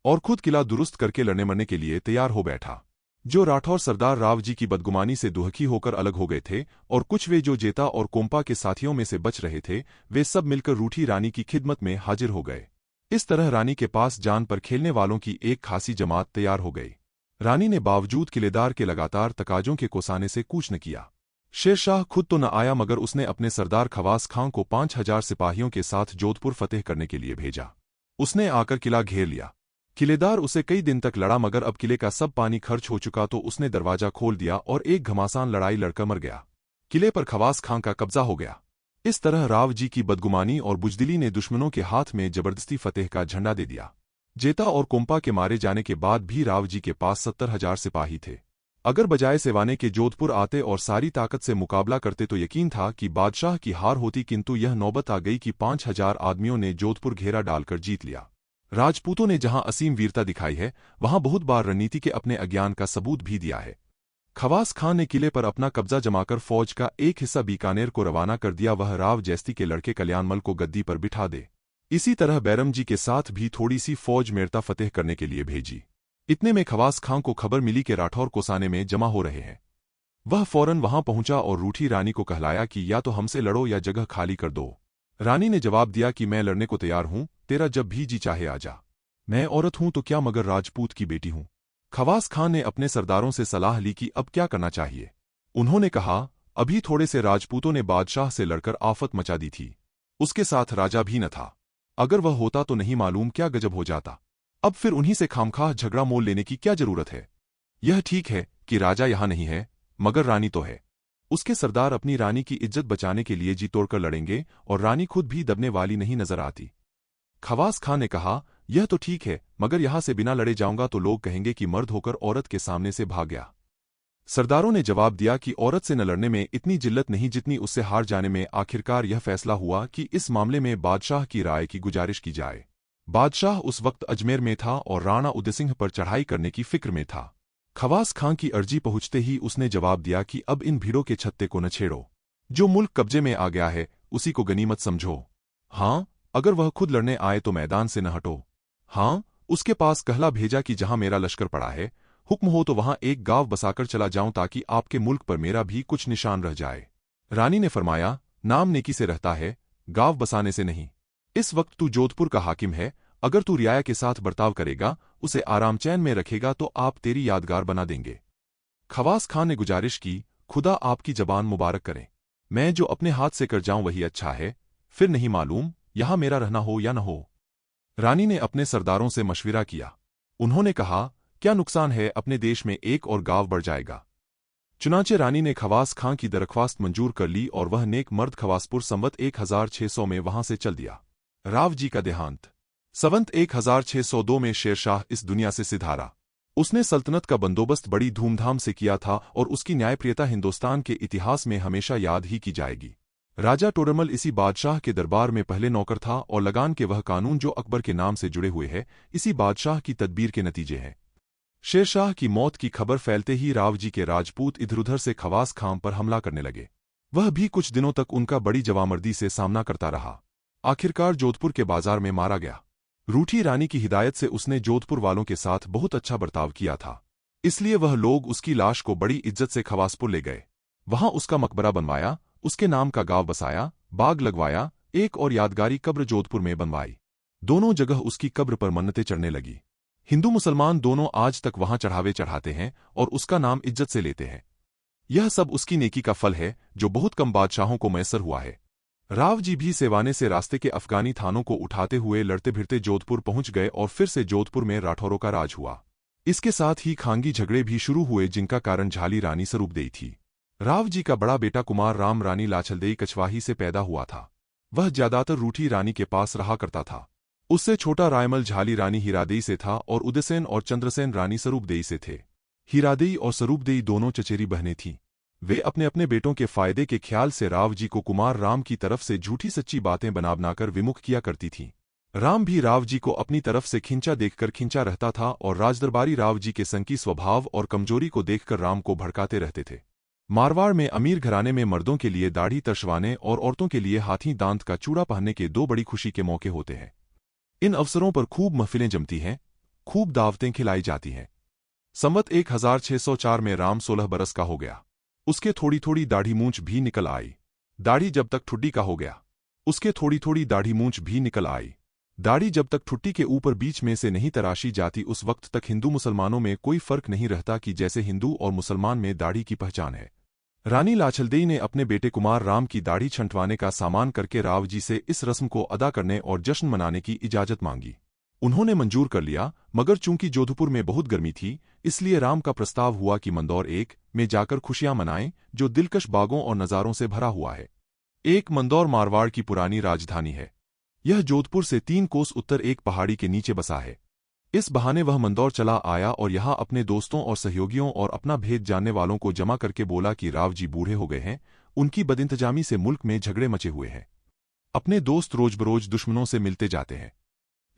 A: और खुद किला दुरुस्त करके लड़ने मरने के लिए तैयार हो बैठा। जो राठौर सरदार राव जी की बदगुमानी से दुहखी होकर अलग हो गए थे और कुछ वे जो जेता और कोम्पा के साथियों में से बच रहे थे, वे सब मिलकर रूठी रानी की खिदमत में हाजिर हो गए। इस तरह रानी के पास जान पर खेलने वालों की एक खासी जमात तैयार हो गई। रानी ने बावजूद किलेदार के लगातार तकाजों के कोसाने से कूच न किया। शेरशाह खुद तो न आया मगर उसने अपने सरदार खवास खां को 5,000 सिपाहियों के साथ जोधपुर फतेह करने के लिए भेजा। उसने आकर किला घेर लिया। किलेदार उसे कई दिन तक लड़ा मगर अब किले का सब पानी खर्च हो चुका तो उसने दरवाजा खोल दिया और एक घमासान लड़ाई लड़कर मर गया। किले पर खवास खां का कब्जा हो गया। इस तरह राव जी की बदगुमानी और बुजदिली ने दुश्मनों के हाथ में जबरदस्ती फतेह का झंडा दे दिया। जेता और कोम्पा के मारे जाने के बाद भी राव जी के पास 70,000 सिपाही थे। अगर बजाय सेवाने के जोधपुर आते और सारी ताकत से मुकाबला करते तो यकीन था कि बादशाह की हार होती, किंतु यह नौबत आ गई कि 5,000 आदमियों ने जोधपुर घेरा डालकर जीत लिया। राजपूतों ने जहां असीम वीरता दिखाई है वहां बहुत बार रणनीति के अपने अज्ञान का सबूत भी दिया है। खवास खां ने किले पर अपना कब्जा जमाकर फौज का एक हिस्सा बीकानेर को रवाना कर दिया। वह राव जैस्ती के लड़के कल्याणमल को गद्दी पर बिठा दे। इसी तरह बैरम जी के साथ भी थोड़ी सी फौज मेरता फतेह करने के लिए भेजी। इतने में खवास खां को खबर मिली कि राठौर कोसाने में जमा हो रहे हैं। वह फौरन वहां पहुंचा और रूठी रानी को कहलाया कि या तो हमसे लड़ो या जगह खाली कर दो। रानी ने जवाब दिया कि मैं लड़ने को तैयार हूं, तेरा जब भी जी चाहे आजा। मैं औरत हूं तो क्या मगर राजपूत की बेटी हूं। खवास खां ने अपने सरदारों से सलाह ली कि अब क्या करना चाहिए। उन्होंने कहा, अभी थोड़े से राजपूतों ने बादशाह से लड़कर आफत मचा दी थी। उसके साथ राजा भी न था। अगर वह होता तो नहीं मालूम क्या गजब हो जाता। अब फिर उन्हीं से खामखाह झगड़ा मोल लेने की क्या जरूरत है। यह ठीक है कि राजा यहां नहीं है मगर रानी तो है। उसके सरदार अपनी रानी की इज्जत बचाने के लिए जी तोड़कर लड़ेंगे और रानी खुद भी दबने वाली नहीं नजर आती। खवास खां ने कहा, यह तो ठीक है मगर यहां से बिना लड़े जाऊंगा तो लोग कहेंगे कि मर्द होकर औरत के सामने से भाग गया। सरदारों ने जवाब दिया कि औरत से न लड़ने में इतनी जिल्लत नहीं जितनी उससे हार जाने में। आखिरकार यह फैसला हुआ कि इस मामले में बादशाह की राय की गुजारिश की जाए। बादशाह उस वक्त अजमेर में था और राणा उदयसिंह पर चढ़ाई करने की फिक्र में था। खवास खां की अर्जी पहुंचते ही उसने जवाब दिया कि अब इन भीड़ों के छत्ते को न छेड़ो। जो मुल्क कब्जे में आ गया है उसी को गनीमत समझो। हाँ, अगर वह खुद लड़ने आए तो मैदान से न हटो। हाँ, उसके पास कहला भेजा कि जहां मेरा लश्कर पड़ा है, हुक्म हो तो वहां एक गांव बसाकर चला जाऊं ताकि आपके मुल्क पर मेरा भी कुछ निशान रह जाए। रानी ने फरमाया, नाम नेकी से रहता है, गांव बसाने से नहीं। इस वक्त तू जोधपुर का हाकिम है, अगर तू रियाया के साथ बर्ताव करेगा, उसे आराम चैन में रखेगा तो आप तेरी यादगार बना देंगे। खवास खान ने गुजारिश की, खुदा आपकी जबान मुबारक करें। मैं जो अपने हाथ से कर जाऊं वही अच्छा है, फिर नहीं मालूम यहां मेरा रहना हो या न हो। रानी ने अपने सरदारों से मशविरा किया। उन्होंने कहा, क्या नुकसान है, अपने देश में एक और गांव बढ़ जाएगा। चुनांचे रानी ने खवास खां की दरख्वास्त मंजूर कर ली और वह नेक मर्द खवासपुर संवत 1600 में वहां से चल दिया। राव जी का देहांत। संवत 1602 में शेरशाह इस दुनिया से सिधारा। उसने सल्तनत का बंदोबस्त बड़ी धूमधाम से किया था और उसकी न्यायप्रियता हिंदुस्तान के इतिहास में हमेशा याद ही की जाएगी। राजा टोडरमल इसी बादशाह के दरबार में पहले नौकर था और लगान के वह कानून जो अकबर के नाम से जुड़े हुए हैं, इसी बादशाह की तदबीर के नतीजे हैं। शेरशाह की मौत की खबर फैलते ही राव जी के राजपूत इधर-उधर से खवास खां पर हमला करने लगे। वह भी कुछ दिनों तक उनका बड़ी जवामर्दी से सामना करता रहा। आखिरकार जोधपुर के बाजार में मारा गया। रूठी रानी की हिदायत से उसने जोधपुर वालों के साथ बहुत अच्छा बर्ताव किया था, इसलिए वह लोग उसकी लाश को बड़ी इज्जत से खवासपुर ले गए। वहां उसका मकबरा बनवाया, उसके नाम का गांव बसाया, बाग लगवाया, एक और यादगारी कब्र जोधपुर में बनवाई। दोनों जगह उसकी कब्र पर मन्नतें चढ़ने लगी। हिंदू मुसलमान दोनों आज तक वहां चढ़ावे चढ़ाते हैं और उसका नाम इज्जत से लेते हैं। यह सब उसकी नेकी का फल है जो बहुत कम बादशाहों को मैसर हुआ है। राव जी भी सेवाने से रास्ते के अफगानी थानों को उठाते हुए लड़ते भिड़ते जोधपुर पहुंच गए और फिर से जोधपुर में राठौरों का राज हुआ। इसके साथ ही खांगी झगड़े भी शुरू हुए जिनका कारण झाली रानी स्वरूपदेई थी। राव जी का बड़ा बेटा कुमार राम रानी लाछलदेई कछवाही से पैदा हुआ था। वह ज्यादातर रूठी रानी के पास रहा करता था। उससे छोटा रायमल झाली रानी हीरादेई से था और उदयसेन और चंद्रसेन रानी स्वरूपदेई से थे। हीरादेई और स्वरूपदेई दोनों चचेरी बहनें थीं। वे अपने अपने बेटों के फायदे के ख्याल से राव जी को कुमार राम की तरफ से झूठी सच्ची बातें बना बनाकर विमुख किया करती थीं। राम भी राव जी को अपनी तरफ से खिंचा देखकर खिंचा रहता था और राजदरबारी राव जी के संकी स्वभाव और कमजोरी को देखकर राम को भड़काते रहते थे। मारवाड़ में अमीर घराने में मर्दों के लिए दाढ़ी तशवाने और औरतों के लिए हाथी दांत का चूड़ा पहनने के दो बड़ी खुशी के मौके होते हैं। इन अवसरों पर खूब महफिलें जमती हैं, खूब दावतें खिलाई जाती हैं। संवत 1604 में राम 16 बरस का हो गया। उसके थोड़ी थोड़ी दाढ़ी मूंछ भी निकल आई। दाढ़ी जब तक ठुड्डी का हो गया, उसके थोड़ी थोड़ी दाढ़ी मूंछ भी निकल आई। दाढ़ी जब तक ठुट्टी के ऊपर बीच में से नहीं तराशी जाती उस वक्त तक हिंदू मुसलमानों में कोई फर्क नहीं रहता कि जैसे हिंदू और मुसलमान में दाढ़ी की पहचान है। रानी लाछलदेई ने अपने बेटे कुमार राम की दाढ़ी छंटवाने का सामान करके राव जी से इस रस्म को अदा करने और जश्न मनाने की इजाजत मांगी। उन्होंने मंजूर कर लिया, मगर चूंकि जोधपुर में बहुत गर्मी थी, इसलिए राम का प्रस्ताव हुआ कि मंदौर एक में जाकर खुशियां मनाएं, जो दिलकश बागों और नज़ारों से भरा हुआ है। एक मंदौर मारवाड़ की पुरानी राजधानी है। यह जोधपुर से 3 कोस उत्तर एक पहाड़ी के नीचे बसा है। इस बहाने वह मंदौर चला आया और यहाँ अपने दोस्तों और सहयोगियों और अपना भेद जानने वालों को जमा करके बोला कि राव जी बूढ़े हो गए हैं, उनकी बदइंतजामी से मुल्क में झगड़े मचे हुए हैं। अपने दोस्त रोज बरोज दुश्मनों से मिलते जाते हैं,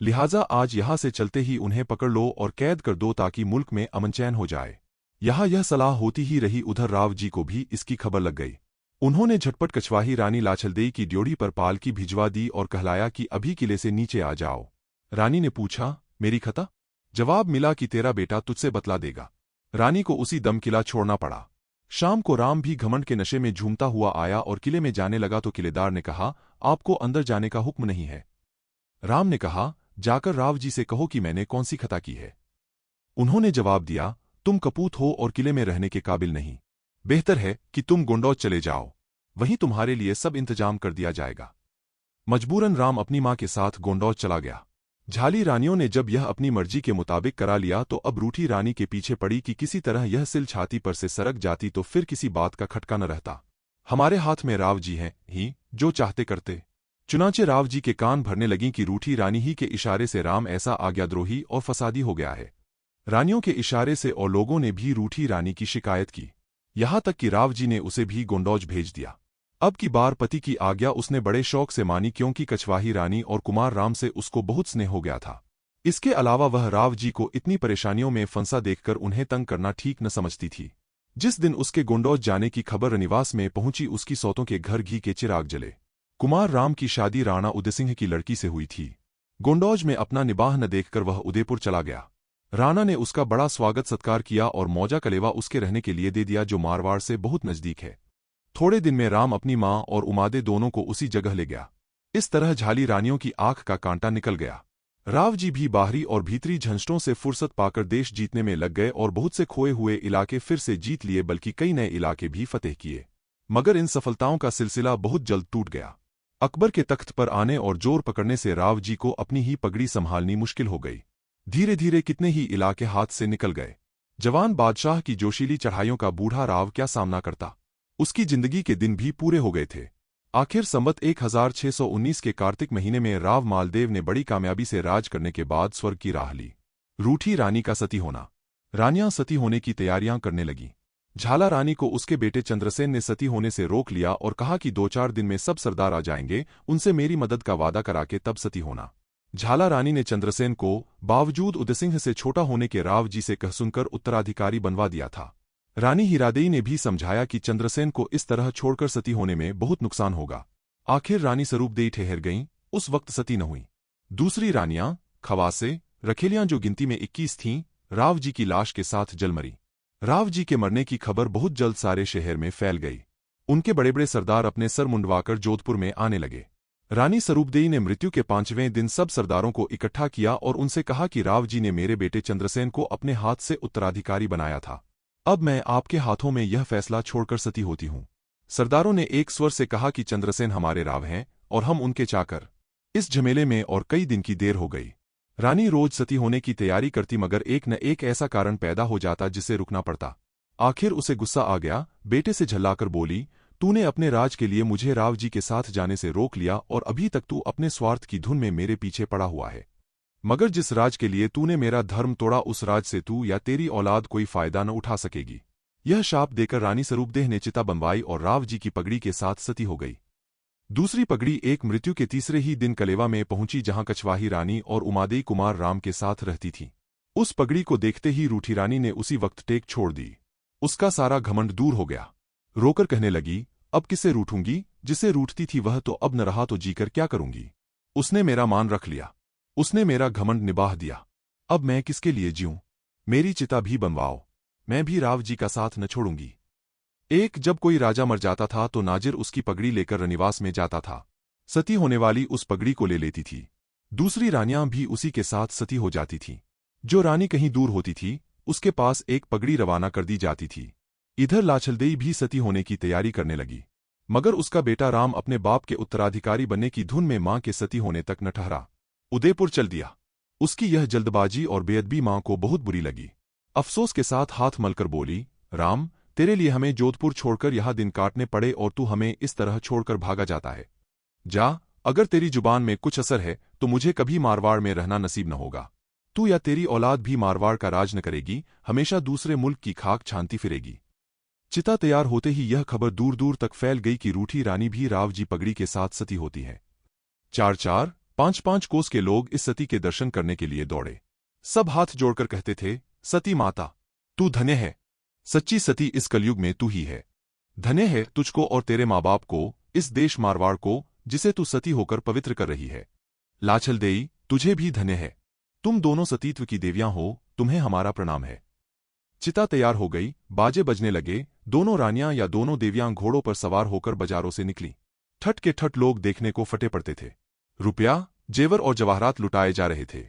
A: लिहाजा आज यहां से चलते ही उन्हें पकड़ लो और कैद कर दो ताकि मुल्क में अमन चैन हो जाए। यहाँ यह सलाह होती ही रही, उधर राव जी को भी इसकी खबर लग गई। उन्होंने झटपट कछवाही रानी लाछलदेई की ड्योढ़ी पर पालकी भिजवा दी और कहलाया कि अभी किले से नीचे आ जाओ। रानी ने पूछा, मेरी खता? जवाब मिला कि तेरा बेटा तुझसे बतला देगा। रानी को उसी दम किला छोड़ना पड़ा। शाम को राम भी घमंड के नशे में झूमता हुआ आया और किले में जाने लगा तो किलेदार ने कहा, आपको अंदर जाने का हुक्म नहीं है। राम ने कहा, जाकर राव जी से कहो कि मैंने कौन सी खता की है। उन्होंने जवाब दिया, तुम कपूत हो और किले में रहने के काबिल नहीं। बेहतर है कि तुम गुंडौज चले जाओ, वहीं तुम्हारे लिए सब इंतजाम कर दिया जाएगा। मजबूरन राम अपनी मां के साथ गोंडौज चला गया। झाली रानियों ने जब यह अपनी मर्जी के मुताबिक करा लिया तो अब रूठी रानी के पीछे पड़ी कि किसी तरह यह सिल छाती पर से सरक जाती तो फिर किसी बात का खटका न रहता। हमारे हाथ में राव जी हैं ही, जो चाहते करते। चुनाचे राव जी के कान भरने लगीं कि रूठी रानी ही के इशारे से राम ऐसा आज्ञाद्रोही और फसादी हो गया है। रानियों के इशारे से और लोगों ने भी रूठी रानी की शिकायत की, यहाँ तक कि राव जी ने उसे भी गोंडौज भेज दिया। अब की बार पति की आज्ञा उसने बड़े शौक से मानी, क्योंकि कछवाही रानी और कुमार राम से उसको बहुत स्नेह हो गया था। इसके अलावा वह राव जी को इतनी परेशानियों में फंसा देखकर उन्हें तंग करना ठीक न समझती थी। जिस दिन उसके गोंडौज जाने की खबर रनिवास में पहुंची, उसकी सौतों के घर घी के चिराग जले। कुमार राम की शादी राणा उदयसिंह की लड़की से हुई थी। गोंडौज में अपना निबाह न देखकर वह उदयपुर चला गया। राणा ने उसका बड़ा स्वागत सत्कार किया और मौजा कलेवा उसके रहने के लिए दे दिया, जो मारवाड़ से बहुत नजदीक है। थोड़े दिन में राम अपनी मां और उमादे दोनों को उसी जगह ले गया। इस तरह झाली रानियों की आंख का कांटा निकल गया। राव जी भी बाहरी और भीतरी झंझटों से फुर्सत पाकर देश जीतने में लग गए और बहुत से खोए हुए इलाके फिर से जीत लिए, बल्कि कई नए इलाके भी फतेह किए। मगर इन सफलताओं का सिलसिला बहुत जल्द टूट गया। अकबर के तख्त पर आने और जोर पकड़ने से राव जी को अपनी ही पगड़ी संभालनी मुश्किल हो गई। धीरे धीरे कितने ही इलाके हाथ से निकल गए। जवान बादशाह की जोशीली चढ़ाइयों का बूढ़ा राव क्या सामना करता। उसकी जिंदगी के दिन भी पूरे हो गए थे। आखिर संवत 1619 के कार्तिक महीने में राव मालदेव ने बड़ी कामयाबी से राज करने के बाद स्वर्ग की राह ली। रूठी रानी का सती होना। रानियां सती होने की तैयारियां करने लगीं। झाला रानी को उसके बेटे चंद्रसेन ने सती होने से रोक लिया और कहा कि 2-4 दिन में सब सरदार आ जाएंगे, उनसे मेरी मदद का वादा करा के तब सती होना। झाला रानी ने चंद्रसेन को बावजूद उदयसिंह से छोटा होने के राव जी से कह सुनकर उत्तराधिकारी बनवा दिया था। रानी हीरादेई ने भी समझाया कि चंद्रसेन को इस तरह छोड़कर सती होने में बहुत नुकसान होगा। आखिर रानी स्वरूपदेई ठहर गईं, उस वक्त सती न हुई। दूसरी रानियां खवासे रखेलियां जो गिनती में 21 थीं, राव जी की लाश के साथ जल मरी। राव जी के मरने की खबर बहुत जल्द सारे शहर में फैल गई। उनके बड़े बड़े सरदार अपने सर मुंडवाकर जोधपुर में आने लगे। रानी स्वरूपदेई ने मृत्यु के 5वें दिन सब सरदारों को इकट्ठा किया और उनसे कहा कि राव जी ने मेरे बेटे चंद्रसेन को अपने हाथ से उत्तराधिकारी बनाया था। अब मैं आपके हाथों में यह फैसला छोड़कर सती होती हूं। सरदारों ने एक स्वर से कहा कि चंद्रसेन हमारे राव हैं और हम उनके चाकर। इस झमेले में और कई दिन की देर हो गई। रानी रोज सती होने की तैयारी करती, मगर एक न एक ऐसा कारण पैदा हो जाता जिसे रुकना पड़ता। आखिर उसे गुस्सा आ गया। बेटे से झल्लाकर बोली, तूने अपने राज के लिए मुझे राव जी के साथ जाने से रोक लिया और अभी तक तू अपने स्वार्थ की धुन में मेरे पीछे पड़ा हुआ है। मगर जिस राज के लिए तूने मेरा धर्म तोड़ा, उस राज से तू या तेरी औलाद कोई फायदा न उठा सकेगी। यह शाप देकर रानी स्वरूपदेह ने चिता बनवाई और राव जी की पगड़ी के साथ सती हो गई। दूसरी पगड़ी एक मृत्यु के तीसरे ही दिन कलेवा में पहुंची, जहां कछवाही रानी और उमादेई कुमार राम के साथ रहती थीं। उस पगड़ी को देखते ही रूठी रानी ने उसी वक्त टेक छोड़ दी। उसका सारा घमंड दूर हो गया। रोकर कहने लगी, अब किसे रूठूंगी? जिसे रूठती थी वह तो अब न रहा, तो जीकर क्या करूंगी? उसने मेरा मान रख लिया, उसने मेरा घमंड निभाह दिया। अब मैं किसके लिए जीऊं? मेरी चिता भी बनवाओ, मैं भी राव जी का साथ न छोड़ूंगी। एक जब कोई राजा मर जाता था तो नाजिर उसकी पगड़ी लेकर रनिवास में जाता था। सती होने वाली उस पगड़ी को ले लेती थी। दूसरी रानियां भी उसी के साथ सती हो जाती थीं। जो रानी कहीं दूर होती थी, उसके पास एक पगड़ी रवाना कर दी जाती थी। इधर लाछलदेई भी सती होने की तैयारी करने लगी, मगर उसका बेटा राम अपने बाप के उत्तराधिकारी बनने की धुन में मां के सती होने तक न ठहरा। उदयपुर चल दिया। उसकी यह जल्दबाजी और बेअदबी मां को बहुत बुरी लगी। अफसोस के साथ हाथ मलकर बोली, राम, तेरे लिए हमें जोधपुर छोड़कर यहां दिन काटने पड़े और तू हमें इस तरह छोड़कर भागा जाता है। जा, अगर तेरी जुबान में कुछ असर है तो मुझे कभी मारवाड़ में रहना नसीब न होगा। तू या तेरी औलाद भी मारवाड़ का राज न करेगी, हमेशा दूसरे मुल्क की खाक छानती फिरेगी। चिता तैयार होते ही यह खबर दूर दूर तक फैल गई कि रूठी रानी भी राव जी पगड़ी के साथ सती होती है। 4-4, 5-5 कोस के लोग इस सती के दर्शन करने के लिए दौड़े। सब हाथ जोड़कर कहते थे, सती माता, तू धन्य है। सच्ची सती इस कलयुग में तू ही है। धन्य है तुझको और तेरे माँ बाप को, इस देश मारवाड़ को, जिसे तू सती होकर पवित्र कर रही है। लाछलदेई, तुझे भी धन्य है। तुम दोनों सतीत्व की देवियां हो, तुम्हें हमारा प्रणाम है। चिता तैयार हो गई, बाजे बजने लगे। दोनों रानियां या दोनों देवियां घोड़ों पर सवार होकर बाजारों से निकली। ठट के ठट लोग देखने को फटे पड़ते थे। रुपया, जेवर और जवाहरात लुटाए जा रहे थे।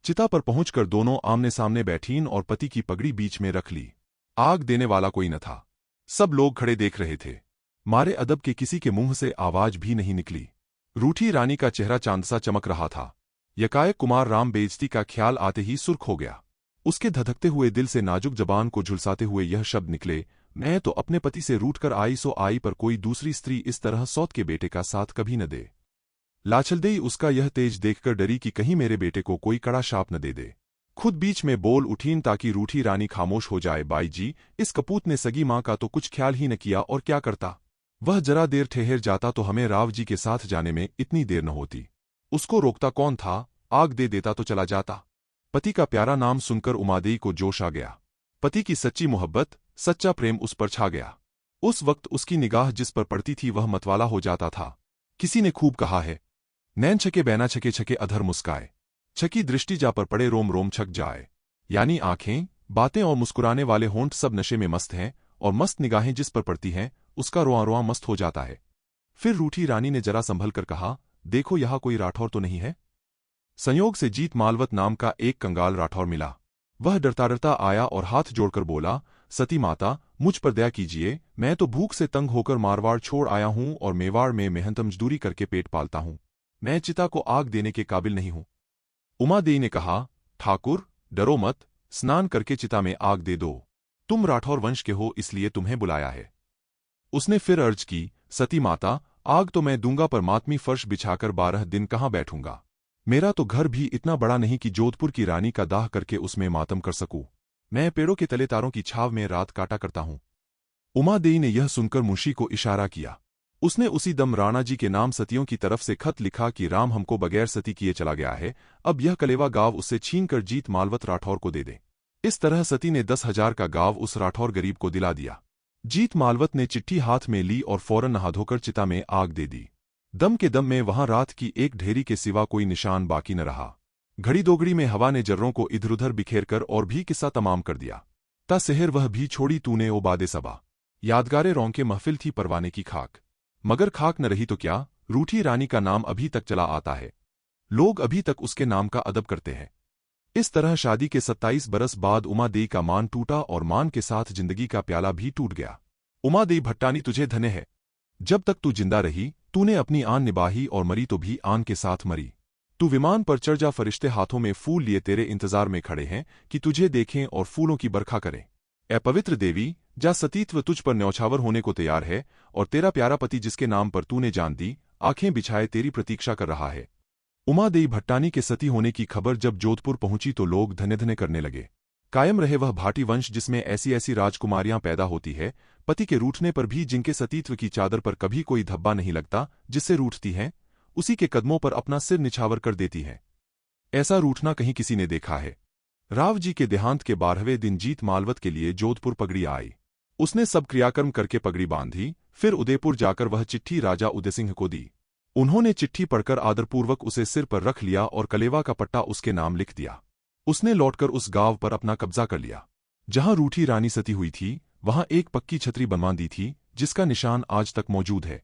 A: चिता पर पहुंचकर दोनों आमने सामने बैठीं और पति की पगड़ी बीच में रख ली। आग देने वाला कोई न था। सब लोग खड़े देख रहे थे। मारे अदब के किसी के मुंह से आवाज भी नहीं निकली। रूठी रानी का चेहरा चांदसा चमक रहा था। यकायक कुमार राम बेइज्जती का ख्याल आते ही सुर्ख हो गया। उसके धधकते हुए दिल से नाजुक जबान को झुलसाते हुए यह शब्द निकले, मैं तो अपने पति से रूठकर आई सो आई, पर कोई दूसरी स्त्री इस तरह सौत के बेटे का साथ कभी न दे। लाछलदेई उसका यह तेज देखकर डरी कि कहीं मेरे बेटे को कोई कड़ा शाप न दे दे। खुद बीच में बोल उठीं ताकि रूठी रानी खामोश हो जाए। बाई जी, इस कपूत ने सगी मां का तो कुछ ख्याल ही न किया, और क्या करता? वह जरा देर ठहर जाता तो हमें राव जी के साथ जाने में इतनी देर न होती। उसको रोकता कौन था? आग दे देता तो चला जाता। पति का प्यारा नाम सुनकर उमादेई को जोश आ गया। पति की सच्ची मोहब्बत, सच्चा प्रेम उस पर छा गया। उस वक्त उसकी निगाह जिस पर पड़ती थी वह मतवाला हो जाता था। किसी ने खूब कहा है, नैन छके बैना छके छके अधर मुस्काए, छकी दृष्टि जा पर पड़े रोम रोम छक जाए। यानी आंखें, बातें और मुस्कुराने वाले होंठ सब नशे में मस्त हैं, और मस्त निगाहें जिस पर पड़ती हैं उसका रोआ रोआ मस्त हो जाता है। फिर रूठी रानी ने जरा संभल कर कहा, देखो यहां कोई राठौर तो नहीं है? संयोग से जीत मालवत नाम का एक कंगाल राठौर मिला। वह डरता डरता आया और हाथ जोड़कर बोला, सती माता, मुझ पर दया कीजिए, मैं तो भूख से तंग होकर मारवाड़ छोड़ आया हूं और मेवाड़ में मेहनत मजदूरी करके पेट पालता हूं। मैं चिता को आग देने के काबिल नहीं हूं। उमा देई ने कहा, ठाकुर, डरो मत, स्नान करके चिता में आग दे दो। तुम राठौर वंश के हो इसलिए तुम्हें बुलाया है। उसने फिर अर्ज की, सती माता, आग तो मैं दूंगा पर मातमी फर्श बिछाकर 12 दिन कहाँ बैठूंगा। मेरा तो घर भी इतना बड़ा नहीं कि जोधपुर की रानी का दाह करके उसमें मातम कर सकूं। मैं पेड़ों के तले तारों की छाव में रात काटा करता हूं। उमा देई ने यह सुनकर मुंशी को इशारा किया। उसने उसी दम राणा जी के नाम सतियों की तरफ से खत लिखा कि राम हमको बगैर सती किए चला गया है, अब यह कलेवा गांव उससे छीनकर जीत मालवत राठौर को दे दे। इस तरह सती ने 10,000 का गांव उस राठौर गरीब को दिला दिया। जीत मालवत ने चिट्ठी हाथ में ली और फौरन नहा धोकर चिता में आग दे दी। दम के दम में वहां रात की एक ढेरी के सिवा कोई निशान बाकी न रहा। घड़ी दोगड़ी में हवा ने जर्रों को इधर उधर बिखेर कर और भी किस्सा तमाम कर दिया। ता सेहर वह भी छोड़ी तूने ओ बादे सबा। यादगारे रौंके महफिल थी परवाने की खाक। मगर खाक न रही तो क्या, रूठी रानी का नाम अभी तक चला आता है। लोग अभी तक उसके नाम का अदब करते हैं। इस तरह शादी के 27 बरस बाद उमा देई का मान टूटा और मान के साथ जिंदगी का प्याला भी टूट गया। उमा देई भट्टानी, तुझे धन्य है। जब तक तू जिंदा रही तूने अपनी आन निभाई और मरी तो भी आन के साथ मरी। तू विमान पर चढ़ जा, फरिश्ते हाथों में फूल लिए तेरे इंतजार में खड़े हैं कि तुझे देखें और फूलों की बरखा करें। ए पवित्र देवी, जा सतीत्व तुझ पर न्यौछावर होने को तैयार है और तेरा प्यारा पति जिसके नाम पर तूने जान दी, आंखें बिछाए तेरी प्रतीक्षा कर रहा है। उमा देई भट्टानी के सती होने की खबर जब जोधपुर पहुंची तो लोग धन्य धन्य करने लगे। कायम रहे वह भाटी वंश जिसमें ऐसी ऐसी राजकुमारियां पैदा होती है, पति के रूठने पर भी जिनके सतीत्व की चादर पर कभी कोई धब्बा नहीं लगता, जिससे रूठती हैं, उसी के कदमों पर अपना सिर निछावर कर देती हैं। ऐसा रूठना कहीं किसी ने देखा है। राव जी के देहांत के 12वें दिन जीत मालवत के लिए जोधपुर पगड़ी आई। उसने सब क्रियाकर्म करके पगड़ी बांधी, फिर उदयपुर जाकर वह चिट्ठी राजा उदयसिंह को दी। उन्होंने चिट्ठी पढ़कर आदरपूर्वक उसे सिर पर रख लिया और कलेवा का पट्टा उसके नाम लिख दिया। उसने लौटकर उस गांव पर अपना कब्जा कर लिया। जहां रूठी रानी सती हुई थी, वहां एक पक्की छतरी बनवा दी थी, जिसका निशान आज तक मौजूद है।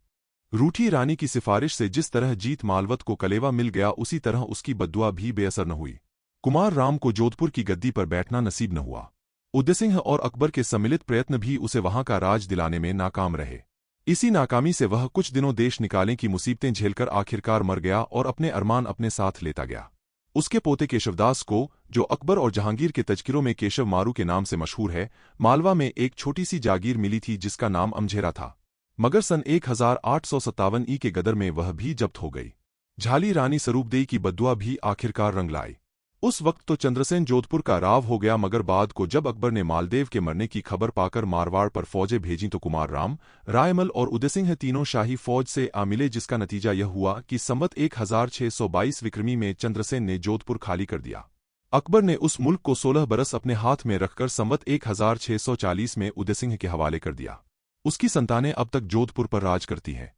A: रूठी रानी की सिफारिश से जिस तरह जीत मालवत को कलेवा मिल गया, उसी तरह उसकी बद्दुआ भी बेअसर न हुई। कुमार राम को जोधपुर की गद्दी पर बैठना नसीब न हुआ। उदयसिंह और अकबर के सम्मिलित प्रयत्न भी उसे वहां का राज दिलाने में नाकाम रहे। इसी नाकामी से वह कुछ दिनों देश निकाले की मुसीबतें झेलकर आखिरकार मर गया और अपने अरमान अपने साथ लेता गया। उसके पोते केशवदास को, जो अकबर और जहांगीर के तज़किरों में केशव मारू के नाम से मशहूर है, मालवा में एक छोटी सी जागीर मिली थी जिसका नाम अमझेरा था। मगर सन 1857 ई के गदर में वह भी जब्त हो गई। झाली रानी स्वरूपदेई की बद्दुआ भी आखिरकार रंग लाई। उस वक्त तो चंद्रसेन जोधपुर का राव हो गया, मगर बाद को जब अकबर ने मालदेव के मरने की खबर पाकर मारवाड़ पर फौजें भेजीं तो कुमार राम, रायमल और उदयसिंह तीनों शाही फौज से आ मिले, जिसका नतीजा यह हुआ कि संवत 1622 विक्रमी में चंद्रसेन ने जोधपुर खाली कर दिया। अकबर ने उस मुल्क को 16 बरस अपने हाथ में रखकर संवत 1640 में उदयसिंह के हवाले कर दिया। उसकी संतानें अब तक जोधपुर पर राज करती हैं।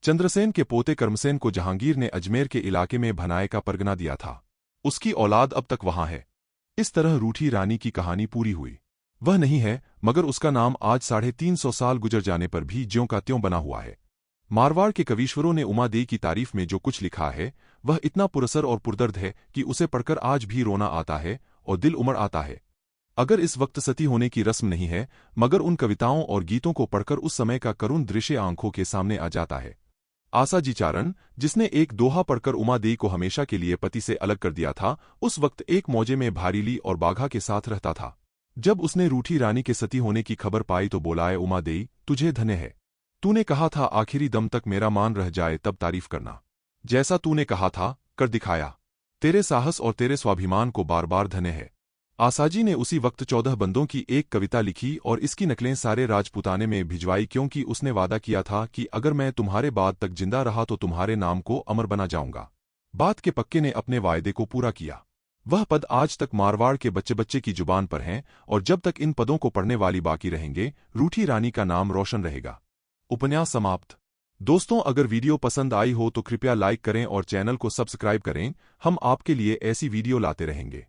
A: चंद्रसेन के पोते कर्मसेन को जहांगीर ने अजमेर के इलाके में भनाए का परगना दिया था। उसकी औलाद अब तक वहां है। इस तरह रूठी रानी की कहानी पूरी हुई। वह नहीं है, मगर उसका नाम आज 350 साल गुजर जाने पर भी ज्यों का त्यों बना हुआ है। मारवाड़ के कवीश्वरों ने उमा देई की तारीफ में जो कुछ लिखा है, वह इतना पुरसर और पुरदर्द है कि उसे पढ़कर आज भी रोना आता है और दिल उमड़ आता है। अगर इस वक्त सती होने की रस्म नहीं है, मगर उन कविताओं और गीतों को पढ़कर उस समय का करुण दृश्य आंखों के सामने आ जाता है। आसा जी चारण, जिसने एक दोहा पढ़कर उमा देई को हमेशा के लिए पति से अलग कर दिया था, उस वक्त एक मौजे में भारीली और बाघा के साथ रहता था। जब उसने रूठी रानी के सती होने की खबर पाई तो बोला, उमा देई, तुझे धन्य है। तूने कहा था आखिरी दम तक मेरा मान रह जाए तब तारीफ करना। जैसा तूने कहा था कर दिखाया। तेरे साहस और तेरे स्वाभिमान को बार बार धन्य है। आसाजी ने उसी वक्त 14 बंदों की एक कविता लिखी और इसकी नकलें सारे राजपूताने में भिजवाई, क्योंकि उसने वादा किया था कि अगर मैं तुम्हारे बाद तक जिंदा रहा तो तुम्हारे नाम को अमर बना जाऊंगा। बात के पक्के ने अपने वायदे को पूरा किया। वह पद आज तक मारवाड़ के बच्चे बच्चे की जुबान पर हैं और जब तक इन पदों को पढ़ने वाली बाकी रहेंगे, रूठी रानी का नाम रोशन रहेगा। उपन्यास समाप्त। दोस्तों, अगर वीडियो पसंद आई हो तो कृपया लाइक करें और चैनल को सब्सक्राइब करें। हम आपके लिए ऐसी वीडियो लाते रहेंगे।